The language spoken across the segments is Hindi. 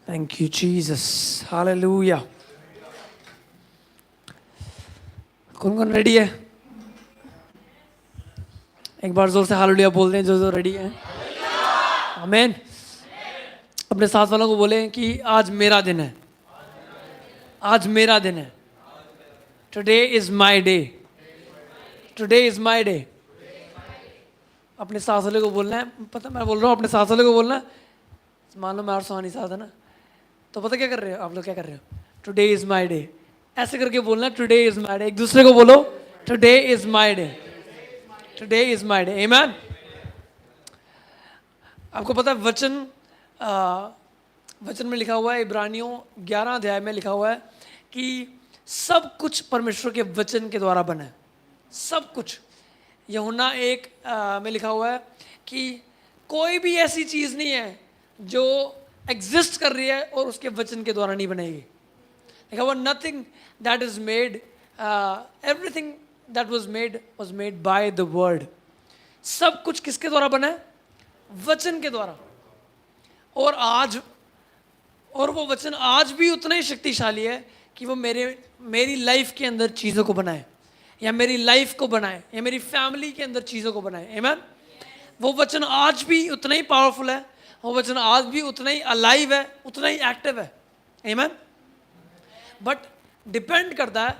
Thank you, Jesus. Hallelujah. कौन कौन रेडी है? एक बार जोर से हालेलुया बोल दें जो जो रेडी है. आमीन. अपने साथ वालों को बोलें कि आज मेरा दिन है. आज मेरा दिन है. Today is my day. Today is my day. अपने साथ वाले को बोलना है. पता मैं बोल रहा हूँ अपने साथ वाले को बोलना है. मान लो मैं और सोहानी साथ है ना, तो पता क्या कर रहे हो आप लोग? क्या कर रहे हो? Today is my day. ऐसे करके बोलना, टुडे इज माई डे. एक दूसरे को बोलो, today is my day. Today is my day. आमीन. आपको पता है वचन में लिखा हुआ है, इब्रानियों 11 अध्याय में लिखा हुआ है कि सब कुछ परमेश्वर के वचन के द्वारा बना है. सब कुछ. यूहन्ना 1 में लिखा हुआ है कि कोई भी ऐसी चीज़ नहीं है जो एग्जिस्ट कर रही है और उसके वचन के द्वारा नहीं बनेगी. लिखा हुआ nothing that is made, everything that was made by the word. सब कुछ किसके द्वारा बना है? वचन के द्वारा. और वो वचन आज भी उतना ही शक्तिशाली है कि वो मेरी लाइफ के अंदर चीज़ों को बनाए, या मेरी लाइफ को बनाए, या मेरी फैमिली के अंदर चीज़ों को बनाए. आमीन. वो वचन आज भी उतना ही पावरफुल है. वो वचन आज भी उतना ही अलाइव है, उतना ही एक्टिव है. आमीन. बट डिपेंड करता है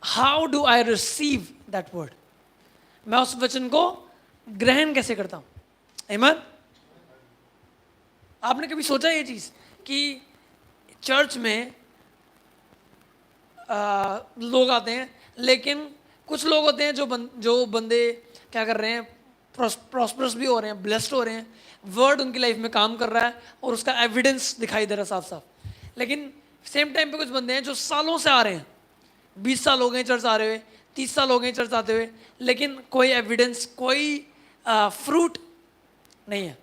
how do I receive that word. मैं उस वचन को ग्रहण कैसे करता हूँ. आमीन. आपने कभी सोचा ये चीज़ कि चर्च में लोग आते हैं, लेकिन कुछ लोग होते हैं जो बंदे क्या कर रहे हैं, प्रॉस्परस भी हो रहे हैं, ब्लेस्ड हो रहे हैं, वर्ड उनकी लाइफ में काम कर रहा है और उसका एविडेंस दिखाई दे रहा है साफ साफ. लेकिन सेम टाइम पे कुछ बंदे हैं जो सालों से आ रहे हैं, 20 साल हो गए चर्च आ रहे हुए, 30 साल हो गए चर्च आते हुए, लेकिन कोई एविडेंस, कोई फ्रूट नहीं है.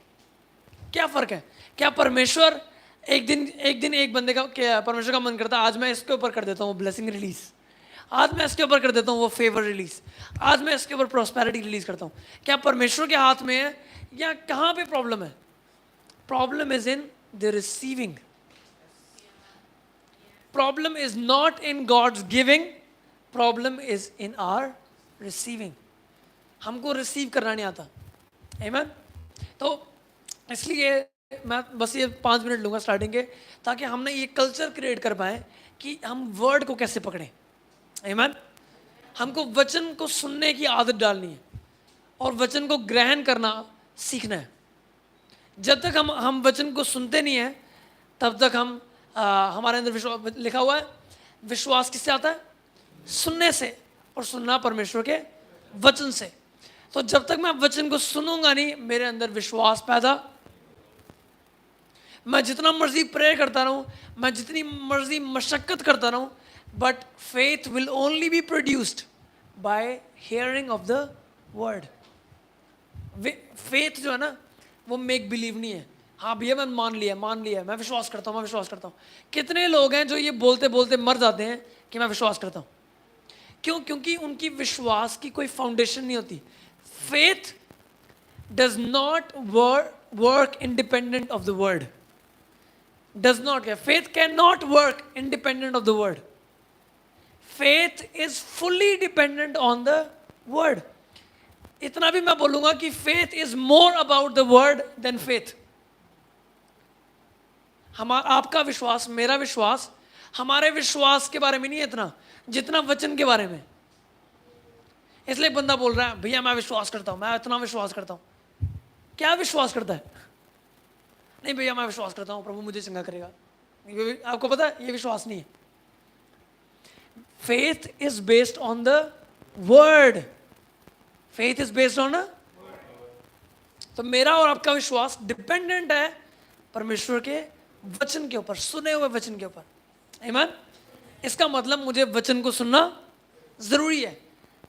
क्या फ़र्क है? क्या परमेश्वर एक दिन एक बंदे का परमेश्वर का मन करता है आज मैं इसके ऊपर कर देता हूँ ब्लेसिंग रिलीज, आज मैं इसके ऊपर कर देता हूँ वो फेवर रिलीज, आज मैं इसके ऊपर प्रॉस्पेरिटी रिलीज करता हूँ. क्या परमेश्वर के हाथ में है या कहाँ पे प्रॉब्लम है? Problem is in the receiving. Problem is not in God's giving, problem is in our receiving. हमको रिसीव करना नहीं आता. आमीन. तो इसलिए मैं बस ये 5 मिनट लूँगा स्टार्टिंग के, ताकि हम ना ये कल्चर क्रिएट कर पाएँ कि हम वर्ड को कैसे पकड़ें. आमीन. हमको वचन को सुनने की आदत डालनी है और वचन को ग्रहण करना सीखना है. जब तक हम वचन को सुनते नहीं हैं तब तक हमारे अंदर विश्वास. लिखा हुआ है विश्वास किससे आता है? सुनने से, और सुनना परमेश्वर के वचन से. तो जब तक मैं वचन को सुनूंगा नहीं, मेरे अंदर विश्वास पैदा. मैं जितना मर्जी प्रे करता रहूं, मैं जितनी मर्जी मशक्कत करता रहूं, but faith will only be produced by hearing of the word. Faith जो है ना वो मेक बिलीव नहीं है. हाँ भैया मैं मान लिया, मैं विश्वास करता हूँ. कितने लोग हैं जो ये बोलते बोलते मर जाते हैं कि मैं विश्वास करता हूँ. क्यों? क्योंकि उनकी विश्वास की कोई फाउंडेशन नहीं होती. Faith does not work independent of the word. Does not. Faith cannot work independent of the word. Faith is fully dependent on the word. इतना भी मैं बोलूँगा कि faith is more about the word than faith. आपका विश्वास, मेरा विश्वास, हमारे विश्वास के बारे में नहीं है इतना जितना वचन के बारे में. इसलिए बंदा बोल रहा है भैया मैं विश्वास करता हूँ, मैं इतना विश्वास करता हूँ. क्या विश्वास करता है? नहीं भैया मैं विश्वास करता हूँ प्रभु मुझे चंगा करेगा. आपको पता है ये विश्वास नहीं है. Faith is based on the word. Faith is based on. तो मेरा और आपका विश्वास डिपेंडेंट है परमेश्वर के वचन के ऊपर, सुने हुए वचन के ऊपर. आमीन. इसका मतलब मुझे वचन को सुनना जरूरी है.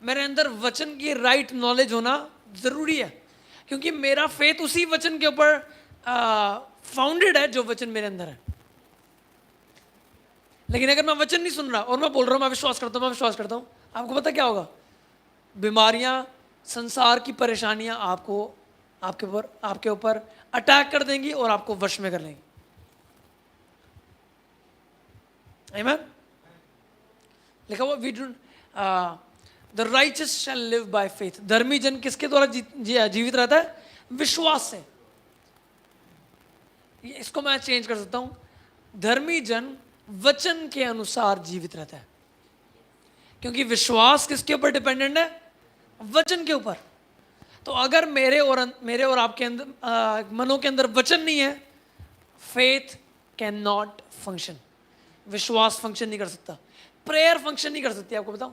मेरे अंदर वचन की राइट नॉलेज होना जरूरी है, क्योंकि मेरा फेथ उसी वचन के ऊपर फाउंडेड है जो वचन मेरे अंदर है. लेकिन अगर मैं वचन नहीं सुन रहा और मैं बोल रहा हूँ मैं विश्वास करता हूँ, आपको पता क्या होगा? बीमारियां, संसार की परेशानियां आपके ऊपर अटैक कर देंगी और आपको वश में कर लेंगी. आमीन। लिखा हुआ we do the righteous shall live by faith. धर्मी जन किसके द्वारा जीवित रहता है? विश्वास से। इसको मैं चेंज कर सकता हूं, धर्मी जन वचन के अनुसार जीवित रहता है, क्योंकि विश्वास किसके ऊपर डिपेंडेंट है? वचन के ऊपर। तो अगर मेरे और आपके अंदर मनों के अंदर वचन नहीं है, फेथ कैन नॉट फंक्शन। विश्वास फंक्शन नहीं कर सकता, प्रेयर फंक्शन नहीं कर सकती। आपको बताऊं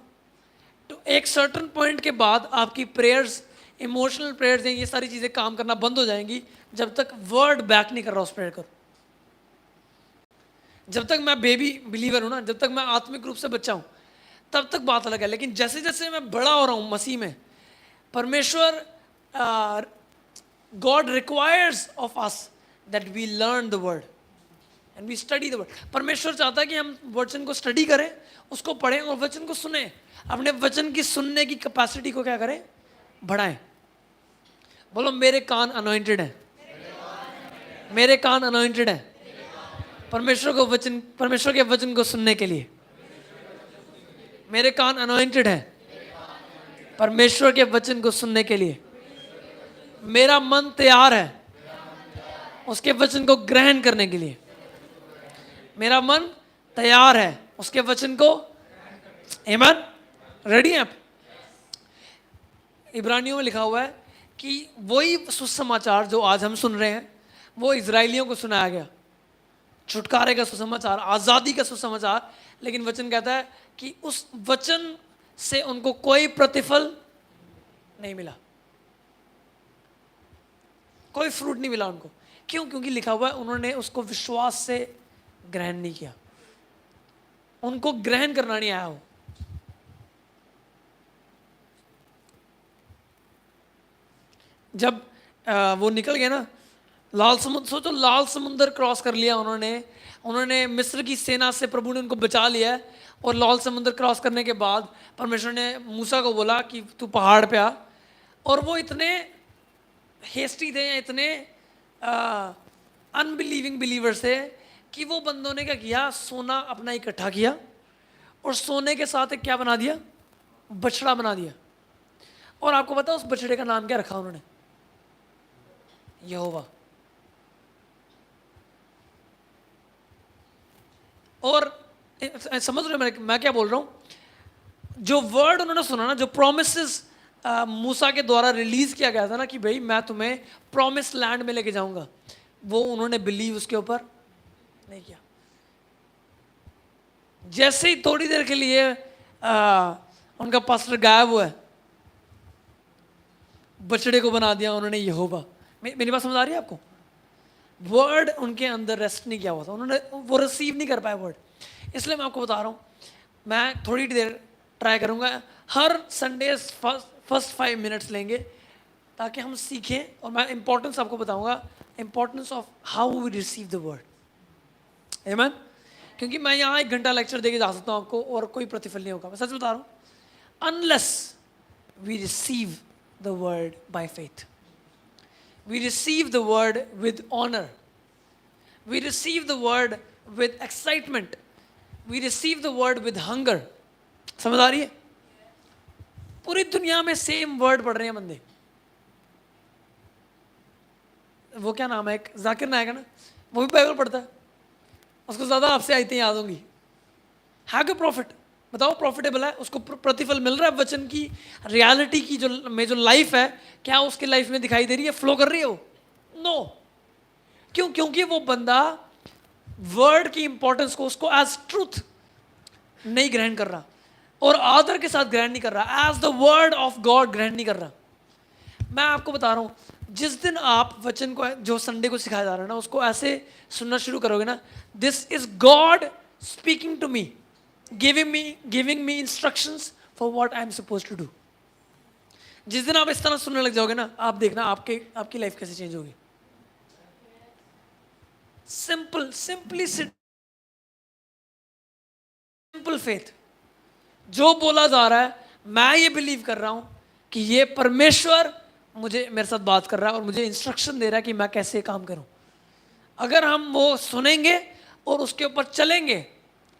तो एक सर्टन पॉइंट के बाद आपकी प्रेयर्स, इमोशनल प्रेयर्स, ये सारी चीजें काम करना बंद हो जाएंगी जब तक वर्ड बैक नहीं कर रहा उस प्रेयर को। जब तक मैं बेबी बिलीवर हूं ना, जब तक मैं आत्मिक रूप से बच्चा हूं, तब तक बात अलग है। लेकिन जैसे जैसे मैं बड़ा हो रहा हूं मसीह में, परमेश्वर, God requires of us that we learn the word and we study the word. परमेश्वर चाहता है कि हम वचन को स्टडी करें, उसको पढ़ें और वचन को सुने। अपने वचन की सुनने की कैपेसिटी को क्या करें? बढ़ाएं। बोलो मेरे कान अनॉइंटेड हैं, मेरे कान अनॉइंटेड हैं परमेश्वर के वचन को सुनने के लिए। मेरे कान अनॉइंटेड हैं परमेश्वर के वचन को सुनने के लिए। मेरा मन तैयार है उसके वचन को ग्रहण करने के लिए। मेरा मन तैयार है उसके वचन को। आमीन। रेडी हैं आप? इब्रानियों में लिखा हुआ है कि वही सुसमाचार जो आज हम सुन रहे हैं, वो इजरायलियों को सुनाया गया, छुटकारे का सुसमाचार, आज़ादी का सुसमाचार। लेकिन वचन कहता है कि उस वचन से उनको कोई प्रतिफल नहीं मिला, कोई फ्रूट नहीं मिला उनको। क्यों? क्योंकि लिखा हुआ है उन्होंने उसको विश्वास से ग्रहण नहीं किया, उनको ग्रहण करना नहीं आया। वो जब वो निकल गए ना लाल समुद्र, सोचो लाल समुद्र क्रॉस कर लिया उन्होंने मिस्र की सेना से प्रभु ने उनको बचा लिया है। और लाल समुद्र क्रॉस करने के बाद परमेश्वर ने मूसा को बोला कि तू पहाड़ पे आ। और वो इतने हेस्टी थे, इतने अनबिलीविंग बिलीवर्स थे कि वो बंदों ने क्या किया? सोना अपना इकट्ठा किया और सोने के साथ एक क्या बना दिया? बछड़ा बना दिया। और आपको पता है उस बछड़े का नाम क्या रखा उन्होंने? यहोवा। और समझ रहे हो मैं क्या बोल रहा हूं? जो वर्ड उन्होंने सुना ना, जो प्रोमिसेस मूसा के द्वारा रिलीज किया गया था ना कि भाई मैं तुम्हें प्रॉमिस लैंड में लेके जाऊंगा, वो उन्होंने बिलीव उसके ऊपर नहीं किया। जैसे ही थोड़ी देर के लिए उनका पास्टर गायब हुआ है, बछड़े को बना दिया उन्होंने यहोवा। मेरी बात समझ आ रही है आपको? वर्ड उनके अंदर रेस्ट नहीं किया हुआ था, उन्होंने वो रिसीव नहीं कर पाया वर्ड। इसलिए मैं आपको बता रहा हूँ, मैं थोड़ी देर ट्राई करूँगा, हर संडे फर्स्ट 5 मिनट्स लेंगे ताकि हम सीखें। और मैं इंपॉर्टेंस आपको बताऊँगा, importance of how we receive the word. आमीन। क्योंकि मैं यहाँ 1 घंटा लेक्चर देके जा सकता हूँ आपको और कोई प्रतिफल नहीं होगा। मैं सच बता रहा हूँ, unless we receive the word by faith, we receive the word with honor, we receive the word with excitement, we receive the word with hunger। समझ आ रही है? पूरी दुनिया में सेम वर्ड पढ़ रहे हैं बंदे। वो क्या नाम है, एक जाकिर नायक है ना, वो भी बाइबल पढ़ता है, उसको ज्यादा आपसे आयतें याद होंगी। है कि प्रॉफिट? बताओ प्रॉफिटेबल है? उसको प्रतिफल मिल रहा है वचन की रियलिटी की जो लाइफ है, क्या उसके लाइफ में दिखाई दे रही है, फ्लो कर रही है वो? नो। क्यों? क्योंकि वो बंदा वर्ड की इंपॉर्टेंस को, उसको एज ट्रूथ नहीं ग्रहण कर रहा और आदर के साथ ग्रहण नहीं कर रहा, as the word of God ग्रहण नहीं कर रहा। मैं आपको बता रहा हूं, जिस दिन आप वचन को, जो संडे को सिखाया जा रहा है ना, उसको ऐसे सुनना शुरू करोगे ना, this is God speaking to me, giving me instructions for what I am supposed to do। जिस दिन आप इस तरह सुनने लग जाओगे ना, आप देखना आपकी लाइफ कैसे चेंज होगी। Simple faith. जो बोला जा रहा है, मैं ये बिलीव कर रहा हूं कि ये परमेश्वर मेरे साथ बात कर रहा है और मुझे इंस्ट्रक्शन दे रहा है कि मैं कैसे काम करूं। अगर हम वो सुनेंगे और उसके ऊपर चलेंगे,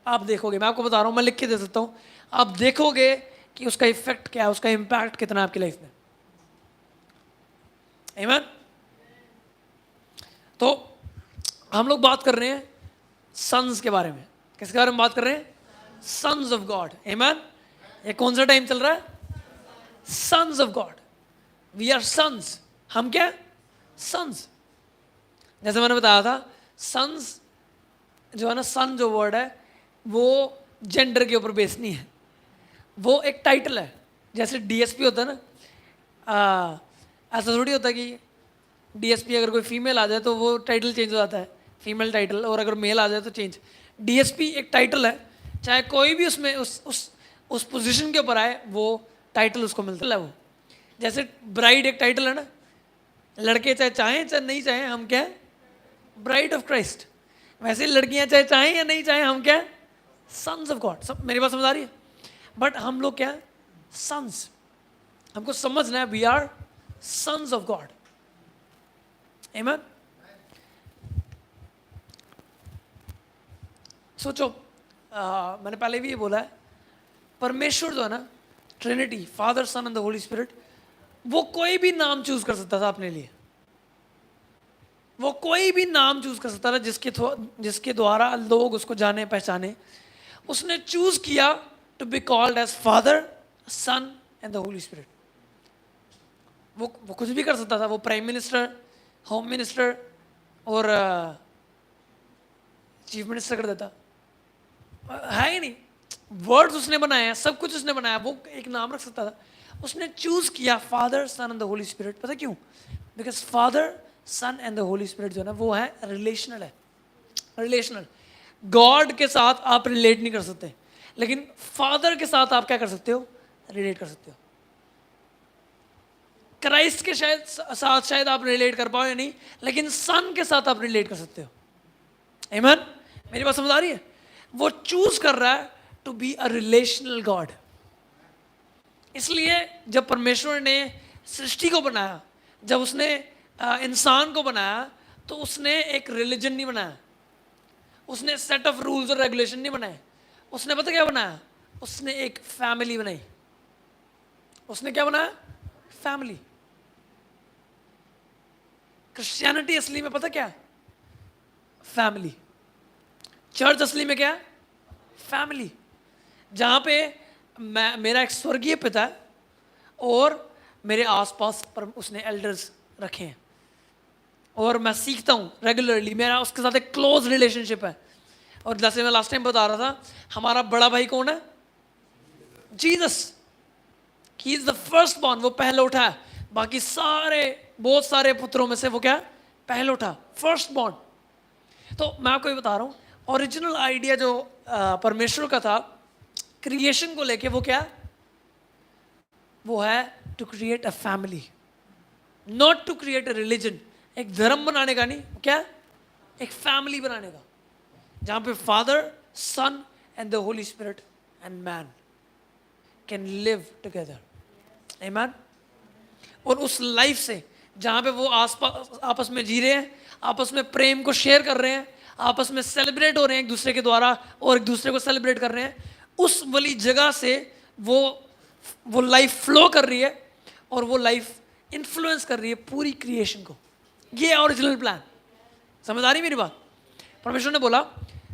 आप देखोगे, मैं आपको बता रहा हूँ, मैं लिख के दे सकता हूँ, आप देखोगे कि उसका इफेक्ट क्या है, उसका इम्पैक्ट कितना है आपकी लाइफ में। आमीन। तो हम लोग बात कर रहे हैं सन्स के बारे में। किसके बारे में बात कर रहे हैं? Sons of God. आमीन। ये कौन सा टाइम चल रहा है? Sons of God. We are sons. हम क्या? सन्स। जैसे मैंने बताया था, सन्स जो है ना, सन जो वर्ड है वो जेंडर के ऊपर बेस नहीं है, वो एक टाइटल है। जैसे डीएसपी होता है ना, ऐसा थोड़ी होता कि डीएसपी अगर कोई फीमेल आ जाए तो वो टाइटल चेंज हो जाता है, फीमेल टाइटल, और अगर मेल आ जाए तो चेंज। डीएसपी एक टाइटल है, चाहे कोई भी उसमें उस पोजीशन के ऊपर आए वो टाइटल उसको मिलता है। वो जैसे ब्राइड एक टाइटल है ना, लड़के चाहे चाहें चाहे नहीं चाहें हम क्या है? Bride of Christ. वैसे लड़कियां चाहे चाहें या नहीं चाहें हम क्या है? Sons of God. सब मेरी बात समझ आ रही है? बट हम लोग क्या है? सन्स। हमको समझना है we are sons of God. आमीन। सोचो, मैंने पहले भी ये बोला है, परमेश्वर जो है ना, Trinity, father son and the Holy Spirit, वो कोई भी नाम चूज कर सकता था अपने लिए। वो कोई भी नाम चूज कर सकता था जिसके द्वारा लोग उसको जाने पहचाने। उसने चूज किया to be called as father, son and the Holy Spirit. वो कुछ भी कर सकता था। वो प्राइम मिनिस्टर, होम मिनिस्टर और चीफ मिनिस्टर कर देता, है ही नहीं। वर्ड्स उसने बनाए हैं, सब कुछ उसने बनाया, वो एक नाम रख सकता था। उसने चूज किया father, son and the Holy Spirit. पता क्यों? Because father, son and the Holy Spirit जो है ना, वो है रिलेशनल है। रिलेशनल। गॉड के साथ आप रिलेट नहीं कर सकते, लेकिन फादर के साथ आप क्या कर सकते हो? रिलेट कर सकते हो। क्राइस्ट के साथ शायद आप रिलेट कर पाओ या नहीं, लेकिन सन के साथ आप रिलेट कर सकते हो। आमीन। मेरी बात समझ आ रही है? वो चूज कर रहा है to be a relational God. इसलिए जब परमेश्वर ने सृष्टि को बनाया, जब उसने इंसान को बनाया, तो उसने एक रिलीजन नहीं बनाया, उसने सेट ऑफ रूल्स और रेगुलेशन नहीं बनाए। उसने पता क्या बनाया? उसने एक फैमिली बनाई। उसने क्या बनाया? फैमिली। क्रिश्चियनिटी असली में पता क्या है? फैमिली। चर्च असली में क्या है? फैमिली। जहां पे मेरा एक स्वर्गीय पिता है और मेरे आसपास पर उसने एल्डर्स रखे हैं, और मैं सीखता हूँ रेगुलरली। मेरा उसके साथ एक क्लोज रिलेशनशिप है। और जैसे मैं लास्ट टाइम बता रहा था, हमारा बड़ा भाई कौन है? Jesus. He is the first born. वो पहले उठा है। बाकी सारे, बहुत सारे पुत्रों में से वो क्या? पहले उठा, फर्स्ट बॉर्न। तो मैं आपको ये बता रहा हूँ, ओरिजिनल आइडिया जो परमेश्वर का था क्रिएशन को लेके, वो क्या? वो है to create a family, not to create a religion. एक धर्म बनाने का नहीं, क्या? एक फैमिली बनाने का, जहां पे father, son and the Holy Spirit and man can live together. आमीन। और उस लाइफ से जहां पे वो आपस में जी रहे हैं, आपस में प्रेम को शेयर कर रहे हैं, आपस में सेलिब्रेट हो रहे हैं एक दूसरे के द्वारा, और एक दूसरे को सेलिब्रेट कर रहे हैं, उस वाली जगह से वो लाइफ फ्लो कर रही है, और वो लाइफ इन्फ्लुएंस कर रही है पूरी क्रिएशन को। ये ओरिजिनल प्लान। समझ आ रही मेरी बात? परमेश्वर ने बोला,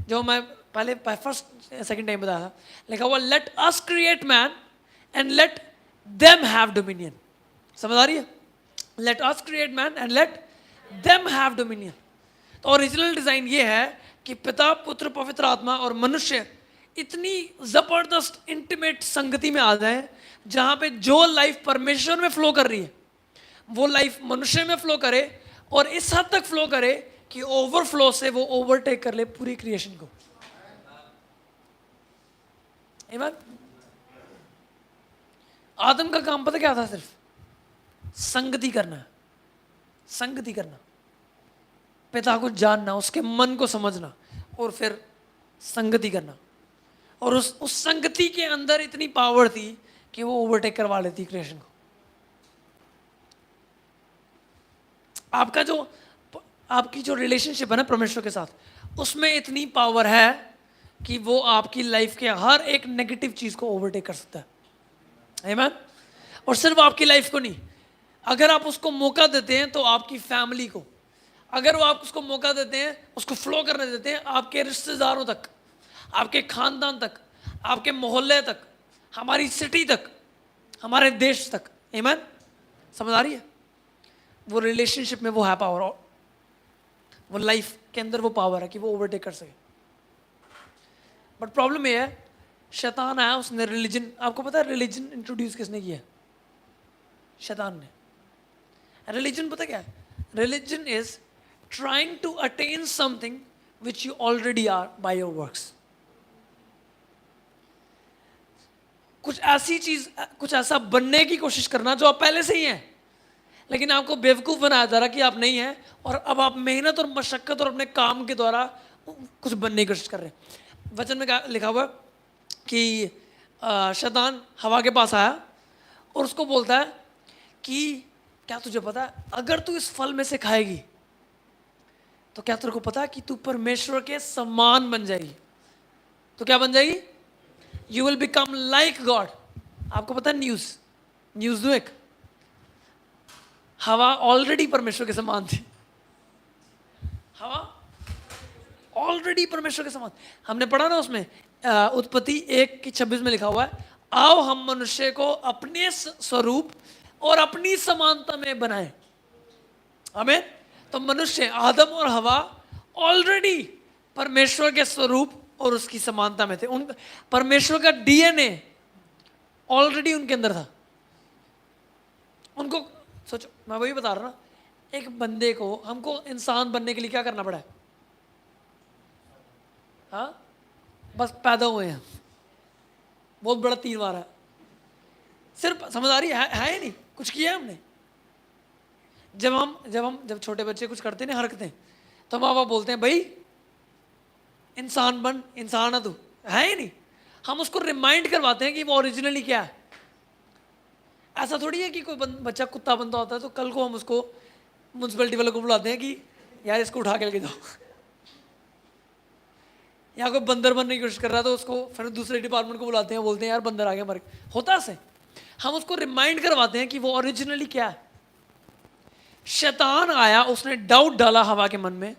जो मैं पहले फर्स्ट सेकंड टाइम बताया था, लिखा हुआ let us create man and let them have dominion. समझ आ रही है? Let us create man and let them have dominion. तो ओरिजिनल डिजाइन ये है कि पिता, पुत्र, पवित्र आत्मा और मनुष्य इतनी जबरदस्त इंटीमेट संगति में आ जाए, जहां पे जो लाइफ परमेश्वर में फ्लो कर रही है वो लाइफ मनुष्य में फ्लो करे, और इस हद तक फ्लो करे कि ओवरफ्लो से वो ओवरटेक कर ले पूरी क्रिएशन को। आमीन। आदम का काम पता क्या था? सिर्फ संगति करना, संगति करना, पिता को जानना, उसके मन को समझना, और फिर संगति करना। और उस संगति के अंदर इतनी पावर थी कि वो ओवरटेक करवा लेती क्रिएशन को। आपकी जो रिलेशनशिप है ना परमेश्वर के साथ, उसमें इतनी पावर है कि वो आपकी लाइफ के हर एक नेगेटिव चीज को ओवरटेक कर सकता है। आमीन। और सिर्फ आपकी लाइफ को नहीं, अगर आप उसको मौका देते हैं तो आपकी फैमिली को, अगर वो आप उसको मौका देते हैं, उसको फ्लो करने देते हैं, आपके रिश्तेदारों तक, आपके खानदान तक, आपके मोहल्ले तक, हमारी सिटी तक, हमारे देश तक। आमीन। समझ आ रही है? वो रिलेशनशिप में वो है पावर, और वो लाइफ के अंदर वो पावर है कि वो ओवरटेक कर सके। बट प्रॉब्लम ये है, शैतान आया, उसने रिलीजन, आपको पता है रिलीजन इंट्रोड्यूस किसने किया? शैतान ने। रिलीजन पता क्या है? Religion is trying to attain something which you already are by your works. कुछ ऐसी चीज, कुछ ऐसा बनने की कोशिश करना जो आप पहले से ही हैं, लेकिन आपको बेवकूफ़ बनाया जा रहा कि आप नहीं हैं, और अब आप मेहनत और मशक्क़त और अपने काम के द्वारा कुछ बनने की कोशिश कर रहे हैं। वचन में क्या लिखा हुआ कि शैतान हवा के पास आया और उसको बोलता है कि क्या तुझे पता है, अगर तू इस फल में से खाएगी तो क्या तेरे को पता है कि तू परमेश्वर के समान बन जाएगी? तो क्या बन जाएगी? You will become like God. आपको पता है न्यूज़ दो एक, हवा ऑलरेडी परमेश्वर के समान थी। हवा ऑलरेडी परमेश्वर के समान। हमने पढ़ा ना उसमें, उत्पत्ति 1:26 में लिखा हुआ है, आओ हम मनुष्य को अपने स्वरूप और अपनी समानता में बनाएं। आमीन। तो मनुष्य, आदम और हवा ऑलरेडी परमेश्वर के स्वरूप और उसकी समानता में थे। उन परमेश्वर का डीएनए ऑलरेडी उनके अंदर था। उनको सोचो, मैं वही बता रहा ना, एक बंदे को, हमको इंसान बनने के लिए क्या करना पड़ा है? हाँ, बस पैदा हुए हैं, बहुत बड़ा 3 बार है, सिर्फ समझ आ रही है ही नहीं, कुछ किया है हमने। जब छोटे बच्चे कुछ करते ना हरकतें, तो माँ बाप बोलते हैं भाई इंसान बन, इंसान है तू, है ही नहीं। हम उसको रिमाइंड करवाते हैं कि वो ओरिजिनली क्या है। ऐसा थोड़ी है कि कोई बच्चा कुत्ता बनता होता है तो कल को हम उसको म्यूनसिपैलिटी वालों को बुलाते हैं कि यार इसको उठा के लेके जाओ। या कोई बंदर बनने की कोशिश कर रहा है तो उसको फिर दूसरे डिपार्टमेंट को बुलाते हैं, बोलते हैं यार बंदर आ गया मर गया। होता से हम उसको रिमाइंड करवाते हैं कि वो ओरिजिनली क्या है। शैतान आया, उसने डाउट डाला हवा के मन में,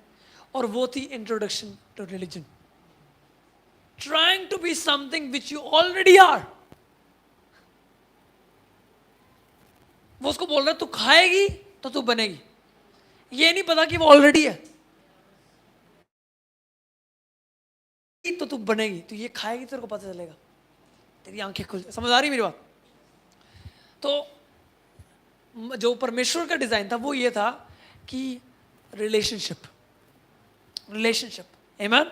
और वो थी introduction to religion, trying to be something which you already are. वो उसको बोल रहा है तू खाएगी तो तू बनेगी, ये नहीं पता कि वो ऑलरेडी है, तो तू बनेगी, तो ये खाएगी तेरे को पता चलेगा, तेरी आंखें खुल। समझ आ रही मेरी बात? तो जो परमेश्वर का डिजाइन था वो ये था कि रिलेशनशिप, आमीन।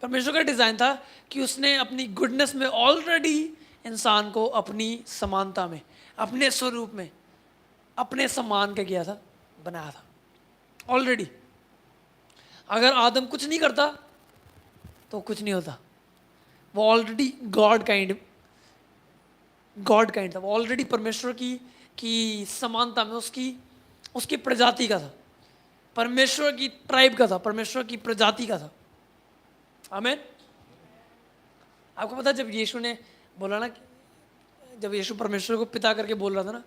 परमेश्वर का डिजाइन था कि उसने अपनी गुडनेस में ऑलरेडी इंसान को अपनी समानता में, अपने स्वरूप में, अपने समान का किया था, बनाया था ऑलरेडी। अगर आदम कुछ नहीं करता तो कुछ नहीं होता। वो ऑलरेडी गॉड काइंड था, वो ऑलरेडी परमेश्वर की समानता में, उसकी प्रजाति का था, परमेश्वर की ट्राइब का था, परमेश्वर की प्रजाति का था। आमीन। आपको पता है जब यीशु ने बोला ना, जब यीशु परमेश्वर को पिता करके बोल रहा था ना,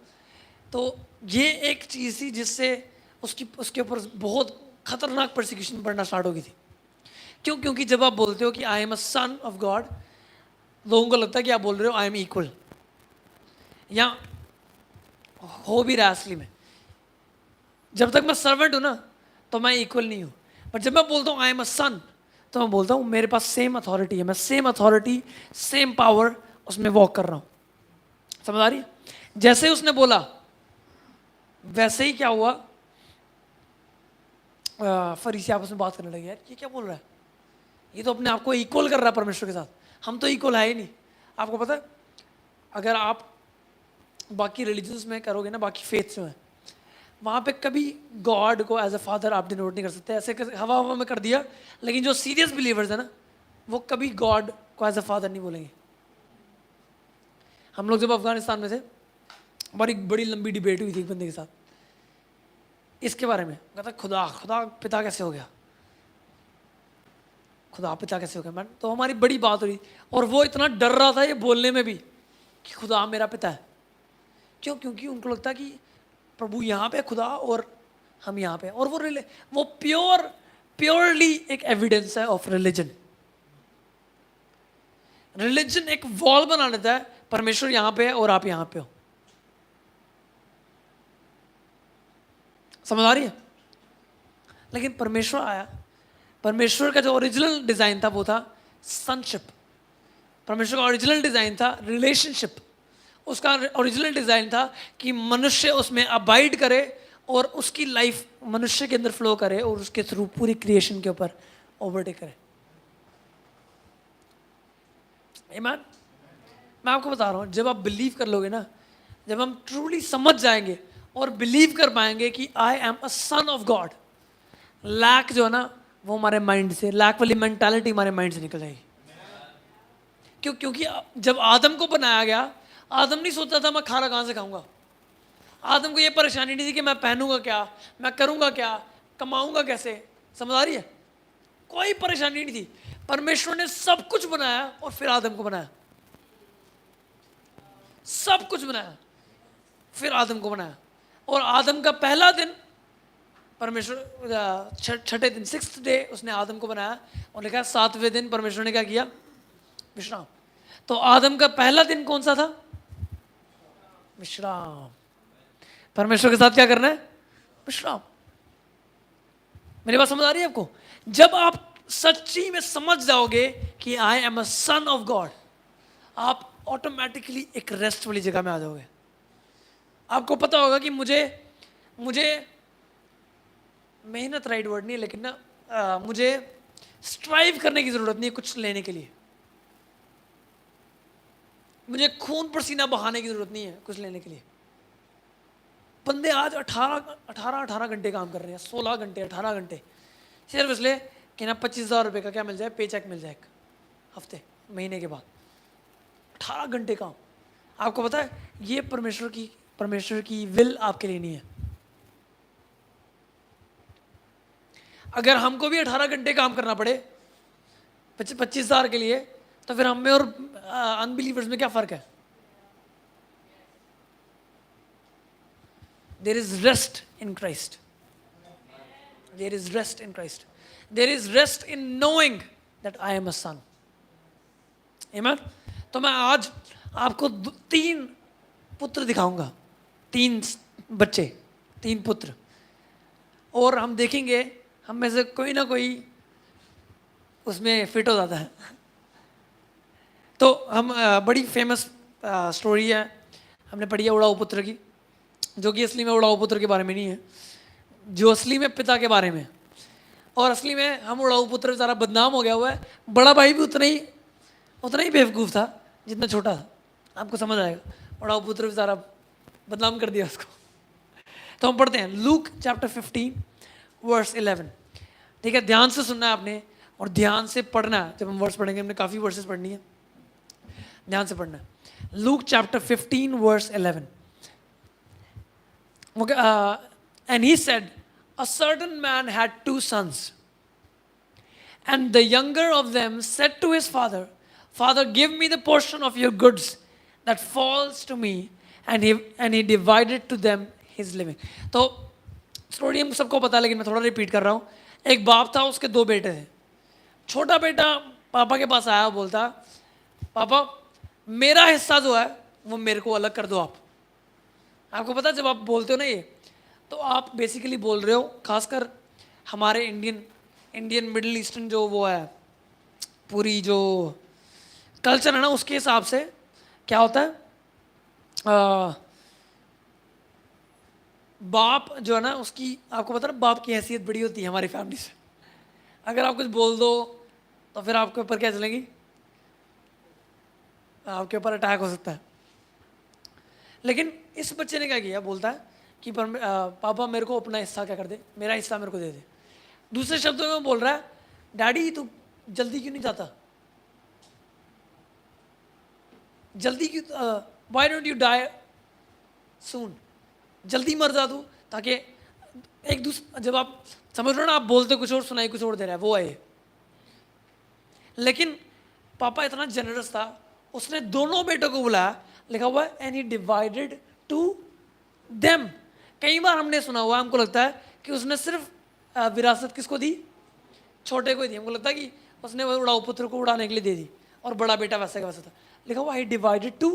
तो ये एक चीज़ थी जिससे उसके ऊपर बहुत खतरनाक परसिक्यूशन बढ़ना स्टार्ट हो गई थी। क्यों? क्योंकि जब आप बोलते हो कि I am a son of God, लोगों को लगता है कि आप बोल रहे हो आई एम इक्वल, या हो भी रहा है असली में। जब तक मैं सर्वेंट हूं ना तो मैं इक्वल नहीं हूं, पर जब मैं बोलता हूं आई एम अ सन, तो मैं बोलता हूं मेरे पास सेम अथॉरिटी है, मैं सेम अथॉरिटी, सेम पावर उसमें वॉक कर रहा हूं। समझ आ रही है? जैसे उसने बोला वैसे ही क्या हुआ, फरीसी आपस में बात करने लगे, यार ये क्या बोल रहा है, ये तो अपने आप को इक्वल कर रहा है परमेश्वर के साथ, हम तो इक्वल है ही नहीं। आपको पता है अगर आप बाकी रिलीजन्स में करोगे ना, बाकी फेथ्स में, वहाँ पे कभी गॉड को एज अ फादर आप डिनोट नहीं कर सकते, ऐसे हवा हवा में कर दिया। लेकिन जो सीरियस बिलीवर्स है ना, वो कभी गॉड को एज अ फादर नहीं बोलेंगे। हम लोग जब अफगानिस्तान में थे, हमारी बड़ी लंबी डिबेट हुई थी एक बंदे के साथ इसके बारे में, कहता खुदा पिता कैसे हो गया। खुदा पिता कैसे हो गया मैन, तो हमारी बड़ी बात हो रही, और वो इतना डर रहा था ये बोलने में भी कि खुदा मेरा पिता है। क्यों? क्योंकि उनको लगता है कि प्रभु यहाँ पे खुदा और हम यहाँ पे, और वो प्योरली एक एविडेंस है ऑफ रिलीजन। रिलीजन एक वॉल बना देता है, परमेश्वर यहाँ पे है और आप यहाँ पे हो। समझ आ रही है? लेकिन परमेश्वर आया, परमेश्वर का जो ओरिजिनल डिजाइन था वो था सनशिप। परमेश्वर का ओरिजिनल डिजाइन था रिलेशनशिप। उसका ओरिजिनल डिजाइन था कि मनुष्य उसमें अबाइड करे और उसकी लाइफ मनुष्य के अंदर फ्लो करे और उसके थ्रू पूरी क्रिएशन के ऊपर ओवरटेक करे। आमीन। मैं आपको बता रहा हूँ, जब आप बिलीव कर लोगे ना, जब हम ट्रूली समझ जाएंगे और बिलीव कर पाएंगे कि I am a son of God, लैक जो है ना वो हमारे माइंड से, लैक वाली मेंटालिटी हमारे माइंड से निकल जाएगी। क्योंकि जब आदम को बनाया गया, आदम नहीं सोचता था मैं खाना कहाँ से खाऊंगा। आदम को ये परेशानी नहीं थी कि मैं पहनूंगा क्या, मैं करूंगा क्या, कमाऊंगा कैसे। समझ आ रही है? कोई परेशानी नहीं थी। परमेश्वर ने सब कुछ बनाया और फिर आदम को बनाया। सब कुछ बनाया फिर आदम को बनाया। और आदम का पहला दिन परमेश्वर, छठे दिन, 6th डे उसने आदम को बनाया और लिखा 7वें दिन परमेश्वर ने क्या किया? विश्राम। तो आदम का पहला दिन कौन सा था? विश्राम। परमेश्वर के साथ क्या करना है? विश्राम। मेरी बात समझ आ रही है आपको? जब आप सच्ची में समझ जाओगे कि I am a son of God, आप ऑटोमेटिकली एक रेस्ट वाली जगह में आ जाओगे। आपको पता होगा कि मुझे मेहनत राइट वर्ड नहीं है, लेकिन ना मुझे स्ट्राइव करने की जरूरत नहीं है कुछ लेने के लिए। मुझे खून पसीना बहाने की जरूरत नहीं है कुछ लेने के लिए। बंदे आज 18 घंटे काम कर रहे हैं, 16 घंटे, 18 घंटे, सिर्फ इसलिए कि ना 25,000 रुपये का क्या मिल जाए, पे चेक मिल जाए एक हफ्ते, महीने के बाद। 18 घंटे काम। आपको पता है ये परमेश्वर की विल आपके लिए नहीं है। अगर हमको भी 18 घंटे काम करना पड़े 25,000 के लिए, तो फिर हम में और अनबिलीवर्स में क्या फर्क है? There is rest in Christ. There is rest in Christ. There is rest in knowing that I am a son. आमीन। तो मैं आज आपको 3 पुत्र दिखाऊंगा, 3 बच्चे, 3 पुत्र, और हम देखेंगे हम में से कोई ना कोई उसमें फिट हो जाता है। तो हम बड़ी फेमस स्टोरी है, हमने पढ़ी है उड़ाऊ पुत्र की, जो कि असली में उड़ाऊ पुत्र के बारे में नहीं है, जो असली में पिता के बारे में। और असली में हम उड़ाऊ पुत्र ज़रा बदनाम हो गया हुआ है। बड़ा भाई भी उतना ही बेवकूफ़ था जितना छोटा था। आपको समझ आएगा, उड़ाऊ पुत्र भी ज़रा बदनाम कर दिया उसको। तो हम पढ़ते हैं लूक चैप्टर 15 वर्स 11। ठीक है, ध्यान से सुनना है आपने और ध्यान से पढ़ना है। जब हम वर्स पढ़ेंगे, हमने काफ़ी वर्सेस पढ़नी है, ध्यान से पढ़ना है। Luke chapter 15 verse 11। And he said, a certain man had 2 sons. And the younger of them said to his father, Father, give me the portion of your goods that falls to me. And he divided to them his living. तो स्टोरी हम सबको पता है, लेकिन मैं थोड़ा रिपीट कर रहा हूँ। एक बाप था, उसके 2 बेटे थे। छोटा बेटा पापा के पास आया, बोलता, पापा मेरा हिस्सा जो है वो मेरे को अलग कर दो आप। आपको पता है जब आप बोलते हो ना ये, तो आप बेसिकली बोल रहे हो, खासकर हमारे इंडियन मिडिल ईस्टर्न जो वो है, पूरी जो कल्चर है ना, उसके हिसाब से क्या होता है, बाप जो है ना उसकी, आपको पता है बाप की हैसियत बड़ी होती है हमारी फैमिली से। अगर आप कुछ बोल दो तो फिर आपके ऊपर क्या चलेगी, आपके ऊपर अटैक हो सकता है। लेकिन इस बच्चे ने क्या किया, बोलता है कि पापा मेरे को अपना हिस्सा क्या कर दे, मेरा हिस्सा मेरे को दे दे। दूसरे शब्दों में बोल रहा है, डैडी तू जल्दी क्यों नहीं जाता, जल्दी क्यों, व्हाई डोंट यू डाई सून, जल्दी मर जा तू, ताकि एक दूसरे, जब आप समझ रहे हो ना, आप बोलते कुछ और सुनाई कुछ और दे रहा है, वो है। लेकिन पापा इतना जनरस था, उसने दोनों बेटों को बुलाया, लिखा हुआ है and he divided to them. कई बार हमने सुना हुआ, हमको लगता है कि उसने सिर्फ विरासत किसको दी, छोटे को ही दी। हमको लगता है कि उसने वो उड़ाऊ पुत्र को उड़ाने के लिए दे दी और बड़ा बेटा वैसे का वैसा था। लिखा हुआ ही डिवाइडेड टू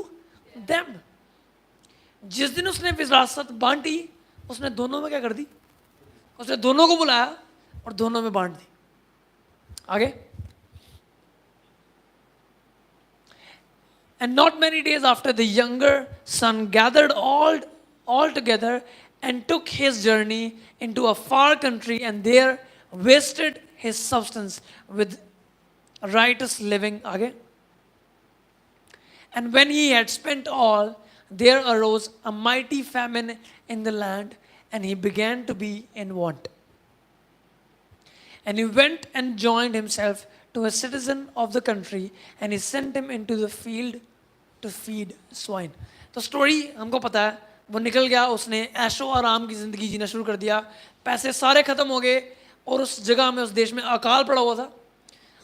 देम। जिस दिन उसने विरासत बांटी, उसने दोनों में क्या कर दी, उसने दोनों को बुलाया और दोनों में बांट दी। आगे, and not many days after, the younger son gathered all together and took his journey into a far country, and there wasted his substance with riotous living. Aage. And when he had spent all, there arose a mighty famine in the land, and he began to be in want. And he went and joined himself to a citizen of the country, and he sent him into the field to feed swine. तो स्टोरी हमको पता है, वो निकल गया, उसने ऐशो आराम की ज़िंदगी जीना शुरू कर दिया, पैसे सारे ख़त्म हो गए, और उस जगह में, उस देश में अकाल पड़ा हुआ था,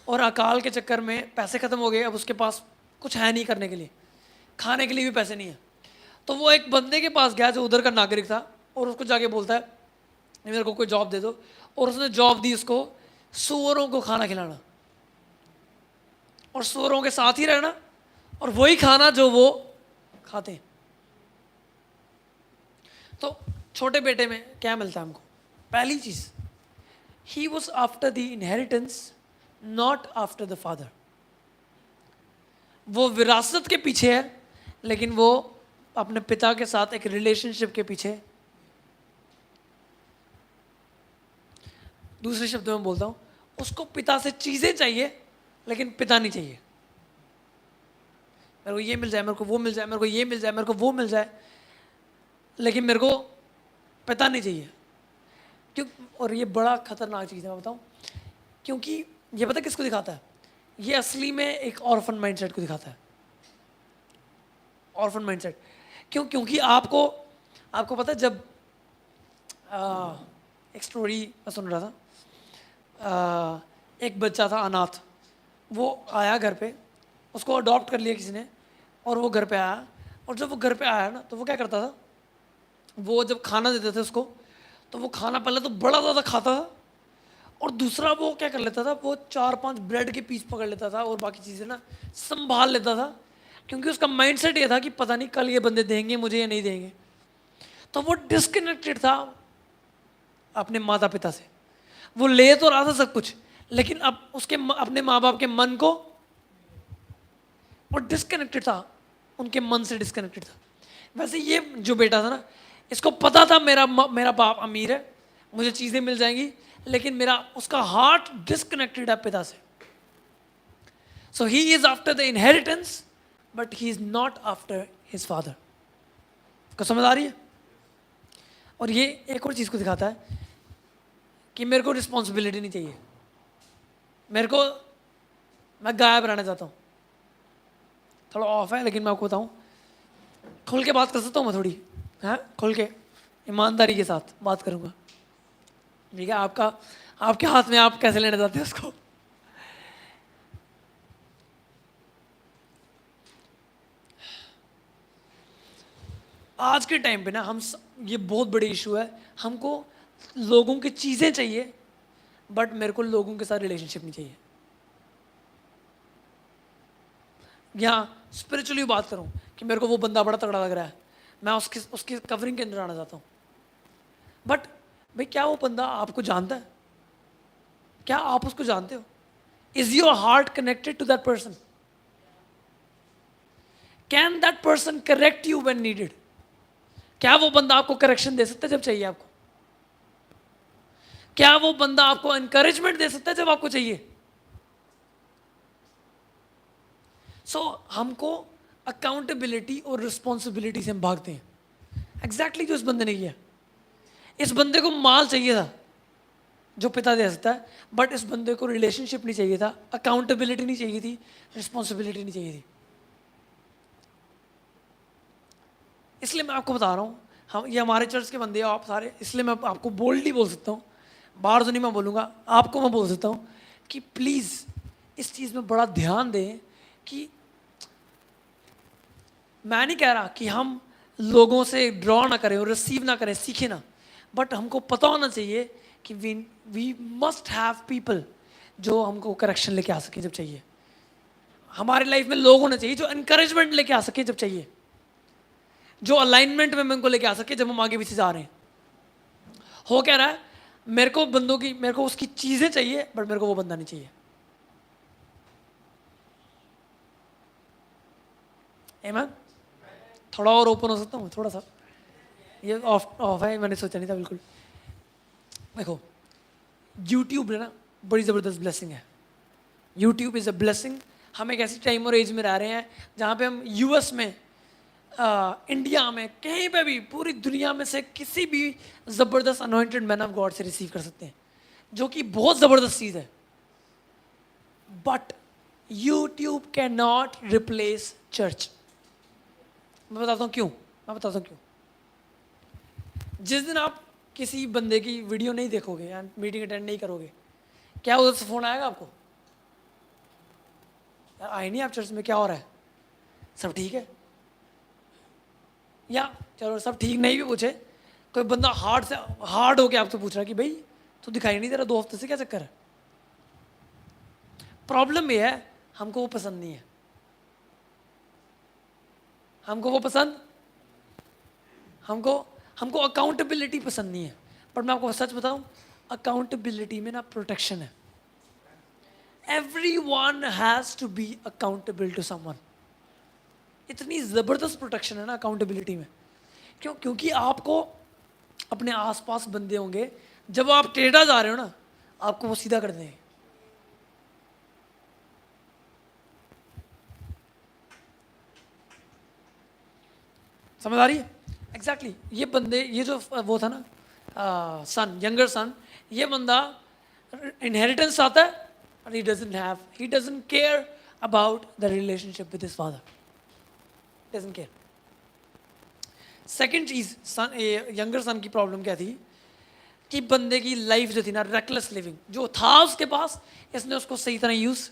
और अकाल के चक्कर में पैसे ख़त्म हो गए। अब उसके पास कुछ है नहीं करने के लिए, खाने के लिए भी पैसे नहीं है। तो वो एक बंदे के पास गया जो उधर का नागरिक था, और उसको जाके बोलता है मेरे को कोई जॉब दे दो। और उसने जॉब दी उसको, सूअरों को खाना खिलाना और सूअरों के साथ ही रहना, और वही खाना जो वो खाते हैं। तो छोटे बेटे में क्या मिलता है हमको? पहली चीज, he was after the inheritance, not after the father. वो विरासत के पीछे है, लेकिन वो अपने पिता के साथ एक रिलेशनशिप के पीछे। दूसरे शब्दों में बोलता हूं, उसको पिता से चीजें चाहिए, लेकिन पिता नहीं चाहिए। मेरे को ये मिल जाए, मेरे को वो मिल जाए, मेरे को ये मिल जाए, मेरे को वो मिल जाए, लेकिन मेरे को पिता नहीं चाहिए। क्यों? और ये बड़ा खतरनाक चीज़ है, मैं बताऊं, क्योंकि ये पता किसको दिखाता है? ये असली में एक ऑर्फन माइंडसेट को दिखाता है। ऑर्फन माइंडसेट क्यों? क्योंकि आपको पता है, जब एक स्टोरी मैं सुन रहा था, एक बच्चा था अनाथ, वो आया घर पे, उसको अडॉप्ट कर लिया किसी ने, और वो घर पे आया। और जब वो घर पे आया ना, तो वो क्या करता था, वो जब खाना देते थे उसको, तो वो खाना पहले तो बड़ा ज़्यादा खाता था, और दूसरा वो क्या कर लेता था, वो 4-5 ब्रेड के पीस पकड़ लेता था और बाकी चीज़ें ना संभाल लेता था, क्योंकि उसका माइंडसेट ये था कि पता नहीं कल ये बंदे देंगे मुझे या नहीं देंगे। तो वो डिस्कनेक्टेड था अपने माता पिता से। वो ले तो रहा था सब कुछ, लेकिन अब उसके अपने माँ बाप के मन को, वो डिस्कनेक्टेड था, उनके मन से डिस्कनेक्टेड था। वैसे ये जो बेटा था ना, इसको पता था मेरा बाप अमीर है, मुझे चीज़ें मिल जाएंगी, लेकिन उसका हार्ट डिस्कनेक्टेड है पिता से। So he is after the inheritance, but he is not after his father. को समझ आ रही है? और ये एक और चीज़ को दिखाता है कि मेरे को रिस्पॉन्सिबिलिटी नहीं चाहिए। मैं गायब रहना चाहता हूँ। थोड़ा ऑफ है, लेकिन मैं आपको बताऊँ, खुल के बात कर सकता हूँ मैं थोड़ी, हाँ, खुल के ईमानदारी के साथ बात करूँगा, ठीक है? आपके हाथ में, आप कैसे लेना चाहते हैं उसको। आज के टाइम पे ना ये बहुत बड़ी इशू है, हमको लोगों की चीज़ें चाहिए, बट मेरे को लोगों के साथ रिलेशनशिप नहीं चाहिए। यहाँ स्पिरिचुअली बात करूँ कि मेरे को वो बंदा बड़ा तगड़ा लग रहा है, मैं उसकी कवरिंग के अंदर आना चाहता हूँ, बट भाई क्या वो बंदा आपको जानता है? क्या आप उसको जानते हो? Is your heart connected to that person? Can that person correct you when needed? क्या वो बंदा आपको करेक्शन दे सकता है जब चाहिए आपको? क्या वो बंदा आपको एनकरेजमेंट दे सकता है जब आपको चाहिए? हमको अकाउंटेबिलिटी और रिस्पॉन्सिबिलिटी से हम भागते हैं। एग्जैक्टली जो इस बंदे ने किया। इस बंदे को माल चाहिए था जो पिता दे सकता है, बट इस बंदे को रिलेशनशिप नहीं चाहिए था, अकाउंटेबिलिटी नहीं चाहिए थी, रिस्पॉन्सिबिलिटी नहीं चाहिए थी। इसलिए मैं आपको बता रहा हूँ, ये हमारे चर्च के बंदे हो आप सारे, इसलिए मैं आपको बोल्डली बोल सकता हूँ, बाहर तो नहीं मैं बोलूँगा, आपको मैं बोल सकता हूँ कि प्लीज़ इस चीज़ में बड़ा ध्यान दें कि मैं नहीं कह रहा कि हम लोगों से ड्रॉ ना करें और रिसीव ना करें, सीखें ना, बट हमको पता होना चाहिए कि वी मस्ट हैव पीपल जो हमको करेक्शन लेके आ सके जब चाहिए। हमारी लाइफ में लोग होने चाहिए जो इनकरेजमेंट लेके आ सके जब चाहिए, जो अलाइनमेंट में हमको लेके आ सके जब हम आगे पीछे जा रहे हैं। हो क्या रहा है, मेरे को उसकी चीज़ें चाहिए बट मेरे को वो बंदा नहीं चाहिए। Amen? थोड़ा और ओपन हो सकता हूँ थोड़ा सा, ये ऑफ ऑफ है, मैंने सोचा नहीं था बिल्कुल। देखो यूट्यूब है ना, बड़ी ज़बरदस्त ब्लेसिंग है। YouTube is a blessing. हम एक ऐसी टाइम और एज में रह रहे हैं जहाँ पे हम यूएस में, इंडिया में, कहीं पे भी पूरी दुनिया में से किसी भी ज़बरदस्त अनॉइंटेड मैन ऑफ गॉड से रिसीव कर सकते हैं, जो कि बहुत ज़बरदस्त चीज़ है। But YouTube can not replace church. मैं बताता हूँ क्यों, जिस दिन आप किसी बंदे की वीडियो नहीं देखोगे या मीटिंग अटेंड नहीं करोगे, क्या उधर से फ़ोन आएगा आपको, यार आए नहीं आप चर्च में, क्या हो रहा है, सब ठीक है? या चलो सब ठीक नहीं भी पूछे, कोई बंदा हार्ड होके आपसे पूछ रहा है कि भाई तो दिखाई नहीं दे रहा 2 हफ्ते से, क्या चक्कर है? प्रॉब्लम ये है, हमको वो पसंद नहीं है, हमको अकाउंटेबिलिटी पसंद नहीं है। पर मैं आपको सच बताऊं, अकाउंटेबिलिटी में ना प्रोटेक्शन है। Everyone has to be accountable to someone. इतनी ज़बरदस्त प्रोटेक्शन है ना अकाउंटेबिलिटी में। क्योंकि आपको अपने आसपास बंदे होंगे, जब आप टेढ़ा जा रहे हो ना, आपको वो सीधा कर देंगे। समझ आ रही है? एग्जैक्टली ये बंदे, ये जो वो था ना सन, यंगर सन, ये बंदा इनहेरिटेंस आता है और he doesn't care about the relationship with his father, doesn't care. Second चीज, यंगर सन की प्रॉब्लम क्या थी कि बंदे की लाइफ जो थी ना, रेकलेस लिविंग जो था उसके पास, इसने उसको सही तरह यूज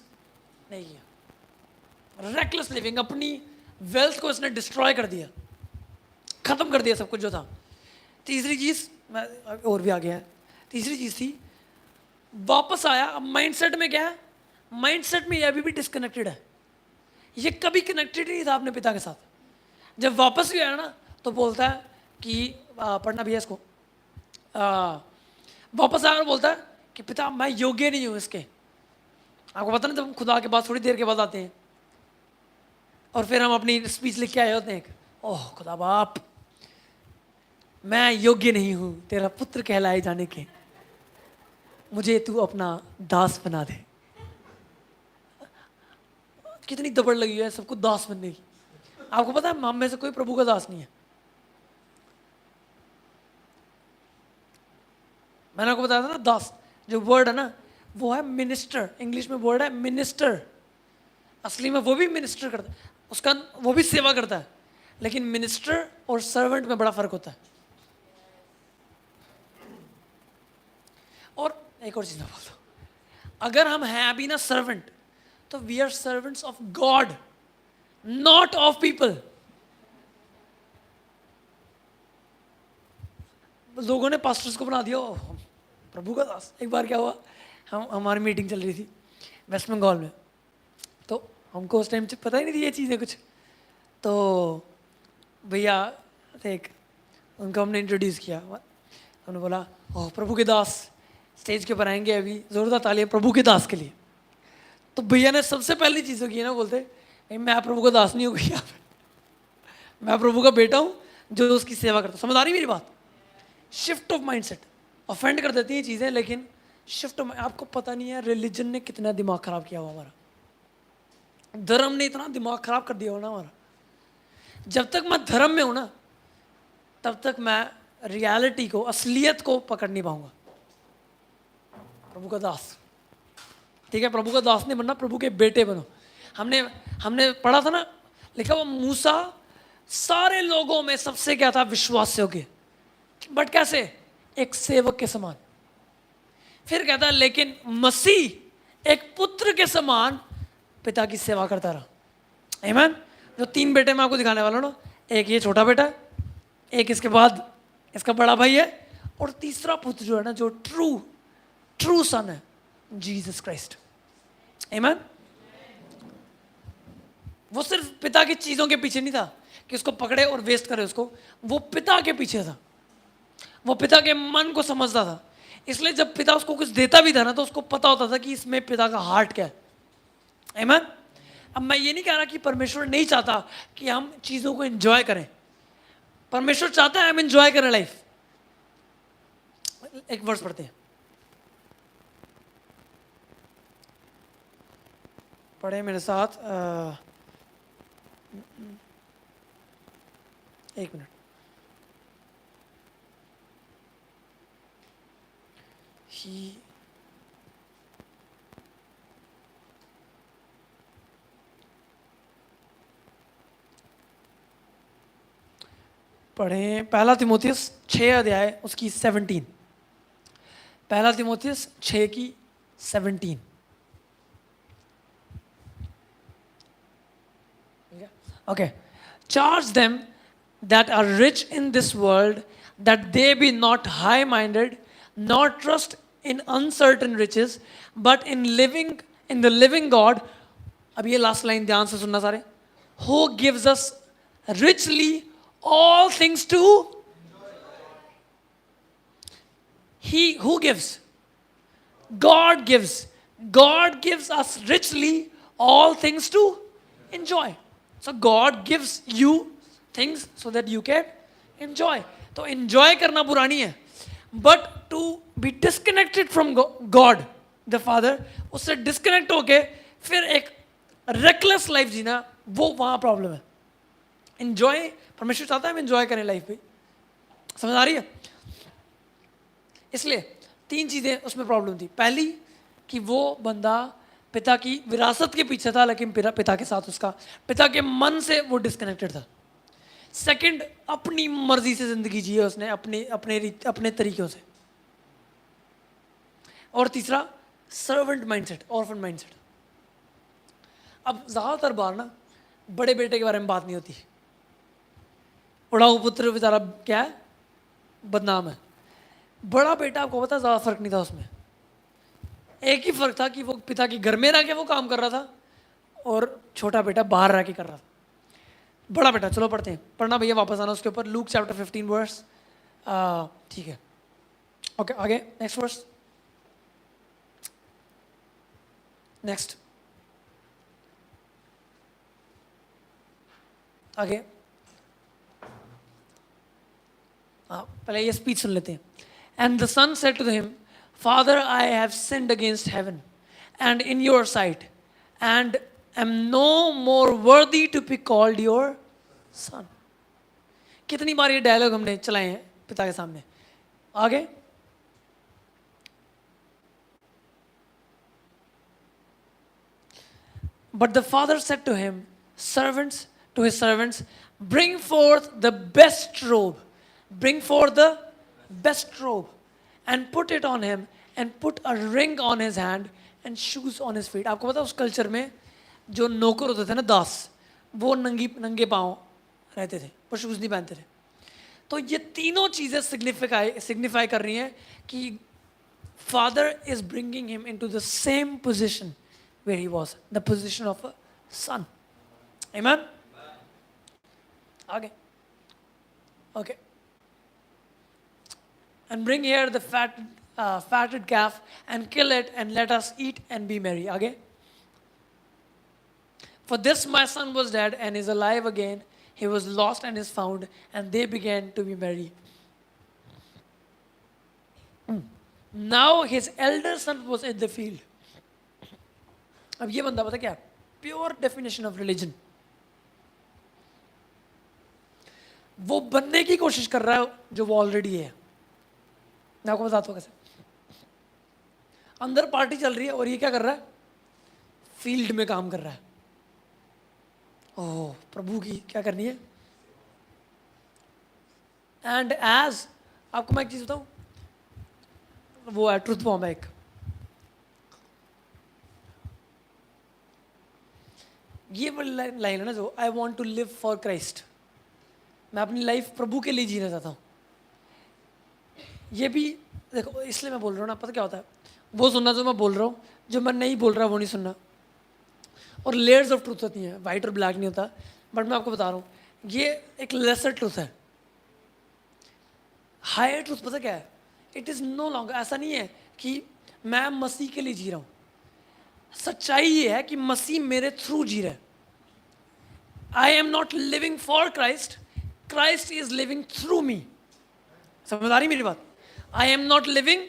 नहीं किया। रेकलेस लिविंग, अपनी वेल्थ को इसने डिस्ट्रॉय कर दिया, खत्म कर दिया सब कुछ जो था। तीसरी चीज, और भी आ गया है, तीसरी चीज थी, वापस आया। अब माइंडसेट में क्या है, माइंडसेट में ये अभी भी डिस्कनेक्टेड है, ये कभी कनेक्टेड ही नहीं था अपने पिता के साथ। जब वापस भी आया ना तो बोलता है कि पढ़ना भी है इसको, वापस आकर बोलता है कि पिता मैं योग्य नहीं हूँ इसके। आपको पता ना, जब हम खुदा के बाद थोड़ी देर के बाद आते हैं और फिर हम अपनी स्पीच लिख के आए होते हैं, ओह खुदा बाप मैं योग्य नहीं हूँ तेरा पुत्र कहलाए जाने के, मुझे तू अपना दास बना दे। कितनी दबड़ लगी है सबको दास बनने की। आपको पता है हम में से कोई प्रभु का दास नहीं है। मैंने आपको बताया था ना, दास जो वर्ड है ना, वो है मिनिस्टर। इंग्लिश में वर्ड है मिनिस्टर, असली में वो भी मिनिस्टर करता है, उसका वो भी सेवा करता है, लेकिन मिनिस्टर और सर्वेंट में बड़ा फर्क होता है। और एक और चीज मैं बोलता हूं, अगर हम हैं अभी ना सर्वेंट, तो we are servants of God, not of people. लोगों ने पास्टर्स को बना दिया प्रभु का दास। एक बार क्या हुआ, हमारी मीटिंग चल रही थी वेस्ट बंगाल में, तो हमको उस टाइम पता ही नहीं थी ये चीज़ें कुछ। तो भैया एक उनको हमने इंट्रोड्यूस किया, उन्होंने बोला ओह प्रभु के दास स्टेज के ऊपर आएंगे, अभी जोरदार तालियां प्रभु के दास के लिए। तो भैया ने सबसे पहली चीज़ की ना, बोलते मैं प्रभु का दास नहीं हूँ भैया, मैं प्रभु का बेटा हूँ जो उसकी सेवा करता हूँ। समझ आ रही मेरी बात? शिफ्ट ऑफ माइंडसेट, ऑफेंड कर देती हैं चीज़ें, लेकिन शिफ्ट ऑफ, आपको पता नहीं है रिलीजन ने कितना दिमाग खराब किया हुआ हमारा, धर्म ने इतना दिमाग खराब कर दिया हो ना हमारा। जब तक मैं धर्म में हूँ ना, तब तक मैं रियलिटी को, असलियत को पकड़ नहीं पाऊंगा। प्रभु का दास, ठीक है, प्रभु का दास नहीं बनना, प्रभु के बेटे बनो। हमने पढ़ा था ना, लिखा हुआ मूसा सारे लोगों में सबसे क्या था, विश्वास योग्य, बट कैसे, एक सेवक के समान। फिर कहता है लेकिन मसीह एक पुत्र के समान पिता की सेवा करता रहा। आमीन। जो 3 बेटे मैं आपको दिखाने वाला हूँ ना, एक ये छोटा बेटा है, एक इसके बाद इसका बड़ा भाई है, और तीसरा पुत्र जो है ना, जो ट्रू सन है, जीसस क्राइस्ट। आमीन। वो सिर्फ पिता की चीजों के पीछे नहीं था कि उसको पकड़े और वेस्ट करे उसको, वो पिता के पीछे था, वो पिता के मन को समझता था। इसलिए जब पिता उसको कुछ देता भी था ना, तो उसको पता होता था कि इसमें पिता का हार्ट क्या है। आमीन। अब मैं ये नहीं कह रहा कि परमेश्वर नहीं चाहता कि हम चीजों को एंजॉय करें, परमेश्वर चाहता है हम एंजॉय करें लाइफ। एक वर्स पढ़ते हैं, पढ़े मेरे साथ। एक मिनट। ही पढ़ें पहला तिमोथियस 6 अध्याय उसकी 17। पहला तिमोथियस 6 की 17। Okay. Charge them that are rich in this world, that they be not high minded, nor trust in uncertain riches, but in the living God. अब ये लास्ट लाइन ध्यान से सुनना सारे। Who gives us richly all things to? He who gives? God gives. God gives us richly all things to enjoy. So God gives you things so that you can enjoy. तो enjoy करना बुरा नहीं है, but to be disconnected from God the Father, उससे disconnect होके फिर एक reckless life जीना, वो वहाँ प्रॉब्लम है। enjoy परमेश्वर चाहता है हम enjoy करें लाइफ पे, समझ आ रही है? इसलिए 3 चीजें उसमें प्रॉब्लम थी। पहली कि वो बंदा पिता की विरासत के पीछे था, लेकिन पिता के साथ उसका पिता के मन से वो डिस्कनेक्टेड था। सेकंड, अपनी मर्जी से जिंदगी जी है उसने, अपने तरीकों से। और तीसरा, सर्वेंट माइंडसेट, ऑर्फन माइंडसेट। अब ज्यादातर बार ना बड़े बेटे के बारे में बात नहीं होती। उड़ाऊ पुत्र बेचारा क्या है, बदनाम है। बड़ा बेटा आपको पता, ज्यादा फर्क नहीं था उसमें। एक ही फर्क था कि वो पिता के घर में रह के वो काम कर रहा था, और छोटा बेटा बाहर रह के कर रहा था। बड़ा बेटा, चलो पढ़ते हैं, पढ़ना भैया वापस आना उसके ऊपर। लूक चैप्टर 15 वर्स, ठीक है, ओके आगे नेक्स्ट वर्स, नेक्स्ट आगे। पहले ये स्पीच सुन लेते हैं। And the son said to him, Father, I have sinned against heaven and in your sight, and am no more worthy to be called your son. कितनी बार ये डायलॉग हमने चलाए हैं पिता के सामने। आगे, but the father said to him, to his servants, bring forth the best robe, and put it on him, and put a ring on his hand and shoes on his feet. आपको पता है उस कल्चर में जो नौकर होते थे ना, दास, वो नंगे पांव रहते थे, वो शूज नहीं पहनते थे। तो ये तीनों चीजें सिग्निफाई कर रही हैं कि father is bringing him into the same position where he was, the position of a son. आमीन। आगे, okay. And bring here the fatted calf and kill it, and let us eat and be merry. Again. For this my son was dead and is alive again. He was lost and is found, and they began to be merry. Now his elder son was in the field. अब ये बंदा पता क्या, प्योर डेफिनेशन ऑफ रिलीजन। वो बनने की कोशिश कर रहा है जो वो ऑलरेडी है। मैं आपको बताता हूँ कैसे। अंदर पार्टी चल रही है और ये क्या कर रहा है, फील्ड में काम कर रहा है। ओह, प्रभु की क्या करनी है। एंड एज आपको मैं एक चीज बताऊं, वो है ट्रुथ बॉम्ब है एक। ये वाली लाइन है ना जो I want to live for Christ, मैं अपनी लाइफ प्रभु के लिए जीना चाहता हूँ। ये भी देखो, इसलिए मैं बोल रहा हूँ ना, पता क्या होता है, वो सुनना जो मैं बोल रहा हूँ, जो मैं नहीं बोल रहा वो नहीं सुनना। और लेयर्स ऑफ ट्रूथ होती हैं, वाइट और ब्लैक नहीं होता। बट मैं आपको बता रहा हूँ, ये एक लेसर ट्रूथ है। हायर ट्रूथ पता क्या है, इट इज़ नो लॉन्गर, ऐसा नहीं है कि मैं मसीह के लिए जी रहा हूँ। सच्चाई ये है कि मसीह मेरे थ्रू जी रहा है। I am not living for Christ, Christ is living through me. समझ आ रही मेरी बात? I am not living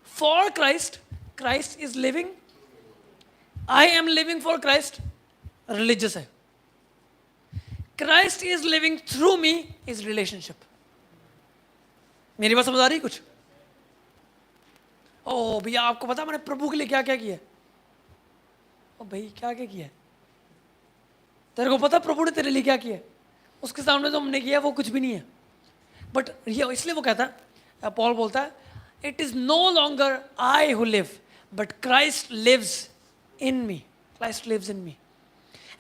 for Christ, Christ is living. I am living for Christ religious है, Christ is living through me is relationship. मेरी बात समझ आ रही कुछ? ओ भैया आपको पता मैंने प्रभु के लिए क्या क्या किया? ओ भाई क्या क्या किया? तेरे को पता प्रभु ने तेरे लिए क्या किया? उसके सामने जो हमने किया वो कुछ भी नहीं है। बट ये इसलिए वो कहता है, पॉल बोलता है, it is no longer I who live but Christ lives in me, Christ lives in me,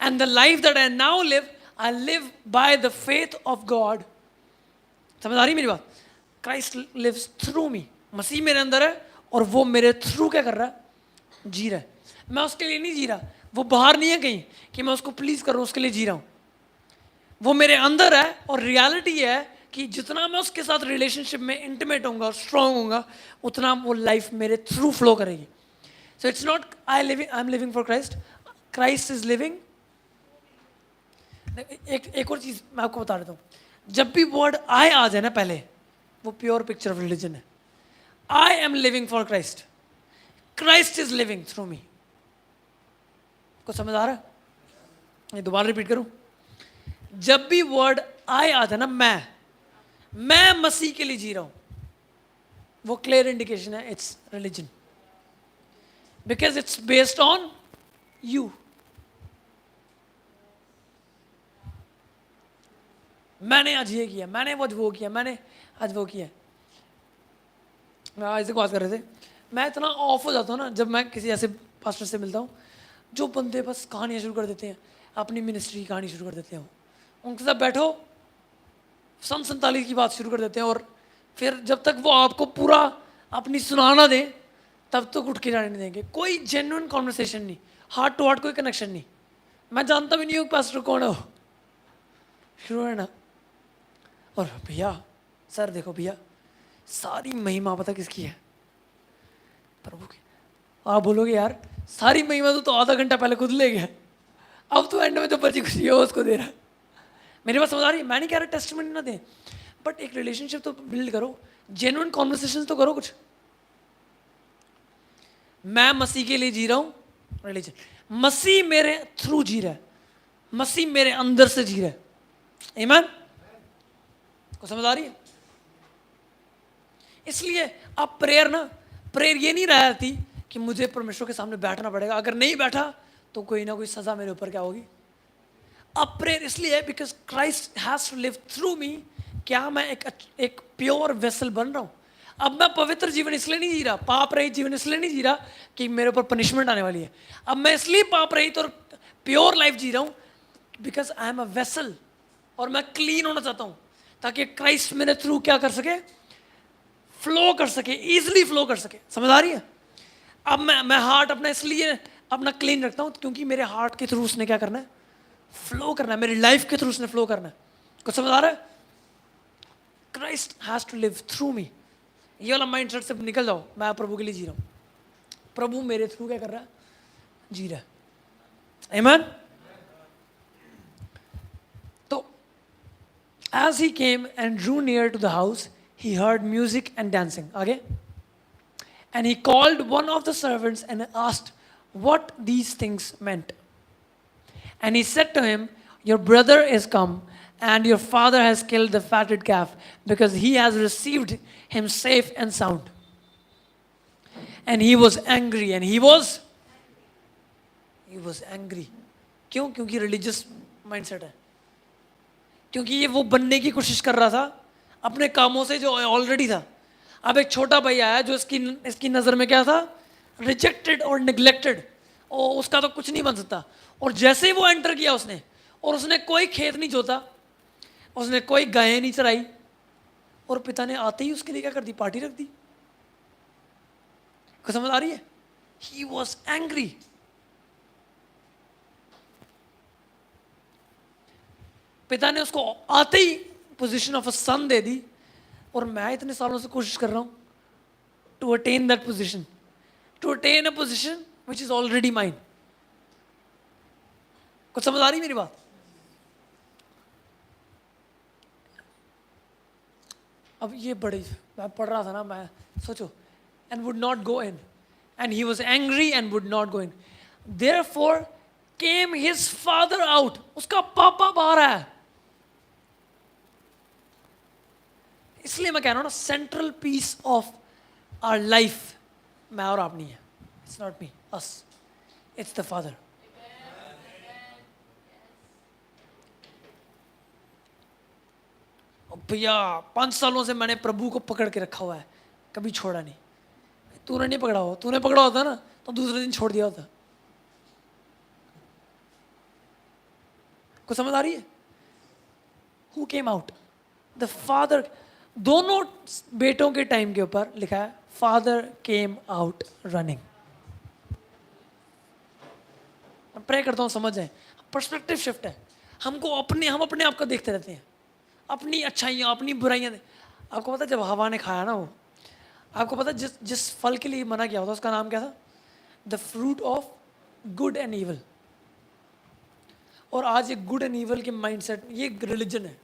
and the life that I now live I live by the faith of God. समझ आ रही मेरी बात? क्राइस्ट लिव्स थ्रू मी, मसीह मेरे अंदर है और वो मेरे थ्रू क्या कर रहा है? जी रहा है। मैं उसके लिए नहीं जी रहा, वो बाहर नहीं है कहीं कि मैं उसको प्लीज करूं, उसके लिए जी रहा हूं। वो मेरे अंदर है और रियलिटी है कि जितना मैं उसके साथ रिलेशनशिप में इंटीमेट होऊंगा और स्ट्रांग होऊंगा, उतना वो लाइफ मेरे थ्रू फ्लो करेगी। So it's not I am living for Christ, Christ is living. एक और चीज मैं आपको बता देता हूँ, जब भी वर्ड आई आ जाए ना पहले, वो प्योर पिक्चर ऑफ रिलीजन है। I am living for Christ, Christ is living through me. को समझ आ रहा है? ये दोबारा रिपीट करूं, जब भी वर्ड आई आता है ना, मैं मसीह के लिए जी रहा हूं, वो क्लियर इंडिकेशन है it's religion, because it's based on you. मैंने आज ये किया, मैंने आज वो किया, मैंने आज वो किया। मैं आज से बात कर रहे थे, मैं इतना ऑफ हो जाता हूँ ना जब मैं किसी ऐसे पास्टर से मिलता हूँ जो बंदे बस कहानियाँ शुरू कर देते हैं, अपनी मिनिस्ट्री की कहानी शुरू कर देते हैं। उनके साथ बैठो, 47 की बात शुरू कर देते हैं, और फिर जब तक वो आपको पूरा अपनी सुनाना दें तब तक उठ के जाने नहीं देंगे। कोई जेन्युइन कॉन्वर्सेशन नहीं, हार्ट टू हार्ट कोई कनेक्शन नहीं। मैं जानता भी नहीं हूँ पास्टर कौन है वो, शुरू है ना, और भैया सर देखो भैया, सारी महिमा पता किसकी है? प्रभु की। आप बोलोगे यार सारी महिमा तो आधा घंटा पहले खुद ले गया, अब तो एंड में जो बची खुशी है उसको दे रहा है। मेरी बात समझ आ रही है? मैं नहीं कह रहा टेस्टिमनी ना दें, बट एक रिलेशनशिप तो बिल्ड करो, जेन्युइन कॉन्वर्सेशन तो करो कुछ। मैं मसीह के लिए जी रहा हूँ, रिलीजन, मसीह मेरे थ्रू जी रहा है, मसीह मेरे अंदर से जी रहा है। आमीन? को समझ आ रही है? इसलिए अब प्रेयर ये नहीं रहती कि मुझे परमेश्वर के सामने बैठना पड़ेगा, अगर नहीं बैठा तो कोई ना कोई सजा मेरे ऊपर क्या होगी। अब प्रेयर इसलिए है because Christ has to live through me. क्या मैं एक प्योर वेसल बन रहा हूँ? अब मैं पवित्र जीवन इसलिए नहीं जी रहा, पाप रहित जीवन इसलिए नहीं जी रहा कि मेरे ऊपर पनिशमेंट आने वाली है। अब मैं इसलिए पाप रहित और प्योर लाइफ जी रहा हूँ because I am a vessel, और मैं क्लीन होना चाहता हूँ ताकि क्राइस्ट मेरे थ्रू क्या कर सके? फ्लो कर सके, इजिली फ्लो कर सके। समझ आ रही है? अब मैं हार्ट अपना इसलिए अपना क्लीन रखता हूँ क्योंकि मेरे हार्ट के थ्रू उसने क्या करना है? फ्लो करना है, मेरी लाइफ के थ्रू उसने फ्लो करना है। कुछ समझ आ रहा है? Christ has to live through me. ये वाला माइंड सेट से निकल जाओ, मैं प्रभु के लिए जी रहा हूँ, प्रभु मेरे थ्रू क्या कर रहा है? जी रहा है। आमीन? तो as he came and drew near to the house, he heard music and dancing. आगे, and he called one of the servants and asked what these things meant. And he said to him, your brother is come, and your father has killed the fatted calf, because he has received him safe and sound. And he was angry, and he was angry. क्यों? क्योंकि religious mindset है, क्योंकि ये वो बनने की कोशिश कर रहा था अपने कामों से जो ऑलरेडी था। अब एक छोटा भाई आया जो इसकी नज़र में क्या था? रिजेक्टेड और निगलेक्टेड, और उसका तो कुछ नहीं बन सकता। और जैसे ही वो एंटर किया उसने, और उसने कोई खेत नहीं जोता, उसने कोई गायें नहीं चराई, और पिता ने आते ही उसके लिए क्या कर दी, पार्टी रख दी। को समझ आ रही है? He was angry. पिता ने उसको आते ही पोजीशन ऑफ अ सन दे दी। और मैं इतने सालों से कोशिश कर रहा हूं to attain that position, to attain a position which is already mine. कुछ समझ आ रही मेरी बात? अब ये बड़ी, मैं पढ़ रहा था ना, मैं सोचो, and would not go in, and he was angry and would not go in. Therefore came his father out, उसका पापा बाहर आया। इसलिए मैं कह रहा हूं ना, central piece of our life मैं और आप नहीं है। It's not me, us, it's the father. भैया 5 सालों से मैंने प्रभु को पकड़ के रखा हुआ है, कभी छोड़ा नहीं। तूने नहीं पकड़ा हो, तूने पकड़ा होता ना तो दूसरे दिन छोड़ दिया होता। कुछ समझ आ रही है? Who came out? The father. दोनों बेटों के टाइम के ऊपर लिखा है father came out running. Pray करता हूं समझ जाए, पर्सपेक्टिव शिफ्ट है। हम अपने आप को देखते रहते हैं, अपनी अच्छाइयाँ अपनी बुराइयाँ। आपको पता है जब हवा ने खाया ना, वो आपको पता है जिस फल के लिए मना किया होता उसका नाम क्या था? The fruit of good and evil. और आज ये गुड एंड ईवल के माइंडसेट, ये रिलीजन है।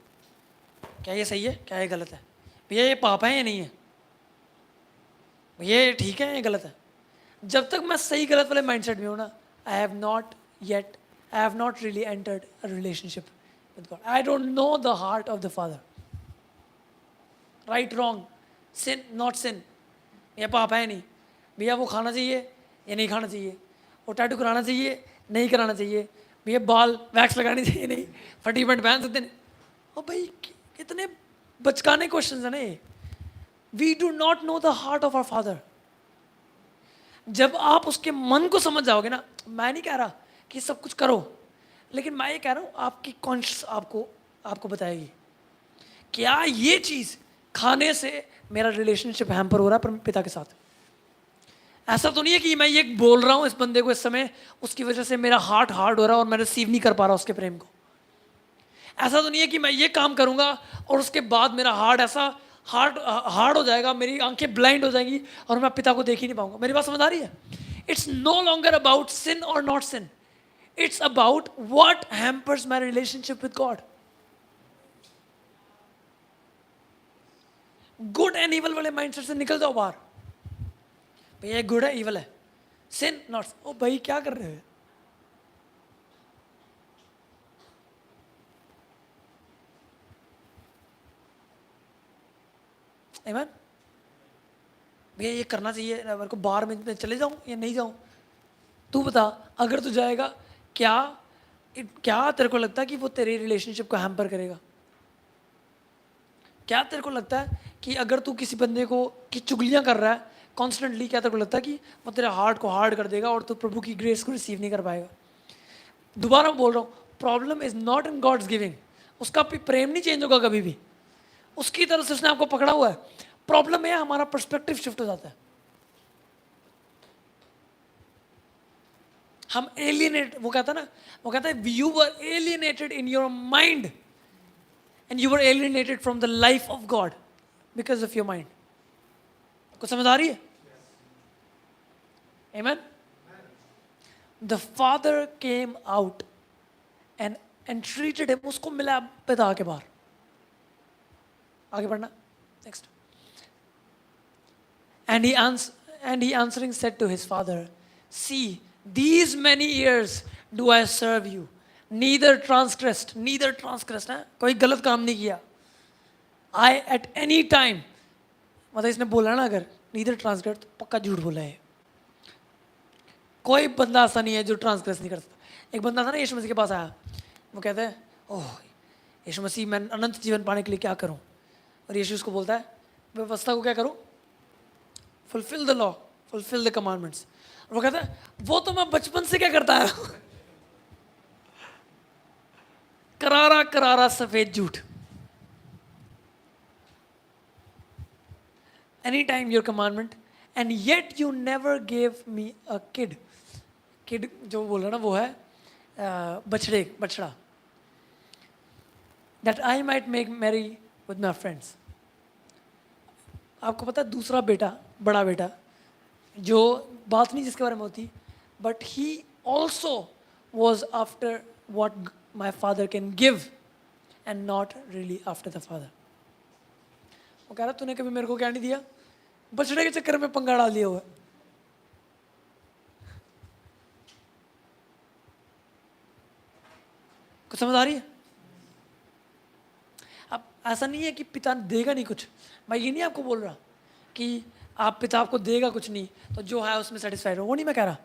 क्या ये सही है, क्या ये गलत है? भैया ये पाप है या नहीं है? भैया ये ठीक है या गलत है? जब तक मैं सही गलत वाले माइंडसेट में हूँ ना, I have not really entered a relationship with God. I don't know the heart of the Father. Right, wrong, sin, not sin. ये पाप है नहीं भैया, वो खाना चाहिए या नहीं खाना चाहिए, वो टैटू कराना चाहिए नहीं कराना चाहिए, भैया बाल वैक्स लगानी चाहिए नहीं, फटी पैंट पहन सकते नहीं। ओ भाई कितने बचकाने क्वेश्चंस हैं ना ये। We do not know the heart of our father. जब आप उसके मन को समझ जाओगे ना, मैं नहीं कह रहा कि सब कुछ करो, लेकिन मैं ये कह रहा हूँ आपकी कॉन्शियस आपको बताएगी क्या ये चीज़ खाने से मेरा रिलेशनशिप हैम्पर हो रहा है पिता के साथ। ऐसा तो नहीं है कि मैं ये बोल रहा हूँ इस बंदे को इस समय, उसकी वजह से मेरा हार्ट हार्ड हो रहा है और मैं रिसीव नहीं कर पा रहा उसके प्रेम को। ऐसा तो नहीं है कि मैं ये काम करूँगा और उसके बाद मेरा हार्ट ऐसा हार्ड हो जाएगा, मेरी आंखें ब्लाइंड हो जाएंगी और मैं पिता को देख ही नहीं पाऊंगा। मेरी बात समझ आ रही है? It's no longer about sin और not sin, it's about what hampers my relationship with God. Good and evil वाले माइंडसेट से निकल जाओ बाहर। भैया गुड है इवल है, सिन नॉट। ओ भाई क्या कर रहे हो? आमीन। भैया ये करना चाहिए, मेरे को बाहर में चले जाऊं या नहीं जाऊं? तू बता, अगर तू जाएगा क्या तेरे को लगता है कि वो तेरे रिलेशनशिप को हैम्पर करेगा? क्या तेरे को लगता है कि अगर तू किसी बंदे को की चुगलियां कर रहा है कॉन्स्टेंटली, क्या तेरे को लगता है कि वो तेरे हार्ट को हार्ड कर देगा और तू प्रभु की ग्रेस को रिसीव नहीं कर पाएगा? दोबारा बोल रहा हूँ, problem is not in God's giving. उसका प्रेम नहीं चेंज होगा कभी भी, उसकी तरफ से उसने आपको पकड़ा हुआ है। प्रॉब्लम है हमारा पर्सपेक्टिव शिफ्ट हो जाता है। हम एलियनेट, वो कहता है you were alienated in your mind and you were alienated from the life of God because of your mind. कुछ समझ आ रही है? आमीन। The father came out and treated him, उसको मिला पिता के बाहर। आगे बढ़ना, next. And he answering said to his father, see, these many years do I serve you, neither transgressed है, कोई गलत काम नहीं किया। I at any time, मतलब इसने बोला ना अगर neither transgressed, तो पक्का झूठ बोला है। कोई बंदा ऐसा नहीं है जो ट्रांसग्रेस नहीं कर सकता। एक बंदा था ना यीशु मसीह के पास आया, वो कहता है ओह यीशु मसीह मैं अनंत जीवन पाने के लिए क्या करूं? और यीशु उसको बोलता है व्यवस्था को क्या करूं? Fulfil the law, fulfil the commandments. वो कहता है वो तो मैं बचपन से क्या करता है। करारा करारा सफेद झूठ। Any time your commandment and yet you never gave me a kid. Kid जो बोल रहा ना वो है बछड़ा। That I might make merry with my friends. आपको पता है दूसरा बेटा, बड़ा बेटा, जो बात नहीं जिसके बारे में होती, but he also was after what my father can give and not really after the father. वो कह रहा तूने कभी मेरे को क्या नहीं दिया, बछड़े के चक्कर में पंगा डाल दिया हुआ है। कुछ समझ आ रही है? अब ऐसा नहीं है कि पिता देगा नहीं कुछ, मैं ये नहीं आपको बोल रहा कि आप पिता आपको देगा कुछ नहीं तो जो है उसमें सेटिस्फाइड हो, वो नहीं मैं कह रहा।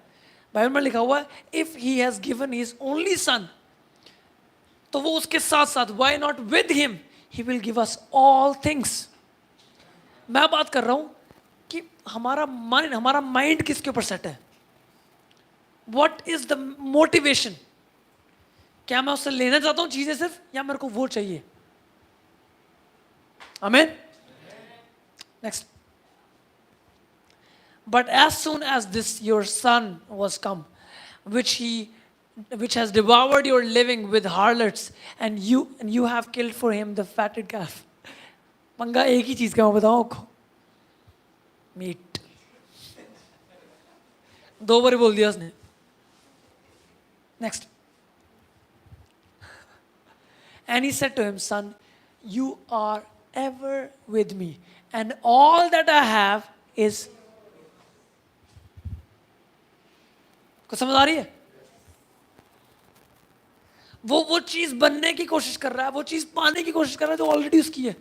बाइबल में लिखा हुआ है if he has given his only son, तो वो उसके साथ साथ why not with him he will give us all things. मैं बात कर रहा हूं कि हमारा मन, हमारा माइंड किसके ऊपर सेट है, व्हाट इज द मोटिवेशन। क्या मैं उससे लेना चाहता हूं चीजें सिर्फ, या मेरे को वो चाहिए। आमीन। Next, but as soon as this your son was come, which has devoured your living with harlots, and you have killed for him the fatted calf। पंगा एक ही चीज का मैं बताऊं आपको, मीट। दो बार बोल दिया उसने। Next, and he said to him, son, you are ever with me and all that I have is। को समझ आ रही है? वो चीज बनने की कोशिश कर रहा है, वो चीज पाने की कोशिश कर रहा है जो ऑलरेडी उसकी है।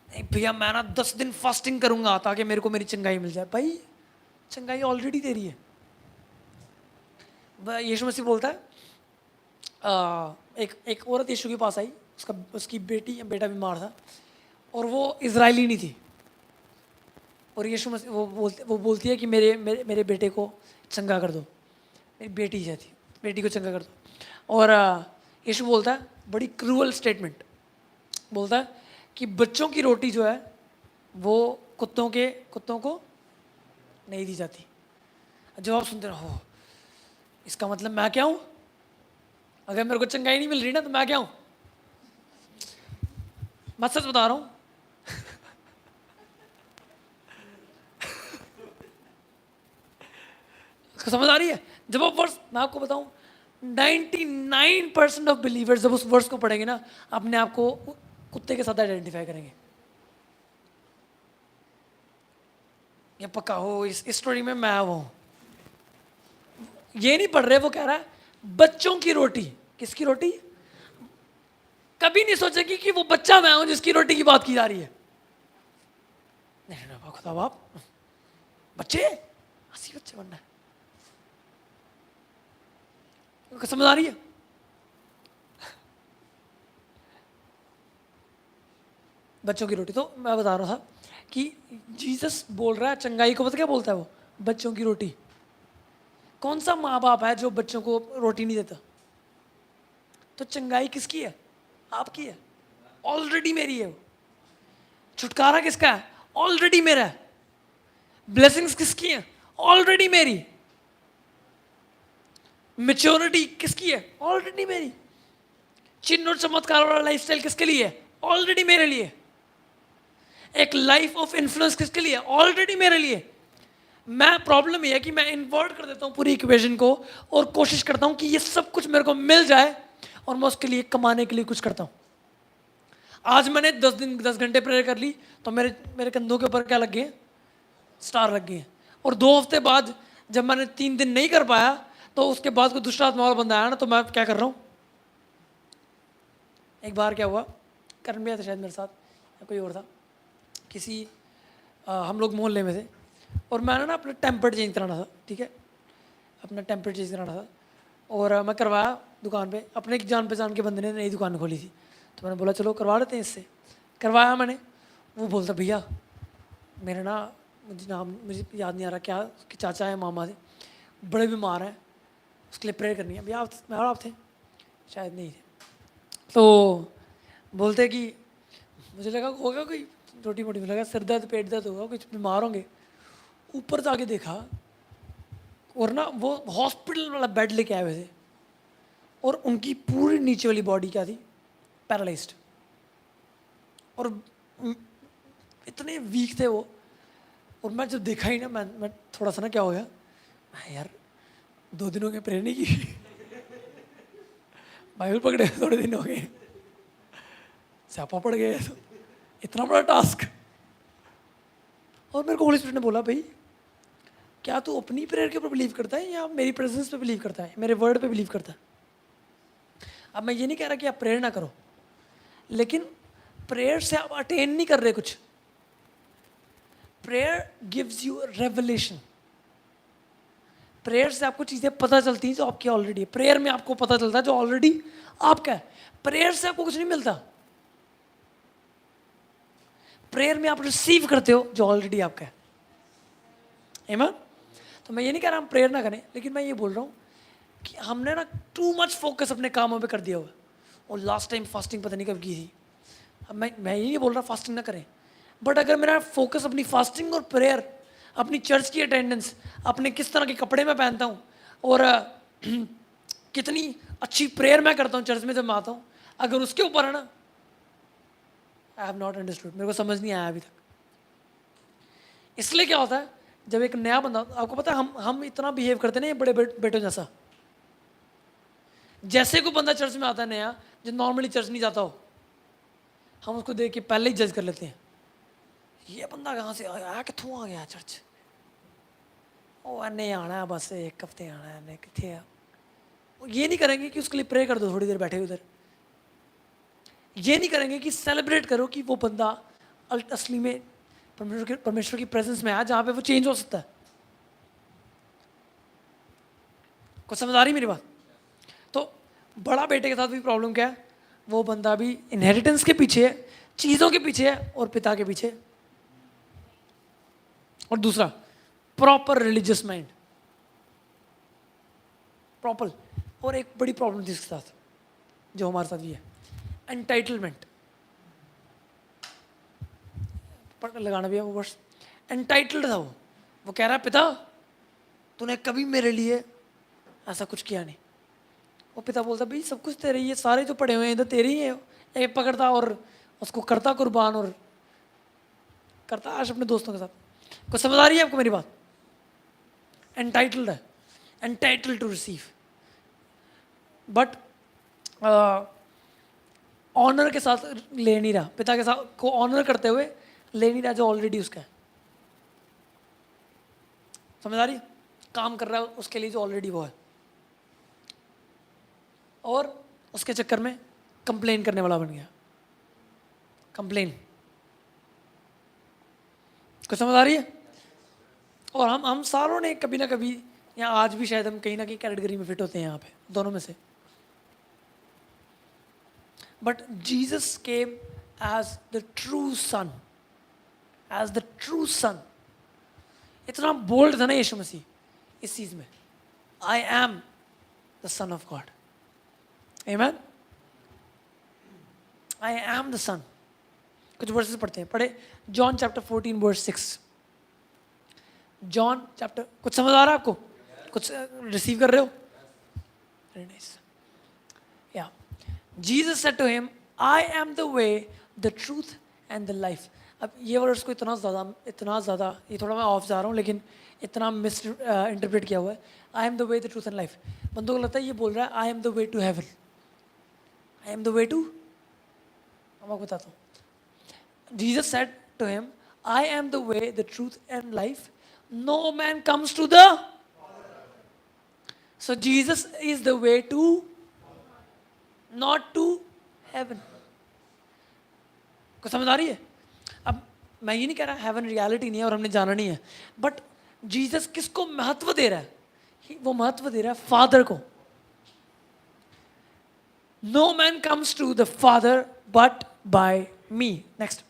नहीं भैया मैं ना 10 दिन फास्टिंग करूंगा ताकि मेरे को मेरी चंगाई मिल जाए। भाई चंगाई ऑलरेडी तेरी है। यीशु मसीह बोलता है एक औरत यीशु के पास आई, उसकी बेटा बीमार था और वो इजरायली नहीं थी, और यीशु मसीह वो बोलती है कि मेरे बेटे को चंगा कर दो, मेरी बेटी है थी, बेटी को चंगा कर दो। और यीशु बोलता है, बड़ी क्रूअल स्टेटमेंट बोलता है कि बच्चों की रोटी जो है वो कुत्तों को नहीं दी जाती। जब आप सुनते रहो इसका मतलब मैं क्या हूँ, अगर मेरे को चंगाई नहीं मिल रही ना तो मैं क्या हूँ। मैं सच बता रहा हूँ समझ आ रही है? जब आप वर्स, मैं आपको बताऊं 99% ऑफ बिलीवर्स जब उस वर्स को पढ़ेंगे ना अपने आप को कुत्ते के साथ आइडेंटिफाई करेंगे। ये पक्का हो इस स्टोरी में मैं वो ये नहीं पढ़ रहे, वो कह रहा है बच्चों की रोटी। किसकी रोटी? कभी नहीं सोचेगी कि वो बच्चा मैं हूं जिसकी रोटी की बात की जा रही है। नहीं खुदा बाप, बच्चे हंसी बच्चे बनना है। समझ आ रही है? बच्चों की रोटी। तो मैं बता रहा था कि जीसस बोल रहा है चंगाई को, पता क्या बोलता है वो? बच्चों की रोटी। कौन सा माँ बाप है जो बच्चों को रोटी नहीं देता? तो चंगाई किसकी है? आपकी है, ऑलरेडी मेरी है। वो छुटकारा किसका है? ऑलरेडी मेरा है। ब्लेसिंग्स किसकी है? ऑलरेडी मेरी। मैच्योरिटी किसकी है? ऑलरेडी मेरी। चिन्ह और चमत्कार वाला लाइफस्टाइल किसके लिए है? ऑलरेडी मेरे लिए। एक लाइफ ऑफ इन्फ्लुएंस किसके लिए? ऑलरेडी मेरे लिए। मैं प्रॉब्लम यह है कि मैं इन्वर्ट कर देता हूं पूरी इक्वेशन को और कोशिश करता हूं कि ये सब कुछ मेरे को मिल जाए और मैं उसके लिए कमाने के लिए कुछ करता हूं। आज मैंने 10 घंटे प्रेयर कर ली तो मेरे कंधों के ऊपर क्या लग गए? स्टार लग गए। और 2 हफ्ते बाद जब मैंने 3 दिन नहीं कर पाया तो उसके बाद कोई दूसरा आत्मा वाला बंदा आया ना, तो मैं क्या कर रहा हूँ। एक बार क्या हुआ, करण भैया था शायद मेरे साथ या कोई और था, किसी हम लोग मोहल्ले में थे और मैंने ना अपना टेम्पर चेंज कराना था। ठीक है, अपना टेम्पर चेंज कराना था और मैं करवाया दुकान पे। अपने एक जान पहचान के बंदे ने नई दुकान खोली थी तो मैंने बोला चलो करवा लेते हैं इससे। करवाया मैंने। वो बोलता भैया मेरे ना मुझे याद नहीं आ रहा क्या, उसके चाचा है मामा थे, बड़े बीमार हैं, उसके लिए प्रेयर करनी है। भैया मैं और आप थे शायद, नहीं थे, तो बोलते कि मुझे लगा होगा कोई छोटी मोटी, लगा सिर दर्द पेट दर्द होगा, कुछ बीमार होंगे। ऊपर जाके देखा और ना वो हॉस्पिटल वाला बेड लेके आए हुए थे, और उनकी पूरी नीचे वाली बॉडी क्या थी, पैरालाइज्ड, और इतने वीक थे वो। और मैं जब देखा ही ना, मैं थोड़ा सा ना क्या हो गया, मैं यार 2 दिन हो गए प्रेयर नहीं की, बाइबल पकड़े थोड़े दिन हो गए, स्यापा पड़ गए, तो इतना बड़ा टास्क। और मेरे को होली स्पिरिट ने बोला, भाई क्या तू अपनी प्रेयर के ऊपर बिलीव करता है या मेरी प्रेजेंस पे बिलीव करता है, मेरे वर्ड पे बिलीव करता है? अब मैं ये नहीं कह रहा कि आप प्रेयर ना करो, लेकिन प्रेयर से आप अटेन नहीं कर रहे कुछ। Prayer gives you revelation. Prayer से आपको चीजें पता चलती हैं जो आपकी ऑलरेडी है। प्रेयर में आपको पता चलता है जो ऑलरेडी आपका है। प्रेयर से आपको कुछ नहीं मिलता, प्रेयर में आप रिसीव करते हो जो ऑलरेडी आपका है। आमीन। तो मैं ये नहीं कह रहा हम प्रेयर ना करें, लेकिन मैं ये बोल रहा हूँ कि हमने ना टू मच फोकस अपने कामों पे कर दिया हुआ। और लास्ट टाइम फास्टिंग पता नहीं कब की थी। अब मैं ये नहीं बोल रहा फास्टिंग ना करें, बट अगर मेरा फोकस अपनी फास्टिंग और प्रेयर, अपनी चर्च की अटेंडेंस, अपने किस तरह के कपड़े मैं पहनता हूँ, और कितनी अच्छी प्रेयर मैं करता हूँ चर्च में जब मैं आता हूँ, अगर उसके ऊपर है ना, आई हैव नॉट अंडरस्टूड, मेरे को समझ नहीं आया अभी तक। इसलिए क्या होता है, जब एक नया बंदा, आपको पता है हम इतना बिहेव करते हैं ना बड़े बेटों जैसा। जैसे कोई बंदा चर्च में आता है नया, जो नॉर्मली चर्च नहीं जाता हो, हम उसको देख के पहले ही जज कर लेते हैं, ये बंदा कहाँ से आया, कितों आ गया चर्च, ओ नहीं आना है, बस 1 हफ्ते आना है, नहीं कितने आ। ये नहीं करेंगे कि उसके लिए प्रे कर दो थोड़ी देर बैठे उधर। ये नहीं करेंगे कि सेलिब्रेट करो कि वो बंदा असली में परमेश्वर की प्रेजेंस में आया, जहाँ पे वो चेंज हो सकता है। कुछ समझ आ रही मेरी बात? तो बड़ा बेटे के साथ भी प्रॉब्लम क्या है, वो बंदा भी इनहेरिटेंस के पीछे है, चीज़ों के पीछे है, और पिता के पीछे। और दूसरा, प्रॉपर रिलीजियस माइंड, प्रॉपर। और एक बड़ी प्रॉब्लम थी इसके साथ, जो हमारे साथ भी है, एंटाइटलमेंट। पढ़ लगाना भी है वो वर्ड्स, एंटाइटल्ड था वो कह रहा है, पिता तूने कभी मेरे लिए ऐसा कुछ किया नहीं। वो पिता बोलता, भाई सब कुछ तेरे ही है, सारे जो पड़े हुए हैं इधर तेरे ही है। एक पकड़ता और उसको करता कुर्बान, और करता आज अपने दोस्तों के साथ। कुछ समझ आ रही है आपको मेरी बात? एंटाइटल्ड है, entitled to receive, but honour के साथ ले नहीं रहा, पिता के साथ को ऑनर करते हुए ले नहीं रहा जो ऑलरेडी उसका है। समझ आ रही? काम कर रहा है उसके लिए जो ऑलरेडी वो है, और उसके चक्कर में कंप्लेन करने वाला बन गया। कंप्लेन, कुछ समझ आ रही है? और हम सारों ने कभी ना कभी, या आज भी शायद हम कहीं ना कहीं कैटेगरी में फिट होते हैं यहाँ पे, दोनों में से। But Jesus came as the true son, as the true son. इतना बोल्ड था ना यीशु मसीह इस चीज में, I am the son of God. आमीन। I am the son. कुछ वर्सेस पढ़ते हैं, पढ़े John chapter 14 verse 6। John chapter, कुछ समझ आ रहा है आपको? कुछ रिसीव कर रहे हो? Very nice. या Jesus said to him, I am the way, the truth and the life. अब ये वर्ड्स को इतना ज़्यादा, ये थोड़ा मैं ऑफ जा रहा हूँ, लेकिन इतना मिस इंटरप्रेट किया हुआ है। I am the way, the truth and life. बंदों को लगता है ये बोल रहा है I am the way to heaven, I am the way to. मैं आपको बताता हूँ। Jesus said to him, I am the way, the truth and life, no man comes to the, so Jesus is the way to, not to heaven। को समझ आ रही है? अब मैं ये नहीं कह रहा हेवन रियलिटी नहीं है और हमने जाना नहीं है, बट जीसस किसको महत्व दे रहा है? वो महत्व दे रहा है फादर को। no man comes to the father but by me। Next,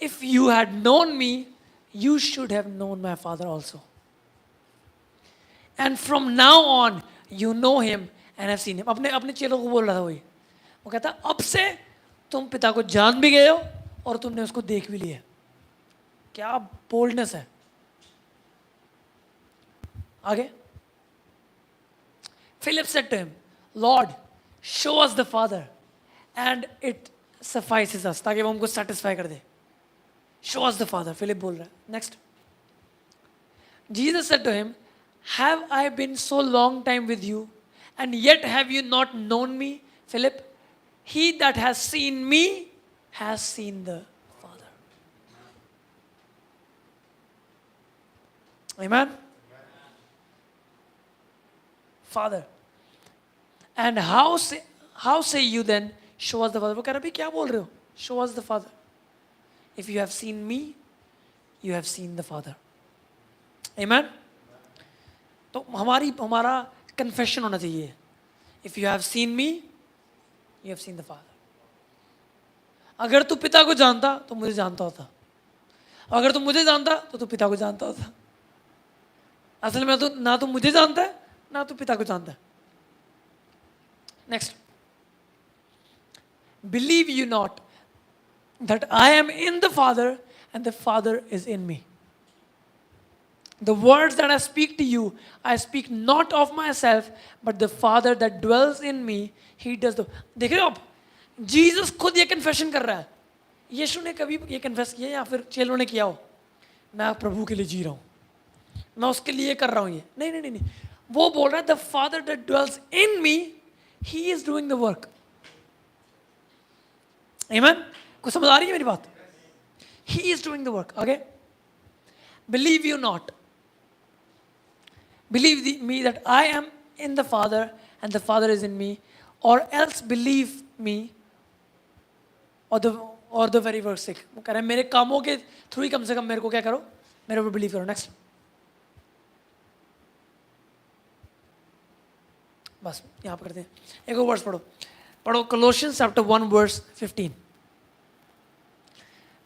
if you had known me, you should have known my Father also. And from now on, you know him and have seen him. अपने अपने चेलों को बोल रहा था वही. वो कहता अब से तुम पिता को जान भी गए हो और तुमने उसको देख भी लिया. क्या बोल्डनेस है. आगे. Philip said to him, Lord, show us the Father, and it suffices us. ताकि वो हमको satisfy कर दे. Show us the Father. Philip बोल रहा है. Next. Jesus said to him, have I been so long time with you, and yet have you not known me, Philip? He that has seen me has seen the Father. Amen? Father. And how say you then, show us the Father? वो कह रहा है, क्या बोल रहे हो? Show us the Father. If you have seen me, you have seen the Father. Amen? तो हमारा confession होना चाहिए. If you have seen me, you have seen the Father. अगर तू पिता को जानता तो मुझे जानता होता. अगर तू मुझे जानता तो तू पिता को जानता होता. असल में तो ना तू मुझे जानता है ना तू पिता को जानता है. Next. Believe you not that I am in the Father and the Father is in me. The words that I speak to you, I speak not of myself, but the Father that dwells in me, He does the. देख रहे हो आप? जीसस खुद ये कन्फेशन कर रहा है. यीशु ने कभी ये कन्फेस किया या फिर चेलों ने किया हो? मैं प्रभु के लिए जी रहा हूँ, मैं उसके लिए कर रहा हूँ ये. नहीं नहीं नहीं नहीं. वो बोल रहा है the Father that dwells in me, He is doing the work. Amen? कुछ समझ आ रही है मेरी बात? He is doing the work. Okay? Believe you not. Believe me that I am in the Father and the Father is in me, or else believe me, or the very verse 6. वो कह रहे हैं मेरे कामों के थ्रू ही कम से कम मेरे को क्या करो, मेरे ऊपर बिलीव करो. नेक्स्ट. बस यहाँ पर करते हैं. एक और वर्स पढ़ो Colossians chapter 1 verse 15.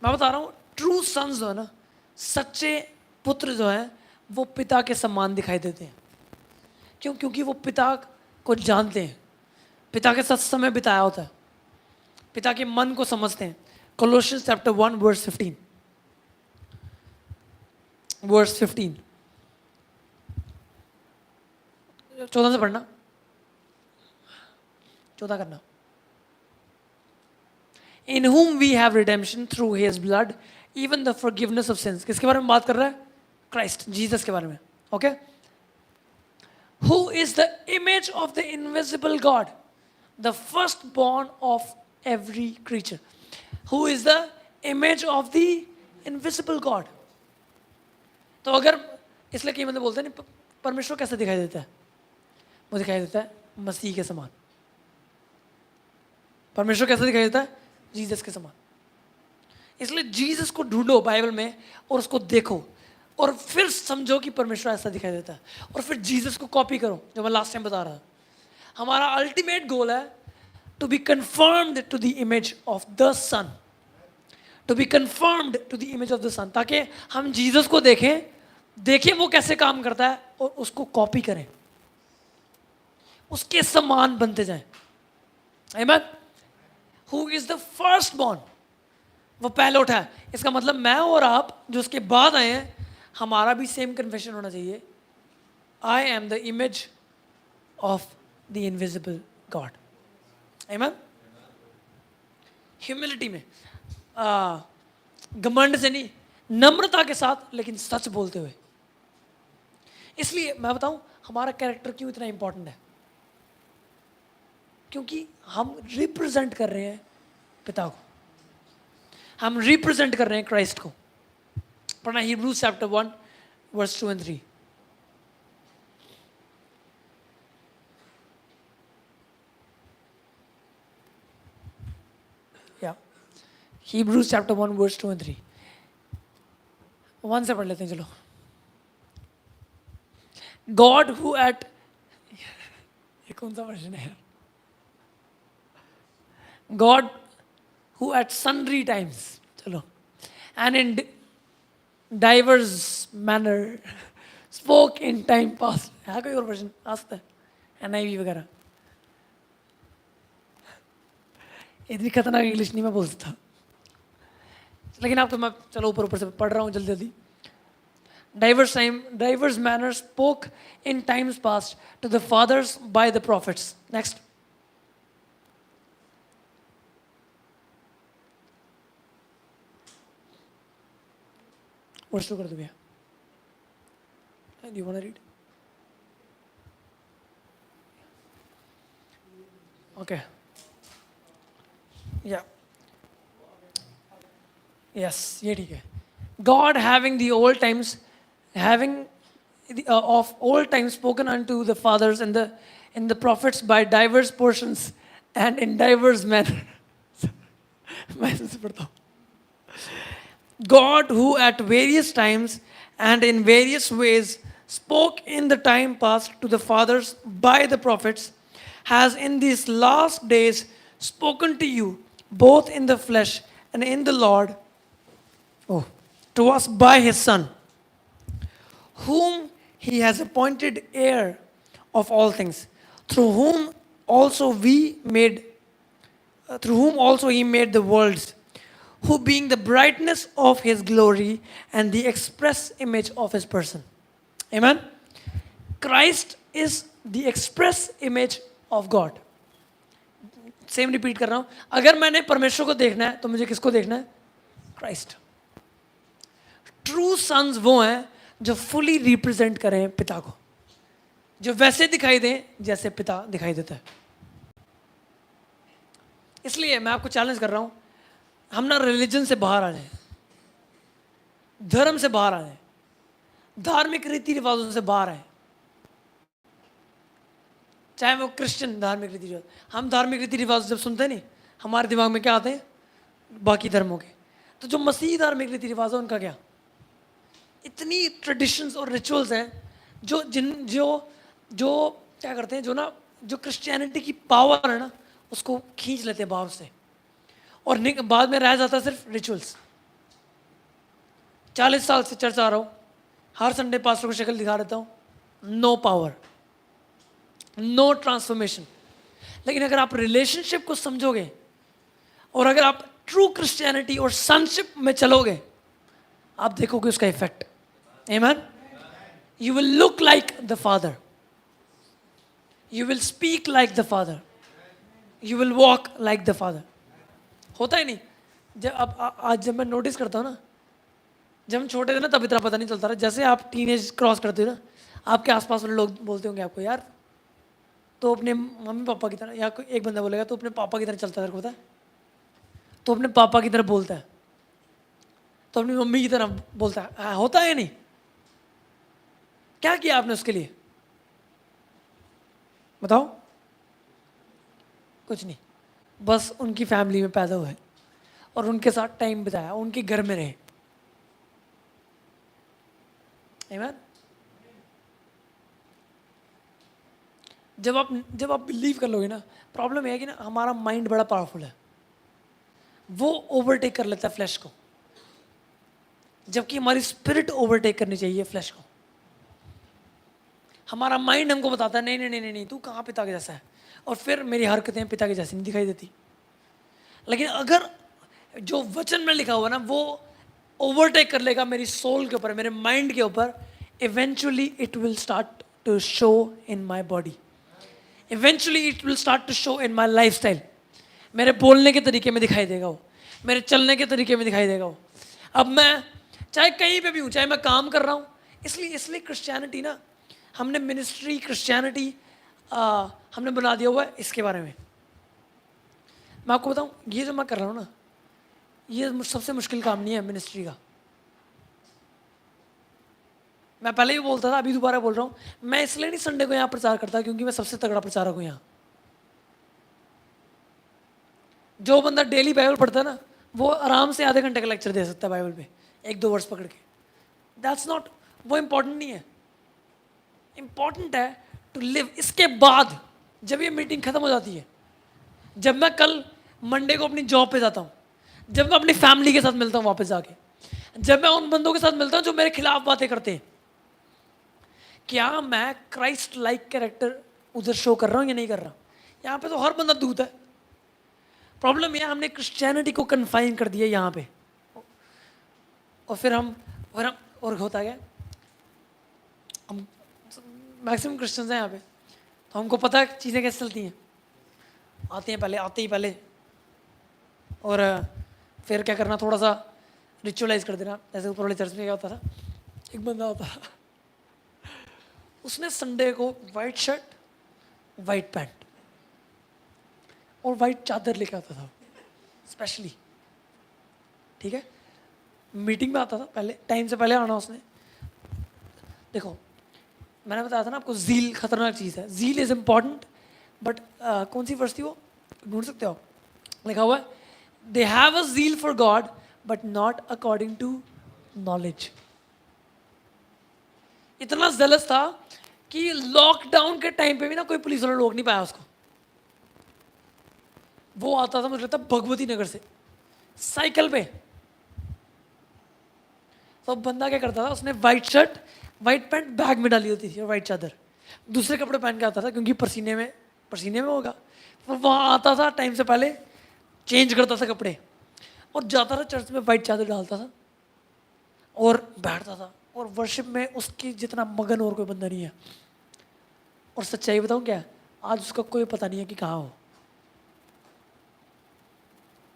मैं बता रहा हूँ ट्रू सन्स जो है ना, सच्चे पुत्र जो हैं वो पिता के समान दिखाई देते हैं. क्यों? क्योंकि वो पिता को जानते हैं, पिता के साथ समय बिताया होता है, पिता के मन को समझते हैं. Colossians chapter 1 verse 15. Verse 15. 14 से पढ़ना, 14 करना. In whom we have redemption through His blood, even the forgiveness of sins. किसके बारे में बात कर रहा है? Christ, Jesus के बारे में. Okay? Who is the image of the invisible God, the firstborn of every creature. Who is the image of the invisible God. तो अगर इसलिए कई बंदे बोलते हैं नहीं परमेश्वर कैसे दिखाई देता है? वो दिखाई देता है मसीह के समान. परमेश्वर कैसे दिखाई देता है? जीसस के समान. इसलिए जीसस को ढूंढो बाइबल में और उसको देखो और फिर समझो कि परमेश्वर ऐसा दिखाई देता है, और फिर जीसस को कॉपी करो. जो मैं लास्ट टाइम बता रहा था, हमारा अल्टीमेट गोल है to be confirmed to the image of the son, to be confirmed to the image of the son, ताकि हम जीसस को देखें वो कैसे काम करता है और उसको कॉपी करें, उसके समान बनते जाएं. आमीन. Who is the first born, वो पहले उठा है. इसका मतलब मैं और आप जो उसके बाद आए हैं, हमारा भी सेम कन्फेशन होना चाहिए. आई am the image of the invisible God. आमीन. ह्यूमिलिटी में, घमंड से नहीं, नम्रता के साथ, लेकिन सच बोलते हुए. इसलिए मैं बताऊं हमारा कैरेक्टर क्यों इतना इंपॉर्टेंट है, क्योंकि हम रिप्रेजेंट कर रहे हैं पिता को, हम रिप्रेजेंट कर रहे हैं क्राइस्ट को. पढ़ना Hebrews chapter 1 verse 2 and 3. या Hebrews chapter 1 verse 2 and 3. 1 से पढ़ लेते हैं. चलो. God who at ये कौन सा वर्जन है? God who at sundry times, चलो, and in diverse manner spoke in time past. है कोई और वर्जन आ सकता है? NIV वगैरह? इतनी खतरनाक इंग्लिश नहीं मैं बोल सकता, लेकिन आप तो मैं चलो ऊपर ऊपर से पढ़ रहा हूँ जल्दी जल्दी. Diverse manner spoke in times past to the fathers by the prophets. Next. Verse 2 कर दो भैया. Do you want to read? Okay. Yeah. Yes, ये ठीक है. God having of old times spoken unto the fathers and the prophets by diverse portions and in diverse manner. मैं इससे पढ़ता हूँ. God who at various times and in various ways spoke in the time past to the fathers by the prophets has in these last days spoken to you both in the flesh and in the Lord, to us by his Son, whom he has appointed heir of all things, through whom also he made the worlds, who being the brightness of his glory and the express image of his person. Amen. Christ is the express image of God. Same repeat कर रहा हूं. अगर मैंने परमेश्वर को देखना है तो मुझे किसको देखना है? क्राइस्ट. ट्रू सन्स वो हैं जो फुली रिप्रेजेंट करें पिता को, जो वैसे दिखाई दें जैसे पिता दिखाई देता है. इसलिए मैं आपको चैलेंज कर रहा हूं, हम ना रिलीजन से बाहर आ जाए, धर्म से बाहर आ जाए, धार्मिक रीति रिवाजों से बाहर आए. चाहे वो क्रिश्चियन धार्मिक रीति रिवाज, हम धार्मिक रीति रिवाज जब सुनते हैं नहीं, हमारे दिमाग में क्या आते हैं? बाकी धर्मों के. तो जो मसीही धार्मिक रीति रिवाज है उनका क्या? इतनी ट्रेडिशंस और रिचुअल्स हैं जो क्या करते हैं, जो क्रिश्चियनिटी की पावर है ना उसको खींच लेते हैं बाहर से, और बाद में रह जाता है सिर्फ रिचुअल्स. 40 साल से चर्च आ रहा हूँ, हर संडे पास्टर को शक्ल दिखा देता हूँ, नो पावर, नो ट्रांसफॉर्मेशन. लेकिन अगर आप रिलेशनशिप को समझोगे और अगर आप ट्रू क्रिश्चियनिटी और सनशिप में चलोगे, आप देखोगे उसका effect. Amen. You will look like the father, you will speak like the father, you will walk like the father. होता ही नहीं. आज जब मैं नोटिस करता हूँ ना, जब हम छोटे थे ना तब इतना पता नहीं चलता था. जैसे आप टीनेज क्रॉस करते हो ना, आपके आसपास वाले लोग बोलते होंगे आपको, यार तो अपने मम्मी पापा की तरह, या कोई एक बंदा बोलेगा तो अपने पापा की तरह चलता है, पता है, तो अपने पापा की तरह बोलता है, तो अपनी मम्मी की तरह बोलता है. होता है नहीं? क्या किया आपने उसके लिए? बताओ. कुछ नहीं, बस उनकी फैमिली में पैदा हुए और उनके साथ टाइम बिताया, उनके घर में रहे. आमीन. जब आप बिलीव कर लोगे ना, प्रॉब्लम यह है कि ना हमारा माइंड बड़ा पावरफुल है, वो ओवरटेक कर लेता है फ्लैश को, जबकि हमारी स्पिरिट ओवरटेक करनी चाहिए फ्लैश को. हमारा माइंड हमको बताता है नहीं नहीं नहीं नहीं, तू कहाँ पिता के जैसा है, और फिर मेरी हरकतें पिता के जैसी नहीं दिखाई देती. लेकिन अगर जो वचन में लिखा हुआ ना वो ओवरटेक कर लेगा मेरी सोल के ऊपर, मेरे माइंड के ऊपर, eventually it will start to show in my body, eventually it will start to show in my lifestyle. मेरे बोलने के तरीके में दिखाई देगा वो, मेरे चलने के तरीके में दिखाई देगा वो. अब मैं चाहे कहीं पे भी हूँ, चाहे मैं काम कर रहा हूँ, इसलिए क्रिश्चियनिटी ना, हमने मिनिस्ट्री क्रिश्चियनिटी हमने बना दिया हुआ है इसके बारे में. मैं आपको बताऊँ, ये जो मैं कर रहा हूँ ना, ये सबसे मुश्किल काम नहीं है मिनिस्ट्री का. मैं पहले भी बोलता था, अभी दोबारा बोल रहा हूँ, मैं इसलिए नहीं संडे को यहाँ प्रचार करता क्योंकि मैं सबसे तगड़ा प्रचारक हूँ यहाँ. जो बंदा डेली बाइबल पढ़ता है ना, वो आराम से आधे घंटे का लेक्चर दे सकता है बाइबल पे, 1-2 वर्स पकड़ के. दैट्स नॉट, वो इम्पोर्टेंट नहीं है. इम्पोर्टेंट है टू लिव. इसके बाद जब ये मीटिंग खत्म हो जाती है, जब मैं कल मंडे को अपनी जॉब पे जाता हूँ, जब मैं अपनी फैमिली के साथ मिलता हूँ वापस जाके, जब मैं उन बंदों के साथ मिलता हूँ जो मेरे खिलाफ बातें करते हैं, क्या मैं क्राइस्ट लाइक कैरेक्टर उधर शो कर रहा हूँ या नहीं कर रहा? यहाँ पे तो हर बंदा दूत है। प्रॉब्लम यह हमने क्रिश्चियनिटी को कन्फाइन कर दिया यहाँ पे, और फिर हम और होता क्या, हम मैक्सिमम क्रिश्चियंस हैं यहाँ पे, तो हमको पता है चीज़ें कैसे चलती हैं। आते ही पहले और फिर क्या करना, थोड़ा सा रिचुअलाइज कर देना। जैसे ऊपर वाले चर्च में क्या होता था, एक बंदा होता था, उसने संडे को वाइट शर्ट, वाइट पैंट और वाइट चादर लेके आता था स्पेशली, ठीक है। मीटिंग में आता था, पहले टाइम से पहले आना उसने। देखो मैंने बताया था ना आपको, ज़ील खतरनाक चीज़ है। ज़ील इज़ इम्पॉर्टेंट, बट कौन सी वर्स थी वो, ढूंढ सकते हो? लिखा हुआ है, they have a zeal for God but not according to knowledge. इतना जेलस था कि लॉकडाउन के टाइम पे भी ना कोई पुलिस वाला रोक नहीं पाया उसको। वो आता था, मुझे लगता भगवती नगर से साइकिल पे। तो बंदा क्या करता था, उसने white shirt, white pant bag में डाली होती थी और वाइट चादर, दूसरे कपड़े पहन के आता था क्योंकि पसीने में होगा। वो वहाँ आता था टाइम से पहले, चेंज करता था कपड़े और जाता था चर्च में, वाइट चादर डालता था और बैठता था। और वर्शिप में उसकी जितना मगन और कोई बंदा नहीं है। और सच्चाई बताऊँ क्या, आज उसका कोई पता नहीं है कि कहाँ हो,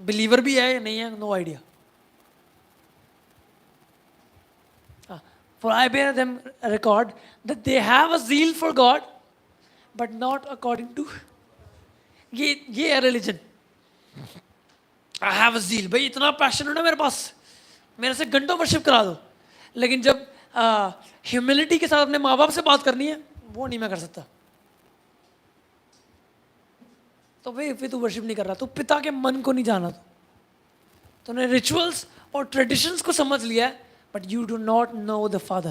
बिलीवर भी है या नहीं है, no idea. For I bear them record that they have a zeal for God, but not according to ये है religion. I have a zeal, भाई इतना पैशन है ना मेरे पास, मेरे से घंटों वर्शिप करा दो, लेकिन जब ह्यूमिलिटी के साथ अपने माँ बाप से बात करनी है, वो नहीं मैं कर सकता। तो भाई फिर तू वर्शिप नहीं कर रहा, तू पिता के मन को नहीं जाना। तूने रिचुअल्स और ट्रेडिशंस को समझ लिया है, but you do not know the Father.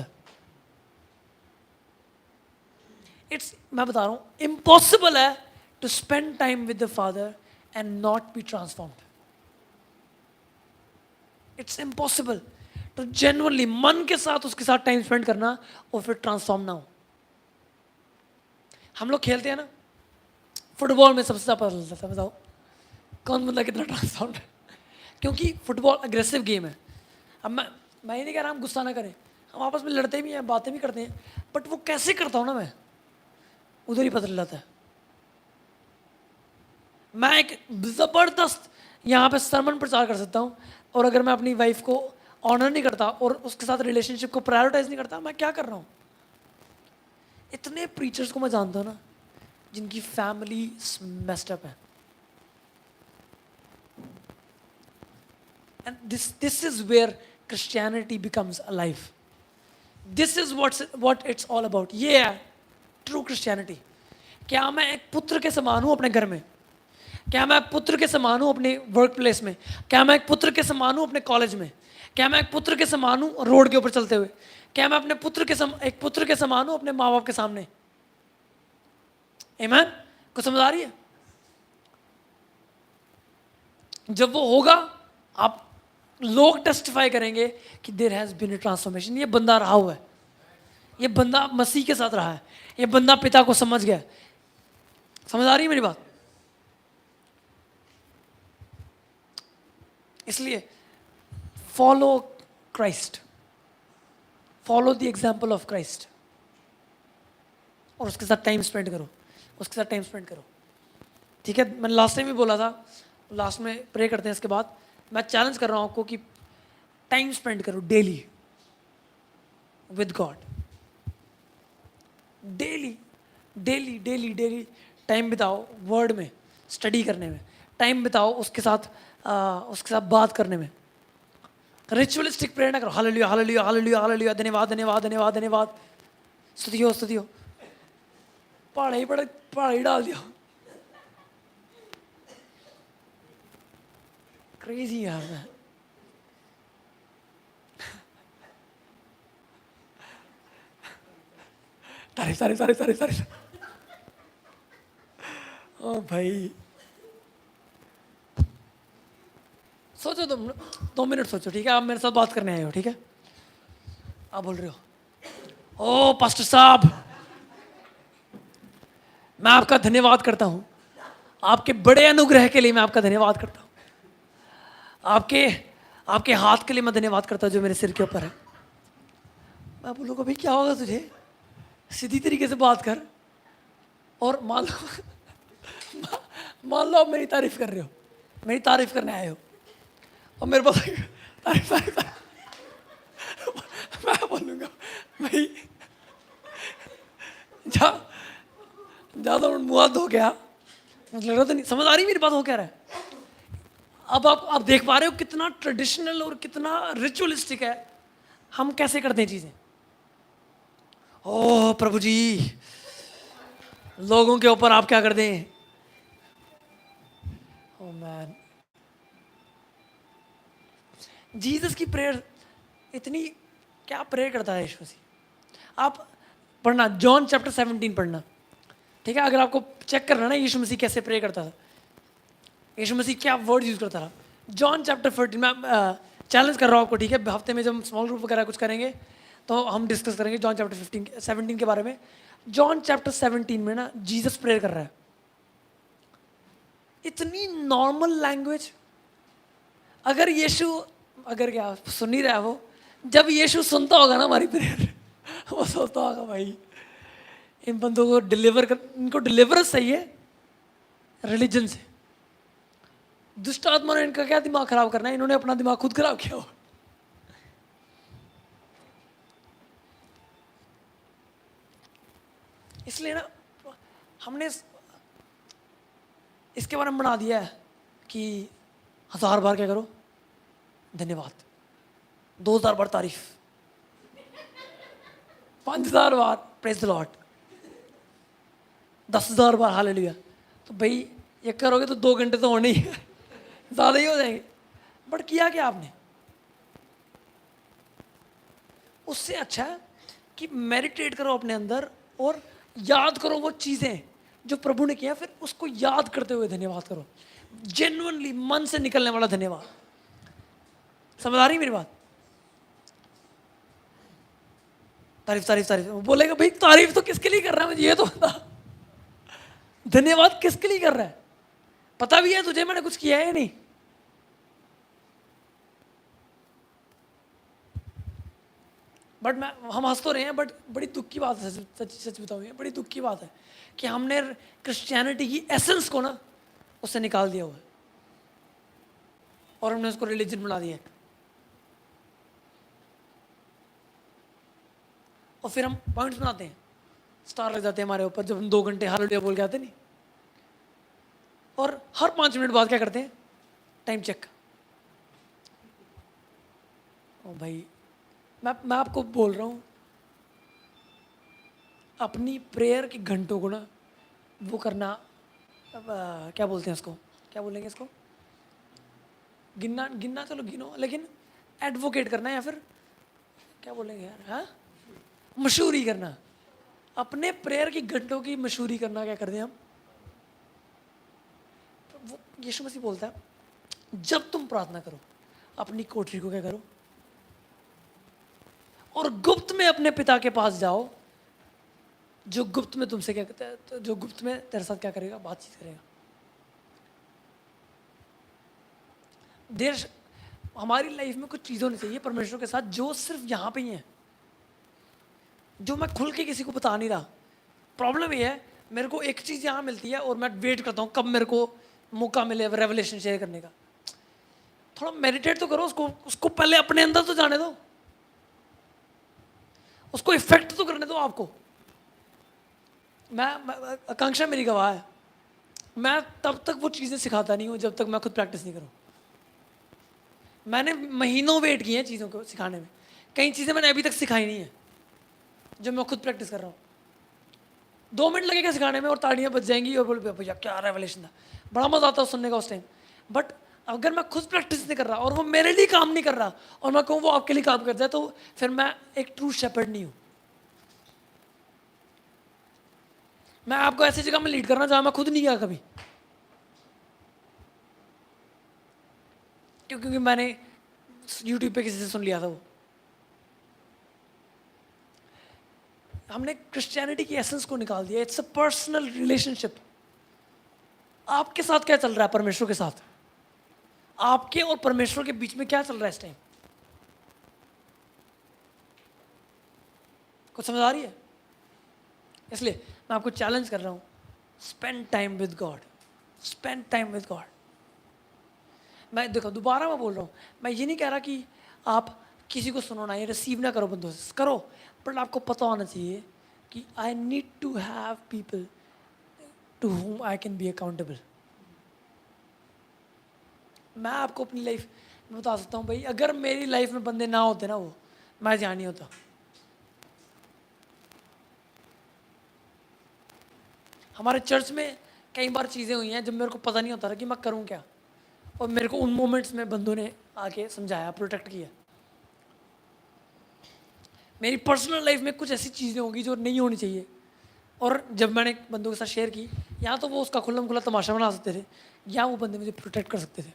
मैं बता रहा हूँ, impossible है to spend time with the Father and not be transformed. It's impossible to genuinely मन के साथ उसके साथ टाइम स्पेंड करना और फिर ट्रांसफॉर्म ना हो। हम लोग खेलते हैं ना, फुटबॉल में सबसे ज़्यादा पता चलता है, बताओ कौन बंदा कितना ट्रांसफॉर्म्ड है, क्योंकि फुटबॉल अग्रेसिव गेम है। अब मैं ये नहीं कह रहा हम गुस्सा ना करें, हम आपस में लड़ते भी हैं, बातें भी करते हैं, बट वो कैसे करता हूँ ना मैं, उधर ही पता चल जाता है। मैं एक ज़बरदस्त यहाँ पे सरमन प्रचार कर सकता हूँ, और अगर मैं अपनी वाइफ को ऑनर नहीं करता और उसके साथ रिलेशनशिप को प्रायोरिटाइज नहीं करता, मैं क्या कर रहा हूँ? इतने प्रीचर्स को मैं जानता हूँ ना जिनकी फैमिली मेस्ड अप है। And this is where Christianity becomes alive. This is what it's all about. ये है ट्रू क्रिश्चियनिटी। क्या मैं एक पुत्र के समान हूँ अपने घर में? क्या मैं पुत्र के समान हूँ अपने वर्क प्लेस में? क्या मैं एक पुत्र के समान हूँ अपने कॉलेज में? क्या मैं एक पुत्र के समान हूँ रोड के ऊपर चलते हुए? क्या मैं अपने एक पुत्र के समान हूँ अपने माँ बाप के सामने? आमीन? कुछ समझ आ रही है? जब वो होगा, आप लोग टेस्टिफाई करेंगे कि there has been a transformation. ये बंदा रहा हुआ है, ये बंदा मसीह के साथ रहा है, ये बंदा पिता को समझ गया। समझ आ रही है मेरी बात? इसलिए follow Christ, follow the example of Christ, और उसके साथ टाइम स्पेंड करो, उसके साथ टाइम स्पेंड करो। ठीक है, मैंने लास्ट टाइम भी बोला था, लास्ट में प्रे करते हैं, इसके बाद मैं चैलेंज कर रहा हूँ आपको कि टाइम स्पेंड करो daily with God. Daily daily daily daily time बिताओ वर्ड में, स्टडी करने में, टाइम बिताओ उसके साथ बात करने में। रिचुअलिस्टिक प्रेयर ना करो, हालेलुया हालेलुया हालेलुया हालेलुया, धन्यवाद धन्यवाद धन्यवाद धन्यवाद, स्तुति हो, पहाड़ी डाल दिया। क्रेजी यार मैं। सारे ओ भाई, सोचो तुम 2 मिनट सोचो, ठीक है? आप मेरे साथ बात करने आए हो, ठीक है? आप बोल रहे हो, ओ पास्टर साहब, मैं आपका धन्यवाद करता हूं, आपके बड़े अनुग्रह के लिए मैं आपका धन्यवाद करता हूं, आपके आपके हाथ के लिए मैं धन्यवाद करता हूं जो मेरे सिर के ऊपर है। मैं बोलूँगा भाई क्या होगा तुझे, सीधी तरीके से बात कर। और मान लो आप मेरी तारीफ कर रहे हो, मेरी तारीफ करने आए हो, और मेरे पास तारीफ तारीफ मैं बोलूँगा भाई जा ज़्यादा मुँह धो गया, मतलब लग रहा तो नहीं, समझ आ रही मेरी बात हो क्या रहा है? अब आप देख पा रहे हो कितना ट्रेडिशनल और कितना रिचुअलिस्टिक है, हम कैसे करते हैं चीज़ें। ओह प्रभु जी, लोगों के ऊपर आप क्या कर दें। ओह मैन, जीसस की प्रेयर इतनी, क्या प्रेयर करता है यीशु मसीह। आप पढ़ना जॉन चैप्टर 17 पढ़ना, ठीक है? अगर आपको चेक करना ना यीशु मसीह कैसे प्रे करता था, यीशु मसीह क्या वर्ड यूज़ करता था। जॉन चैप्टर 14, मैं चैलेंज कर रहा हूँ आपको, ठीक है? हफ्ते में जब स्मॉल ग्रुप वगैरह कुछ करेंगे तो हम डिस्कस करेंगे जॉन चैप्टर 17 के बारे में। जॉन चैप्टर 17 में ना जीसस प्रेयर कर रहा है, इतनी नॉर्मल लैंग्वेज। अगर यीशु, अगर क्या सुन ही रहा है वो, जब यीशु सुनता होगा ना हमारी प्रेयर, वो सोचता होगा भाई इन बंदों को डिलीवर कर, इनको डिलीवरेंस चाहिए रिलीजन से। दुष्ट आत्मा ने इनका क्या दिमाग खराब करना है, इन्होंने अपना दिमाग खुद खराब किया हो। इसलिए ना हमने इसके बारे में बना दिया है कि 1000 बार क्या करो, धन्यवाद, 2000 बार तारीफ, 5000 बार प्रेज द लॉर्ड, 10,000 बार हालेलुया। तो भाई ये करोगे तो 2 घंटे तो होने ही है, ज़्यादा ही हो जाएंगे। बट किया क्या आपने? उससे अच्छा है कि मेडिटेट करो अपने अंदर और याद करो वो चीज़ें जो प्रभु ने किया, फिर उसको याद करते हुए धन्यवाद करो, जेन्युइनली मन से निकलने वाला धन्यवाद। समझ आ रही मेरी बात? तारीफ तारीफ तारीफ, बोलेगा भाई तारीफ तो किसके लिए कर रहा है मुझे ये तो बता, धन्यवाद किसके लिए कर रहा है? पता भी है तुझे मैंने कुछ किया है नहीं। बट हम हंस तो रहे हैं, बट बड़ी दुख की बात है, सच सच बताऊँ, ये बड़ी दुख की बात है कि हमने क्रिश्चियनिटी की एसेंस को ना उससे निकाल दिया हुआ है और हमने उसको रिलीजन बना दिया है। और फिर हम पॉइंट्स बनाते हैं, स्टार लग जाते हैं हमारे ऊपर जब हम 2 घंटे हालेलुया बोल के आते नहीं। और हर 5 मिनट बाद क्या करते हैं, टाइम चेक। ओ भाई मैं आपको बोल रहा हूँ, अपनी प्रेयर के घंटों को ना वो करना, क्या बोलते हैं उसको, क्या बोलेंगे इसको, गिनना गिनना, चलो गिनो, लेकिन एडवोकेट करना, या फिर क्या बोलेंगे यार, हाँ, मशहूरी करना, अपने प्रेयर की घंटों की मशहूरी करना। क्या कर दें हम? वो यीशु मसीह बोलता है जब तुम प्रार्थना करो अपनी कोठरी को क्या करो, और गुप्त में अपने पिता के पास जाओ, जो गुप्त में तुमसे क्या कहता है, तो जो गुप्त में तेरे साथ क्या करेगा, बातचीत करेगा। देर हमारी लाइफ में कुछ चीज़ होनी चाहिए परमेश्वर के साथ जो सिर्फ यहाँ पे ही है, जो मैं खुल के किसी को बता नहीं रहा। प्रॉब्लम ये है, मेरे को एक चीज़ यहाँ मिलती है और मैं वेट करता हूँ कब मेरे को मौका मिले रेवलेशन शेयर करने का। थोड़ा मेडिटेट तो करो, उसको पहले अपने अंदर तो जाने दो, उसको इफेक्ट तो करने दो आपको। मैं आकांक्षा मेरी गवाह है, मैं तब तक वो चीज़ें सिखाता नहीं हूँ जब तक मैं खुद प्रैक्टिस नहीं करूँ। मैंने महीनों वेट किए हैं चीज़ों को सिखाने में, कई चीज़ें मैंने अभी तक सिखाई नहीं है जो मैं खुद प्रैक्टिस कर रहा हूँ। 2 मिनट लगेगा सिखाने में और ताड़ियाँ बज जाएंगी और बोले भैया क्या रेवलेशन था, बड़ा मजा आता है सुनने का उस टाइम। बट अगर मैं खुद प्रैक्टिस नहीं कर रहा और वो मेरे लिए काम नहीं कर रहा और मैं कहूँ वो आपके लिए काम कर जाए, तो फिर मैं एक ट्रू शेपर्ड नहीं हूँ। मैं आपको ऐसी जगह में लीड करना जहाँ मैं खुद नहीं गया कभी, क्योंकि मैंने यूट्यूब पे किसी से सुन लिया था वो। हमने क्रिश्चियनिटी की एसेंस को निकाल दिया। It's a personal relationship. आपके साथ क्या चल रहा है परमेश्वर के साथ? आपके और परमेश्वर के बीच में क्या चल रहा है इस टाइम? कुछ समझ आ रही है? इसलिए मैं आपको चैलेंज कर रहा हूं, spend time with God, spend time with God. मैं देखो दोबारा मैं बोल रहा हूं, मैं ये नहीं कह रहा कि आप किसी को सुनो ना, ये रिसीव ना करो बंदों से, करो, बट आपको पता होना चाहिए कि I need to have people to whom I can be accountable. मैं आपको अपनी लाइफ में बता सकता हूँ भाई, अगर मेरी लाइफ में बंदे ना होते ना, वो मैं यहाँ नहीं होता। हमारे चर्च में कई बार चीज़ें हुई हैं जब मेरे को पता नहीं होता था कि मैं करूँ क्या, और मेरे को उन मोमेंट्स में बंदों ने आके समझाया, प्रोटेक्ट किया। मेरी पर्सनल लाइफ में कुछ ऐसी चीज़ें होंगी जो नहीं होनी चाहिए, और जब मैंने बंदों के साथ शेयर की, या तो वो उसका खुल्लम खुला तमाशा बना सकते थे, या वो बंदे मुझे प्रोटेक्ट कर सकते थे,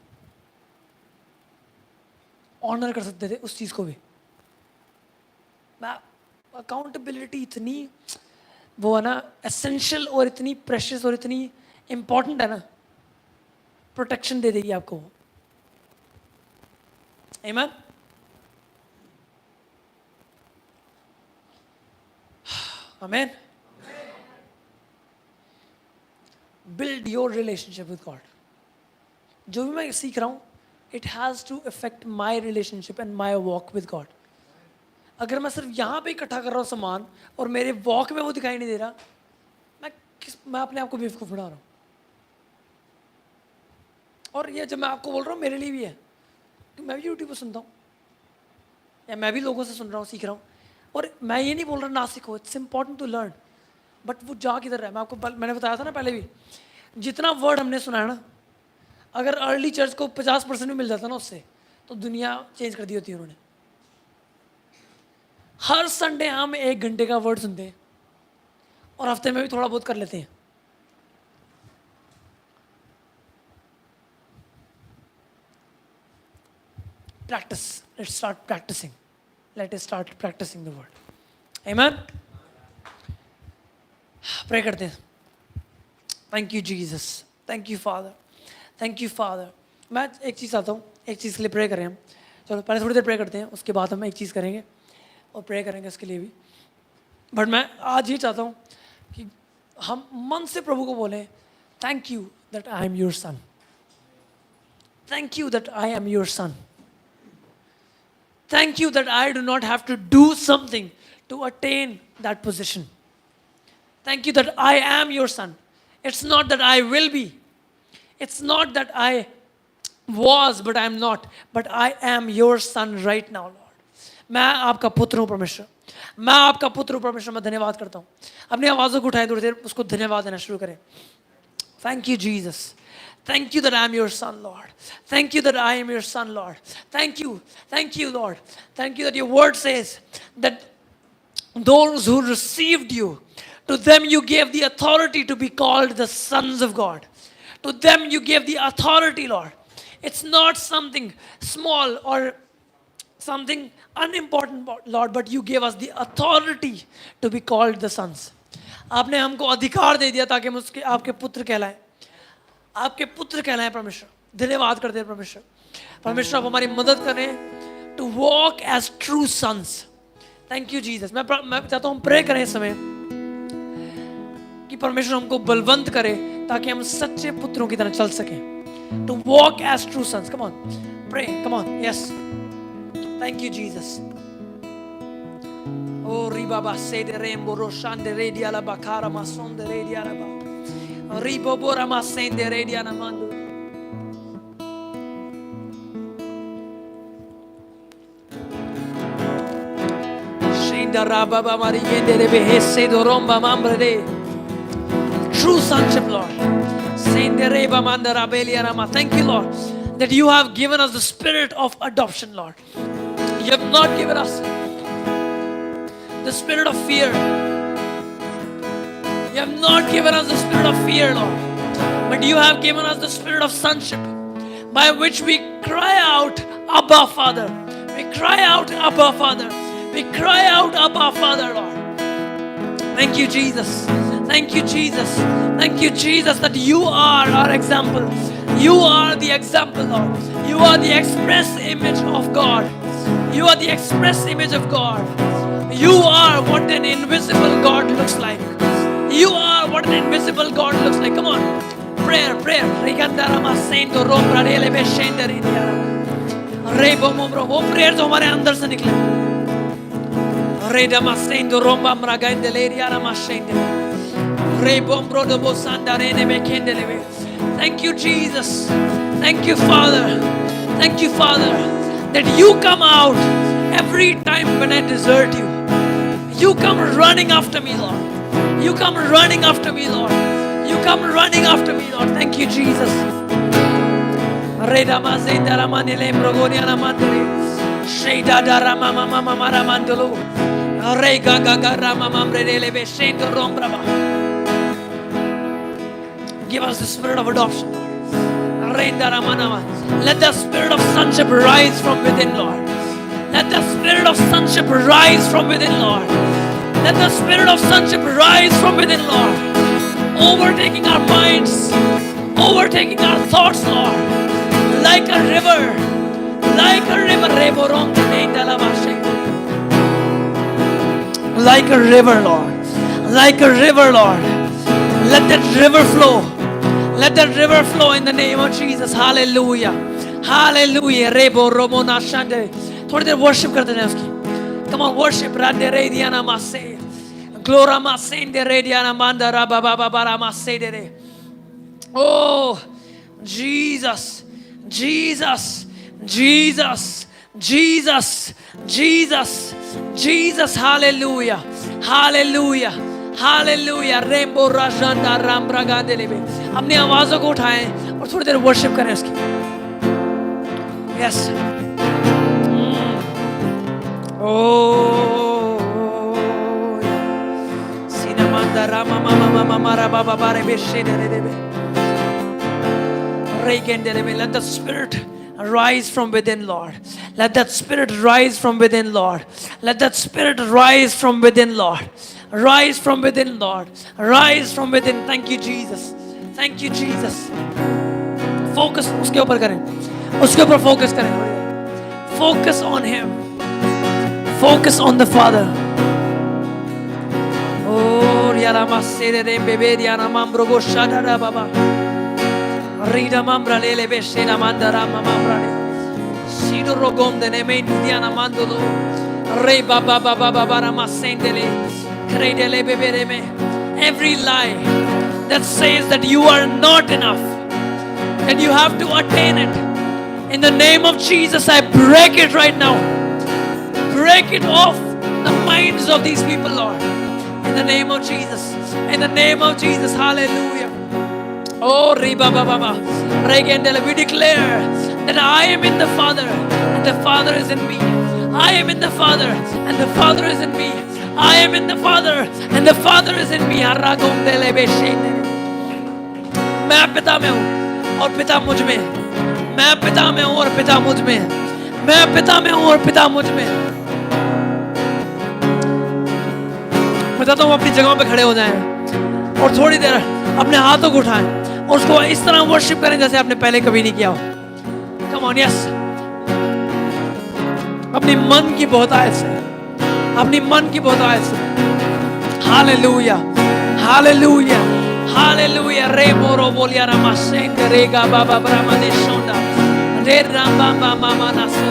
ऑनर कर सकते थे उस चीज़ को भी। मैं अकाउंटेबिलिटी इतनी वो है ना एसेंशियल, और इतनी प्रेशियस, और इतनी इम्पॉर्टेंट है ना, प्रोटेक्शन दे देगी आपको। आमीन। आमीन। Build your relationship with God. जो भी मैं सीख रहा हूँ, it has to affect my relationship and my walk with God. अगर मैं सिर्फ यहाँ पे इकट्ठा कर रहा हूँ सामान और मेरे वॉक में वो दिखाई नहीं दे रहा, मैं अपने आप को बेवकूफ़ बना रहा हूँ। और ये जब मैं आपको बोल रहा हूँ मेरे लिए भी है, तो मैं भी यूट्यूब पर सुनता हूँ, या मैं भी लोगों से सुन रहा हूँ, सीख रहा हूँ। और मैं ये नहीं बोल रहा ना सीखो, it's important to learn, but वो जा किधर रहा है? मैं आपको मैंने बताया था ना पहले भी, जितना वर्ड हमने सुना है ना, अगर अर्ली चर्च को 50% भी मिल जाता ना उससे, तो दुनिया चेंज कर दी होती है उन्होंने। हर संडे हम 1 घंटे का वर्ड सुनते हैं, और हफ्ते में भी थोड़ा बहुत कर लेते हैं। Practice, let's start practicing, let us start practicing the word. आमीन। प्रे करते हैं। Thank you Jesus, thank you father, thank you father. मैं एक चीज़ आता हूँ, एक चीज़ के लिए प्रे करें हम। चलो पहले थोड़ी देर प्रे करते हैं, उसके बाद हम एक चीज़ करेंगे और प्रे करेंगे उसके लिए भी। बट मैं आज ये चाहता हूँ कि हम मन से प्रभु को बोलें, thank you that I am your son, thank you that I am your son, thank you that I do not have to do something to attain that position, thank you that I am your son. It's not that I will be. It's not that I was, but I am not. But I am your son right now, Lord. मैं आपका पुत्र हूँ परमेश्वर, मैं आपका पुत्र हूँ परमेश्वर। मैं धन्यवाद करता हूँ। अपनी आवाज़ों को उठाए, थोड़ी देर उसको धन्यवाद देना शुरू करें। Thank you, Jesus. Thank you that I am your son, Lord. Thank you that I am your son, Lord. Thank you, Lord. Thank you that your word says that those who received you, to them you gave the authority to be called the sons of God. To them you gave the authority, Lord. It's not something small or something unimportant, Lord, but you gave us the authority to be called the sons. आपने हमको अधिकार दे दिया ताकि हम उसके आपके पुत्र कहलाएं, आपके पुत्र कहलाएं परमेश्वर। धन्यवाद करते हैं परमेश्वर। परमेश्वर आप हमारी मदद करें to walk as true sons. Thank you, Jesus. मैं चाहता हूँ प्रे करें इस समय कि परमेश्वर हमको बलवंत करे ताकि हम सच्चे पुत्रों की तरह चल सकें। To walk as true sons. Come on, pray. Come on. Yes. Thank you, Jesus. Oh, riba ba se de rembo roshande redia la bakara mason de redia la ba. Ribo bora masen de redia na mando. Shinda raba ba mariyende de behese do romba mambre de. True sonship, Lord. Thank you, Lord, that you have given us the spirit of adoption, Lord. You have not given us the spirit of fear. You have not given us the spirit of fear, Lord, but you have given us the spirit of sonship, by which we cry out, Abba, Father. We cry out, Abba Father. We cry out, Abba Father, Lord. Thank you, Jesus. Thank you, Jesus. Thank you, Jesus, that you are our example. You are the example, Lord. You are the express image of God. You are the express image of God. You are what an invisible God looks like. You are what an invisible God looks like. Come on. Prayer, prayer. वो प्रेयर जो हमारे अंदर से निकले. Thank you, Jesus. Thank you, Father. Thank you, Father, that you come out every time when I desert you. You come running after me, Lord. You come running after me, Lord. You come running after me, Lord. Thank you, Jesus. Give us the spirit of adoption, Lord. Let the spirit of sonship rise from within, Lord. Let the spirit of sonship rise from within, Lord. Let the spirit of sonship rise from within, Lord. Overtaking our minds, overtaking our thoughts, Lord. Like a river, like a river. Like a river, Lord. Like a river, Lord. Let that river flow. Let that river flow in the name of Jesus. Hallelujah. Hallelujah. Rebo Romona Shande. थोड़ी देर worship करते हैं उसकी. Come on, worship. Rande re diana masse. Glora masende re diana manda raba baba bara masse de. Oh, Jesus, Jesus, Jesus, Jesus, Jesus, Jesus. Hallelujah. Hallelujah. Hallelujah. Rainbow Rajanda Rambraga delebe. अपनी आवाज़ों को उठाएं और थोड़ी देर worship करें उसकी. Yes. Oh. Sinamanda Rama Mama Mama Mara Baba Bare Beshe delebe. Regen delebe. Let the Spirit rise from within, Lord. Let that Spirit rise from within, Lord. Let that Spirit rise from within, Lord. Rise from within, Lord. Rise from within. Thank you, Jesus. Thank you, Jesus. Focus उसके ऊपर करें. उसके ऊपर focus करें. Focus on Him. Focus on the Father. Oh, yara masere de bebe yara mambro go shada da baba. Rida mambra lele beshe na mandara mambra le. Sido rogom de ne me indiana mandolo. Re baba baba baba ramasendele. Kredele bebe de me. Every lie that says that you are not enough, that you have to attain it, in the name of Jesus, I break it right now. Break it off the minds of these people, Lord. In the name of Jesus. In the name of Jesus. Hallelujah. Oh, Riba Baba. We declare that I am in the Father and the Father is in me. I am in the Father and the Father is in me. I am in the Father and the Father is in me. मैं पिता में हूँ और पिता मुझ में. मैं पिता में हूँ और पिता मुझ में. मैं पिता में हूँ और पिता मुझ में. मैं चाहता हूँ अपनी जगहों पे खड़े हो जाएं और थोड़ी देर अपने हाथों को उठाएं और उसको इस तरह वर्शिप करें जैसे आपने पहले कभी नहीं किया हो. Come on, yes. अपनी मन की बहुतायत से, अपनी मन की बहुतायत से. Hallelujah, Hallelujah, Hallelujah. Re moro bolia ramasende rega baba brahma de shonda. Re ramba mama naso.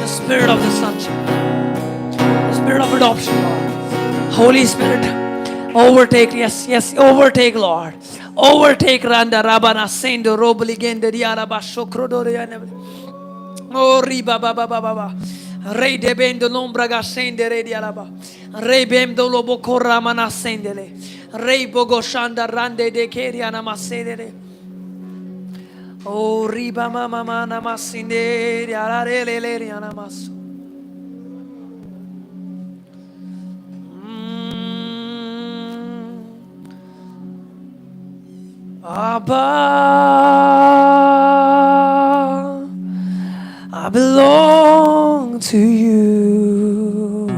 The Spirit of the Sonship, the Spirit of adoption, Lord. Holy Spirit, overtake, yes, yes, overtake, Lord. Overtake Randa Rabana Sendo Robeligende Diara Bashokrodoriane. Oh Riba Baba Baba. Re de Bendo Lombraga Sende Re Dialaba. Re Bemdo Lobo Koramana Sendele. Re Bogoshanda Rande de Keriana Masedere. Oh Riba Mama Mana Masinde Diara Leliana Maso. Abba, I belong to you.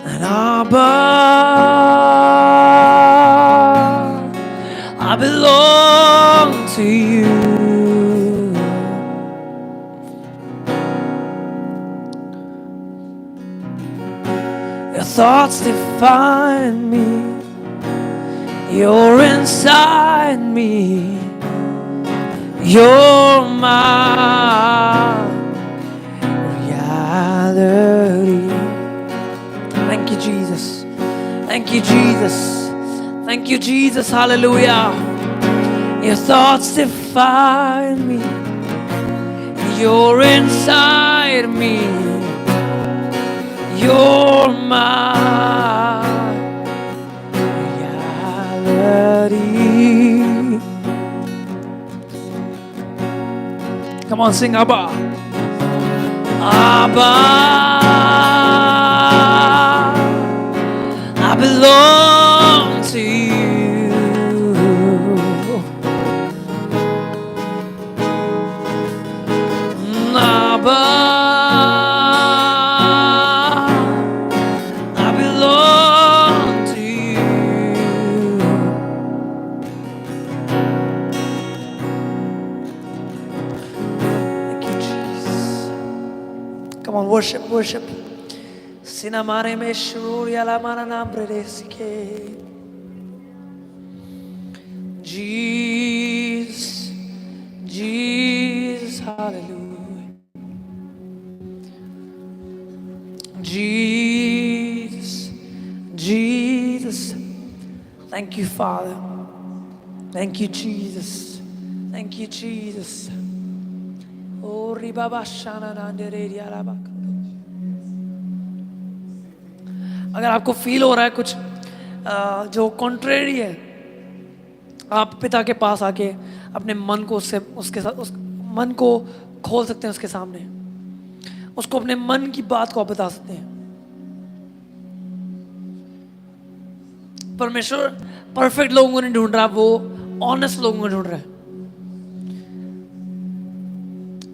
And Abba, I belong to you. Your thoughts define me. You're inside me. You're my reality. Thank you, Jesus. Thank you, Jesus. Thank you, Jesus. Hallelujah. Your thoughts define me. You're inside me. You're my reality. Come on, sing Abba. Abba, I belong to you. Abba, I belong to you. Thank you, Jesus. Come on, worship, worship. Sinamare me shurya la manana bredesike. Jesus, Jesus, hallelujah. Jesus, Jesus. Thank you, Father. Thank you, Jesus. Thank you, Jesus. Oh, ribaba shana nandere diarabak. अगर आपको फील हो रहा है कुछ जो कॉन्ट्रेरी है, आप पिता के पास आके अपने मन को उसके साथ उस मन को खोल सकते हैं उसके सामने. उसको अपने मन की बात को आप बता सकते हैं. परमेश्वर परफेक्ट लोगों को नहीं ढूंढ रहा, वो ऑनेस्ट लोगों को ढूंढ रहा है,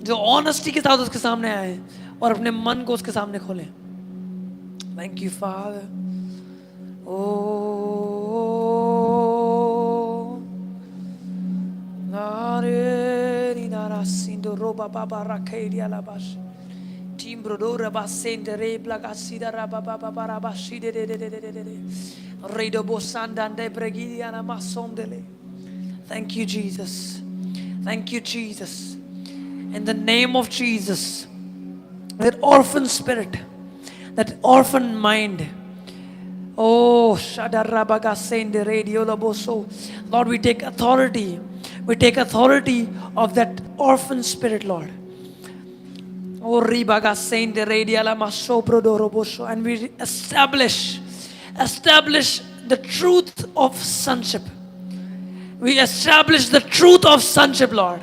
जो ऑनेस्टी के साथ उसके सामने आए और अपने मन को उसके सामने खोले. Thank you, Father. Oh, Nare Nara Sindo Roba Baba Rakedia Labash. Timbrodora Basende Reblaga Sida Rababa Rabashi de Redo Bosanda de Bregidiana Masondele. Thank you, Jesus. Thank you, Jesus. In the name of Jesus, that orphan spirit, that orphan mind. Oh, Shadarabaga Sende Radio Laboso. Lord, we take authority. We take authority of that orphan spirit, Lord. Oh, Ribaga Sende Radio Lamaso Brodoroboso. And we establish the truth of sonship. We establish the truth of sonship, Lord.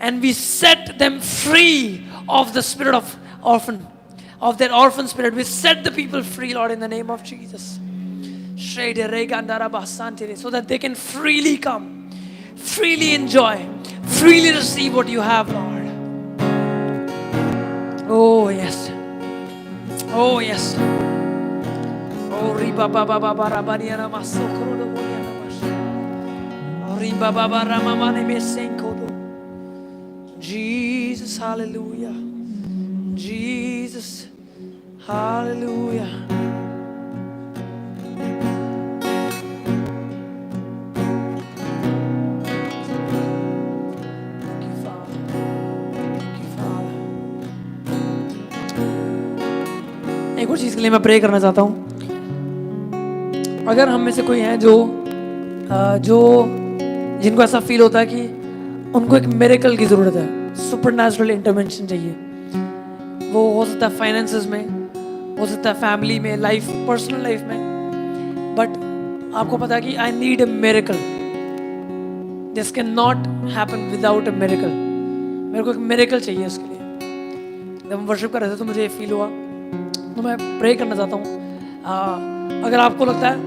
And we set them free of the spirit of orphan. Of that orphan spirit, we set the people free, Lord, in the name of Jesus. So that they can freely come, freely enjoy, freely receive what you have, Lord. Oh, yes. Oh, yes. Oh, Riba Baba Baba Rabariana Masokoro Boriana Mash. Riba Baba Ramamane Mesenkodo. Jesus, hallelujah. Jesus, hallelujah. Thank you, Father. Thank you, Father. एक और चीज के लिए मैं प्रे करना चाहता हूँ. अगर हम में से कोई है जो जिनको ऐसा फील होता है कि उनको एक मिरेकल की जरूरत है, सुपरनैचुरल इंटरवेंशन चाहिए, वो हो सकता है फाइनेंसेस में, हो सकता है फैमिली में, लाइफ, पर्सनल लाइफ में, बट आपको पता है कि I need a miracle. This can not happen without a miracle. मेरे को एक मिरेकल चाहिए उसके लिए. जब हम वर्शिप कर रहे थे तो मुझे ये फील हुआ, तो मैं प्रे करना चाहता हूँ। अगर आपको लगता है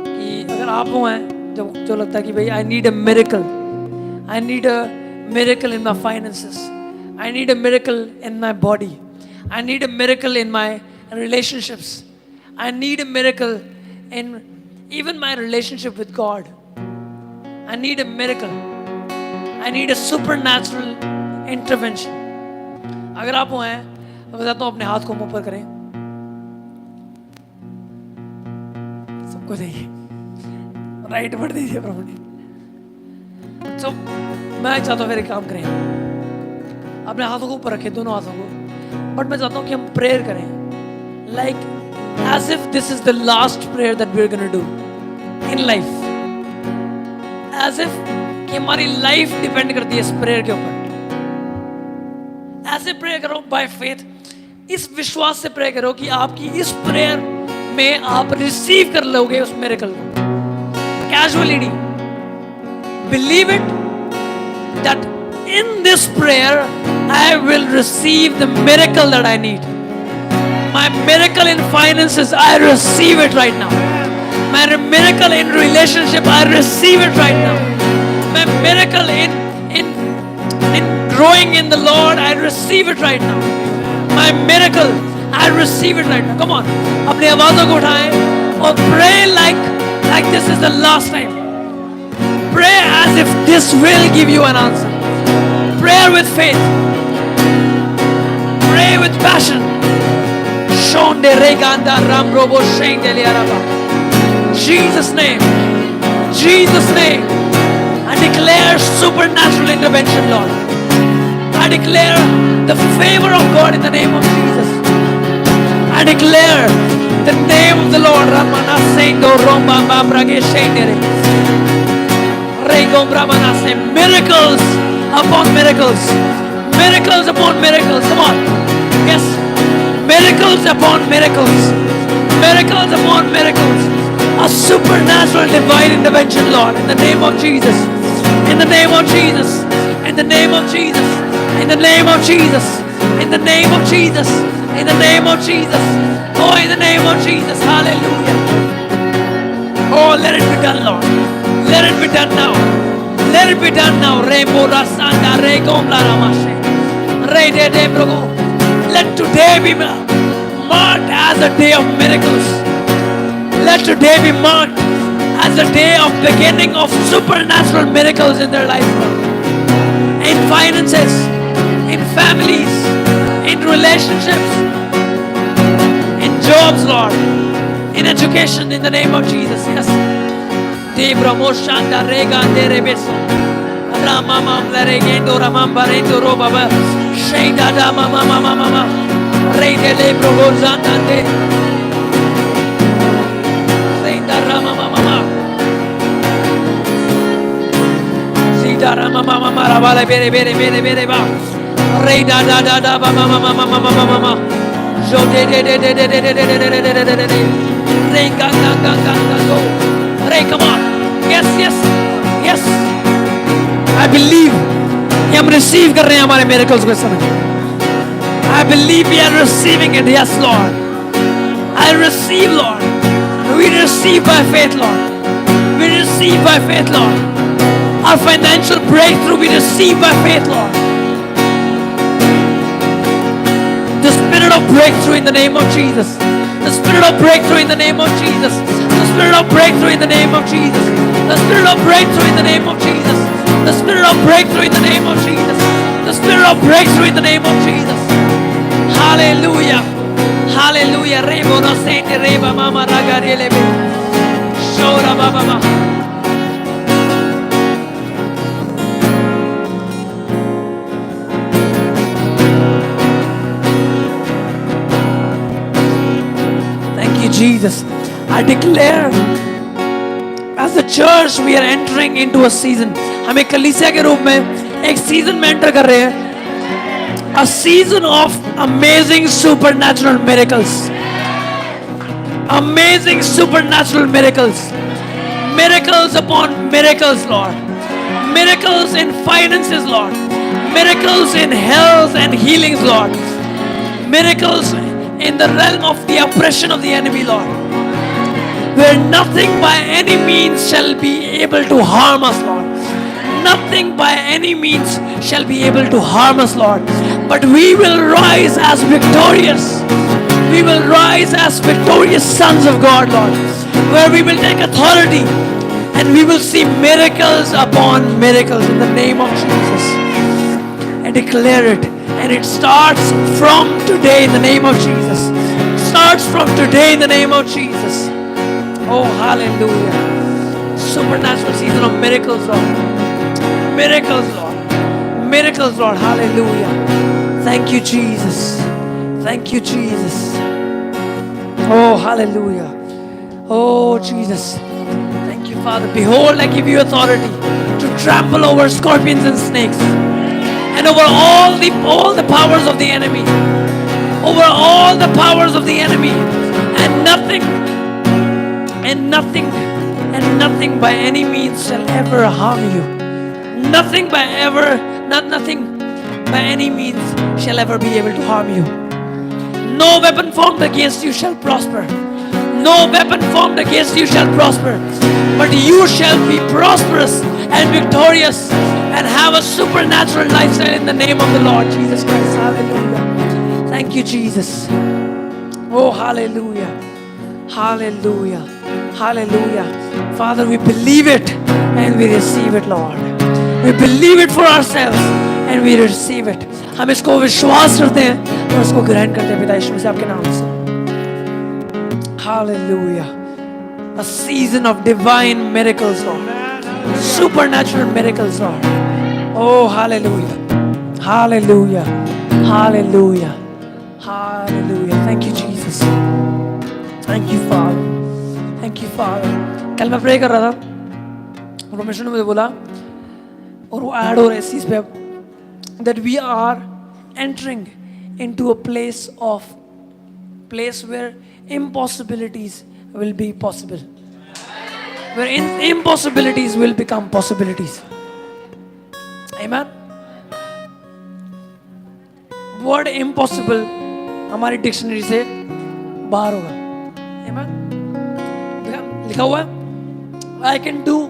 कि अगर आप वो हैं जो लगता है कि भाई I need a miracle, I need a miracle in my finances, I need a miracle in my body, I need a miracle in my relationships, I need a miracle in even my relationship with God. I need a miracle, I need a supernatural intervention. अगर आप वो हैं तो बताता हूँ अपने हाथ को मुंह पर करें, सबको देखिए, राइट बढ़ दीजिए प्रभु ने। तो मैं चाहता हूँ फिर एक काम करें, अपने हाथों को ऊपर रखें, दोनों हाथों को, बट मैं चाहता हूँ कि हम प्रेयर करें like as if this is the last prayer that we're going to do in life, as if कि हमारी लाइफ डिपेंड करती है इस प्रेयर के ऊपर। ऐसे प्रेयर करो बाय फेथ, इस विश्वास से प्रेयर करो कि आपकी इस प्रेयर में आप रिसीव कर लोगे उस मिरेकल को। कैजुअली नहीं, believe it that in this prayer I will receive the miracle that I need. My miracle in finances, I receive it right now. My miracle in relationship, I receive it right now. My miracle in growing in the Lord, I receive it right now. My miracle, I receive it right now. Come on, अपनी आवाज़ों को उठाएं और pray like this is the last time. Pray as if this will give you an answer. Prayer with faith. Pray with passion. Jesus name, Jesus name, I declare supernatural intervention, Lord. I declare the favor of God in the name of Jesus. I declare the name of the Lord. Ramana Sendo Romba Babrage Shendere. Rego Brahmana say miracles upon miracles. Miracles upon miracles. Come on. Yes. Miracles upon miracles, miracles upon miracles, a supernatural divine intervention, Lord, in the name of Jesus, in the name of Jesus, in the name of Jesus, in the name of Jesus, in the name of Jesus, in the name of Jesus, oh, in the name of Jesus, hallelujah. Oh, let it be done, Lord, let it be done now, let it be done now. Rebo Rasanda Rego Mlaramashe, Re de de Brogo. Let today be marked as a day of miracles. Let today be marked as a day of beginning of supernatural miracles in their life, in finances, in families, in relationships, in jobs, Lord, in education, in the name of Jesus. Yes. Debra Moshanda Rega de Rebeso. Ramam Laregendo Ramam Barendo Robaba. Sheda da mama mama mama. Rey de lebro gozante. Sheda rama mama mama. Sheda rama mama mama rabale bere bere bere bere ba. Rey da da da da mama mama mama mama mama. Jo de de de de de de de de de de de de de. Rey ga ga ga ga ga go. Rey, come on. Yes yes yes. I believe. कि हम रिसीव कर रहे हैं हमारे miracles को इस समय। I believe we are receiving it. Yes, Lord. I receive, Lord. We receive by faith, Lord. We receive by faith, Lord. Our financial breakthrough we receive by faith, Lord. The spirit of breakthrough in the name of Jesus. The spirit of breakthrough in the name of Jesus. The spirit of breakthrough in the name of Jesus. The spirit of breakthrough in the name of Jesus. The spirit of breakthrough in the name of Jesus. The spirit of breakthrough in the name of Jesus. Hallelujah. Hallelujah. Rebo no sente reba mama ragarelebe. Shora baba ma. Thank you, Jesus. I declare as a church we are entering into a season. हम एक कलीसिया के रूप में एक सीजन में एंटर कर रहे हैं. A season of amazing supernatural miracles. Amazing supernatural miracles. Miracles upon miracles, Lord. Miracles in finances, Lord. Miracles in health and healings, Lord. Miracles in the realm of the oppression of the enemy, Lord, where nothing by any means shall be able to harm us, Lord. Nothing by any means shall be able to harm us, Lord. But we will rise as victorious. We will rise as victorious sons of God, Lord, where we will take authority and we will see miracles upon miracles in the name of Jesus and declare it. And it starts from today in the name of Jesus. Starts from today in the name of Jesus. Oh, hallelujah. Supernatural season of miracles, Lord. Miracles, Lord. Miracles, Lord. Hallelujah. Thank you, Jesus. Thank you, Jesus. Oh, hallelujah. Oh, Jesus. Thank you, Father. Behold, I give you authority to trample over scorpions and snakes and over all the powers of the enemy. Over all the powers of the enemy. And nothing by any means shall ever harm you. Nothing by any means shall ever be able to harm you. No weapon formed against you shall prosper. No weapon formed against you shall prosper. But you shall be prosperous and victorious and have a supernatural lifestyle in the name of the Lord Jesus Christ. Hallelujah. Thank you, Jesus. Oh, hallelujah. Hallelujah. Hallelujah. Father, we believe it and we receive it, Lord. We believe it for ourselves and we receive it. हम इसको विश्वास करते हैं और उसको ग्रहण करते हैं पिता यीशु मसीह आपके नाम से. Hallelujah. A season of divine miracles, Lord. Supernatural miracles, Lord. Oh, hallelujah. Hallelujah. Hallelujah. Hallelujah. Thank you, Jesus. Thank you, Father. Thank you, Father. कल मैं प्रे कर रहा था और परमेश्वर ने मुझे बोला और वो ऐड हो रहा है इस चीज पे अब that we are entering into a place where impossibilities will be possible, where impossibilities will become possibilities. Amen. Word impossible हमारी डिक्शनरी से बाहर होगा. Amen. लिखा हुआ है I can do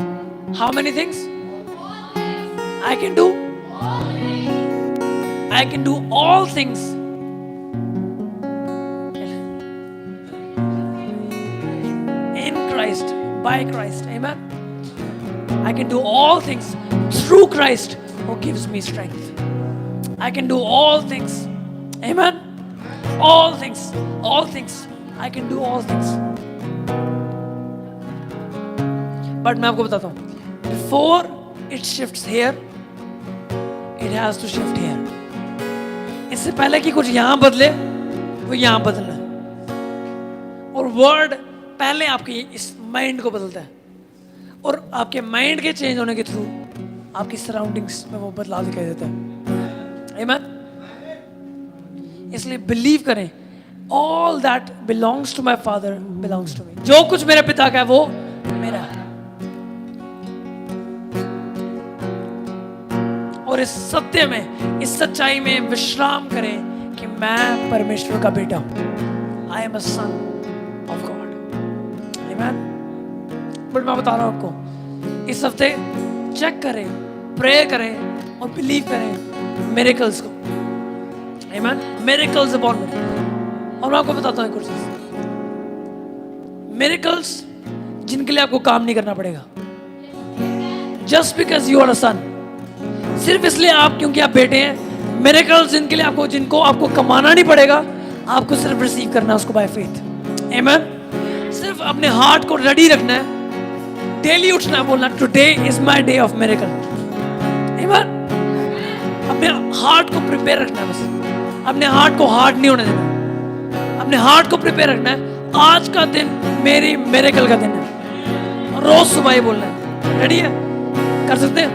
how many things? I can do all things in Christ, by Christ. Amen. I can do all things through Christ who gives me strength. I can do all things. Amen. All things. All things. I can do all things. But मैं आपको बताता हूँ, before it shifts here, it has to shift here. इससे पहले कि कुछ यहाँ बदले, वो यहाँ बदलना है. और वर्ड पहले आपके इस माइंड को बदलता है और आपके माइंड के चेंज होने के थ्रू आपकी सराउंडिंग्स में वो बदलाव दिखाई देता है. Amen. इसलिए बिलीव करें, all that belongs to my Father belongs to me. जो कुछ मेरे पिता का है वो मेरा है. और इस सत्य में, इस सच्चाई में विश्राम करें कि मैं परमेश्वर का बेटा हूं. I am a son of God. Amen. But मैं बता रहा हूं आपको, इस हफ्ते चेक करें, प्रे करें और बिलीव करें मिरेकल्स को. Amen. Miracles upon miracles. और मैं आपको बताता हूं एक और चीज, मिरेकल्स जिनके लिए आपको काम नहीं करना पड़ेगा. Just because you are a son, सिर्फ इसलिए क्योंकि आप बेटे हैं. मिरेकल्स जिनको आपको कमाना नहीं पड़ेगा, आपको सिर्फ रिसीव करना है उसको बाय फेथ. आमेन. सिर्फ अपने हार्ट को रेडी रखना है, डेली उठना है, बोलना today is my day of miracle. Amen. अपने हार्ट को प्रिपेयर रखना है, बस अपने हार्ट को हार्ड नहीं होने देना. अपने हार्ट को प्रिपेयर रखना है, आज का दिन मेरी मिरेकल का दिन है. रोज सुबह ही बोलना है. रेडी है? कर सकते हैं?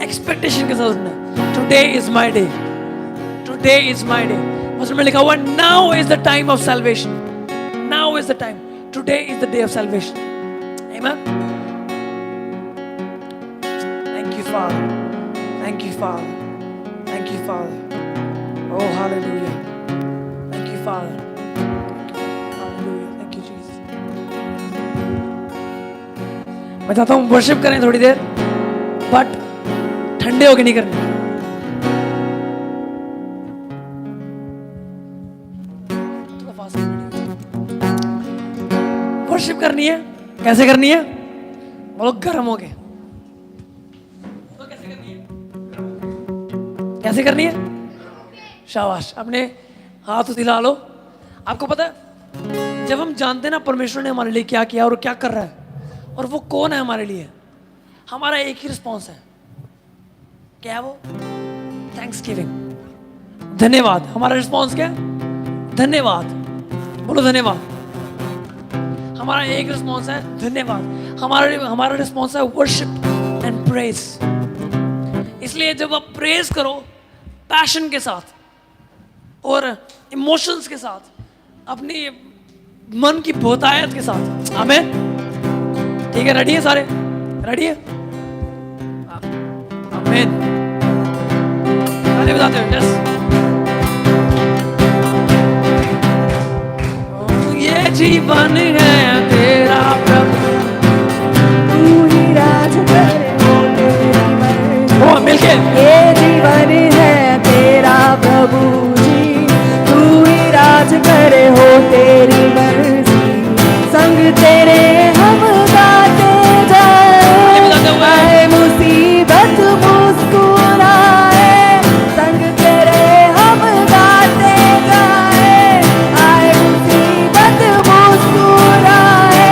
एक्सपेक्टेशन के साथ उठना है. Today is my day. Today is my day. उसमें लिखा हुआ now is the time of salvation. Now is the time. Today is the day of salvation. Amen. Thank you father. Thank you father. Thank you father. Oh, hallelujah. Thank you, Father. Hallelujah. Thank you, Jesus. मैं चाहता हूँ वर्शिप करें थोड़ी देर, बट ठंडे होके नहीं करनी। वर्शिप करनी है, कैसे करनी है? बोलो गर्म होके। तो कैसे करनी है? कैसे करनी है? शाबाश, अपने हाथ हिला लो। आपको पता है जब हम जानते हैं ना परमेश्वर ने हमारे लिए क्या किया और क्या कर रहा है और वो कौन है हमारे लिए, हमारा एक ही रिस्पॉन्स है। क्या है वो? थैंक्सगिविंग, धन्यवाद। हमारा रिस्पॉन्स क्या है? धन्यवाद। बोलो धन्यवाद। हमारा एक रिस्पॉन्स है धन्यवाद। हमारा रिस्पॉन्स है वर्शिप एंड प्रेज। इसलिए जब आप प्रेज करो पैशन के साथ और इमोशंस के साथ, अपनी मन की बहुतायत के साथ, आमीन। ठीक है, रेडी है सारे? रेडी है? आमीन। ताली बजाते हो? यस। ये जीवन है तेरा प्रभु, तू ही राज करे हो तेरी मर्जी। ओ मिलके। ये जीवन है तेरा प्रभु जी, तू ही राज करे हो तेरी मर्जी। संग तेरे हम गाते जाए, मुसीबत मुस्कुराए। संग तेरे हम गाते जाए, आए मुसीबत मुस्कुराए।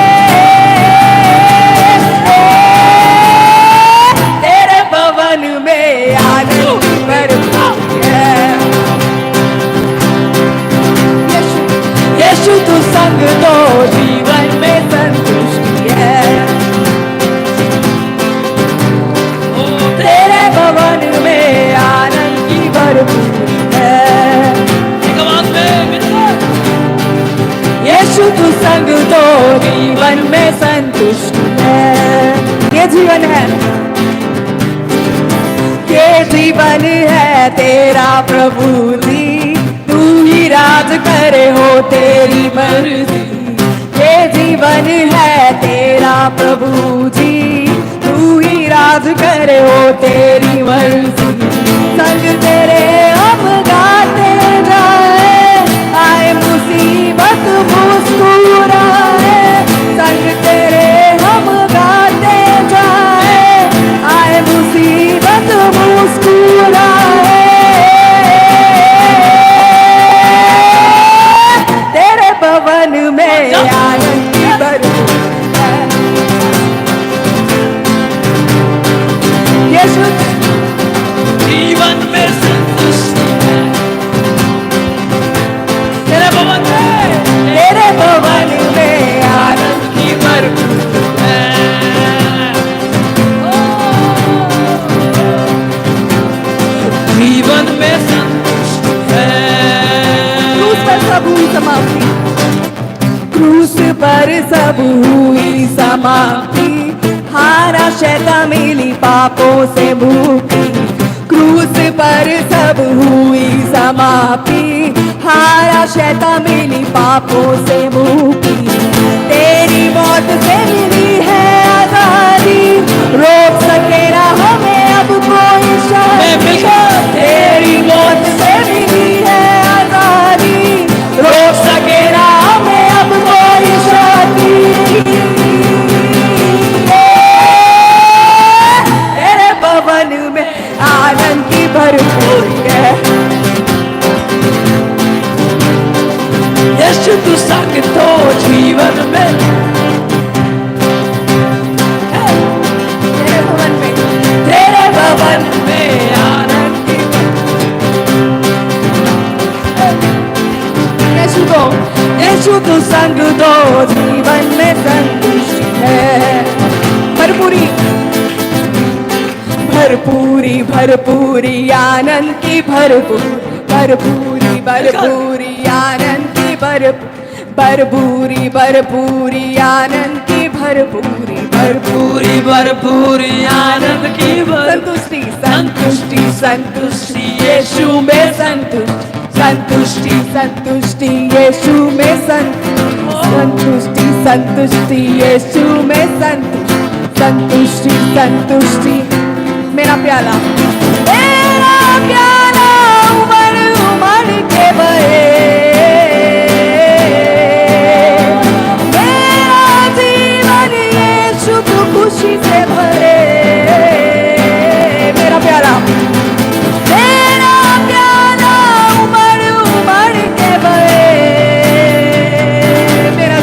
तेरे भवन में आनंद भरपूर है। यीशु तू संग दो जीवन में संतुष्टि है। तेरे भवन में आनंद की भरपूरी है। एक आवाज में यीशु तू संग दो जीवन में संतुष्टि है। ये जीवन है, ये जीवन है तेरा प्रभु जी, तू ही राज करे हो तेरी मर्जी। ये जीवन है तेरा प्रभु जी, तू ही राज करे हो तेरी मर्जी। संग तेरे हम गाते जाए, आए मुसीबत मुस्कुराए। संग तेरे हम गाते जाए, आए मुसीबत मुस्कुराए। तेरे भवन में आनंद की भरपूरी है। यीशु जीवन में संतुष्टि है। तेरे भवन में, तेरे भवन में आनंद की भरपूरी है। जीवन में संतुष्टि है। क्रूस पर सब हुई समाप्ति, क्रूस पर सब हुई समाप्ति। हारा शैतान मिली पापों से मुक्ति। क्रूस पर सब हुई समाप्ति, हारा शैतान मिली पापों से मुक्ति। तेरी मौत से मिली है आजादी, रोक सके ना हमें अब कोई शादी। तेरी मौत से मिली है आजादी, रोक सके ना हमें अब कोई शादी। तेरे भवन में आनंद की भरपूरी है। यीशु तू संग दो जीवन में। तेरे भवन में, तेरे भवन में आनंद की यीशु तू संग दो जीवन में संतुष्टि है। भरपूरी भरपूरी भरपूरी आनंद की भरपूरी, भरपूरी भरपूरी आनंद की भरपूरी भरपूरी आनंद की भरपूरी, भरपूरी भरपूरी आनंद की संतुष्टि संतुष्टि संतुष्टि यीशु में संतुष्टि संतुष्टि संतुष्टि यीशु में संतुष्टि संतुष्टि यीशु में संतुष्टि संतुष्टि मेरा प्याला उमड़ उमड़ के बहे मेरा जीवन यीशु तू खुशी से भरे मेरा प्याला उमड़ उमड़ के बहे मेरा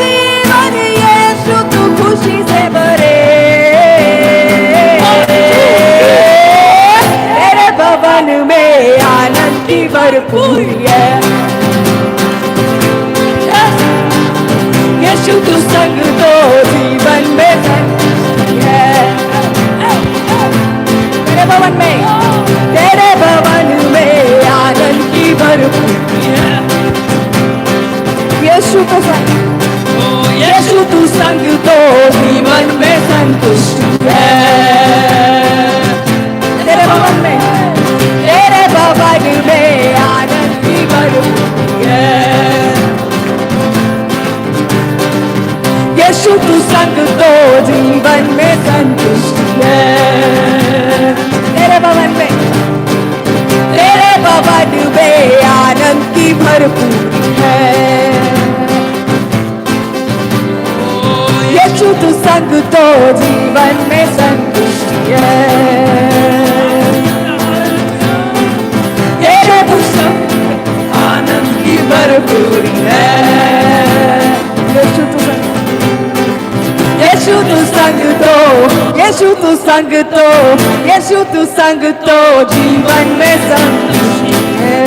जीवन यीशु तू खुशी से भरे तेरे भवन में आनंद की भरपूरी है यीशु तू संग तो जीवन में संतुष्टि है तेरे भवन में आनंद की भरपूरी है यीशु तो संग यीशु तू संग तो जीवन में संतुष्टि है तेरे भवन में आनंद की भरपूरी है यीशु तू संग तो जीवन में संतुष्टि है तेरे भवन में आनंद की भरपूरी है यीशु तू संग तो जीवन में संतुष्टि है तेरे तू संग आनंद की भरपूरी है यीशु तू संग जीवन में संतुष्टि है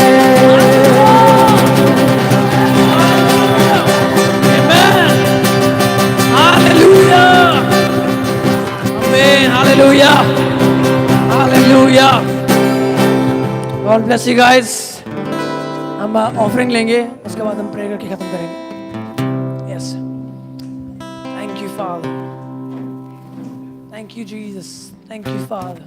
Hallelujah. Hallelujah. God bless you guys. हम ऑफरिंग लेंगे उसके बाद हम प्रेयर करके खत्म करेंगे. Yes. Thank you, Father. Thank you, Jesus. Thank you, Father.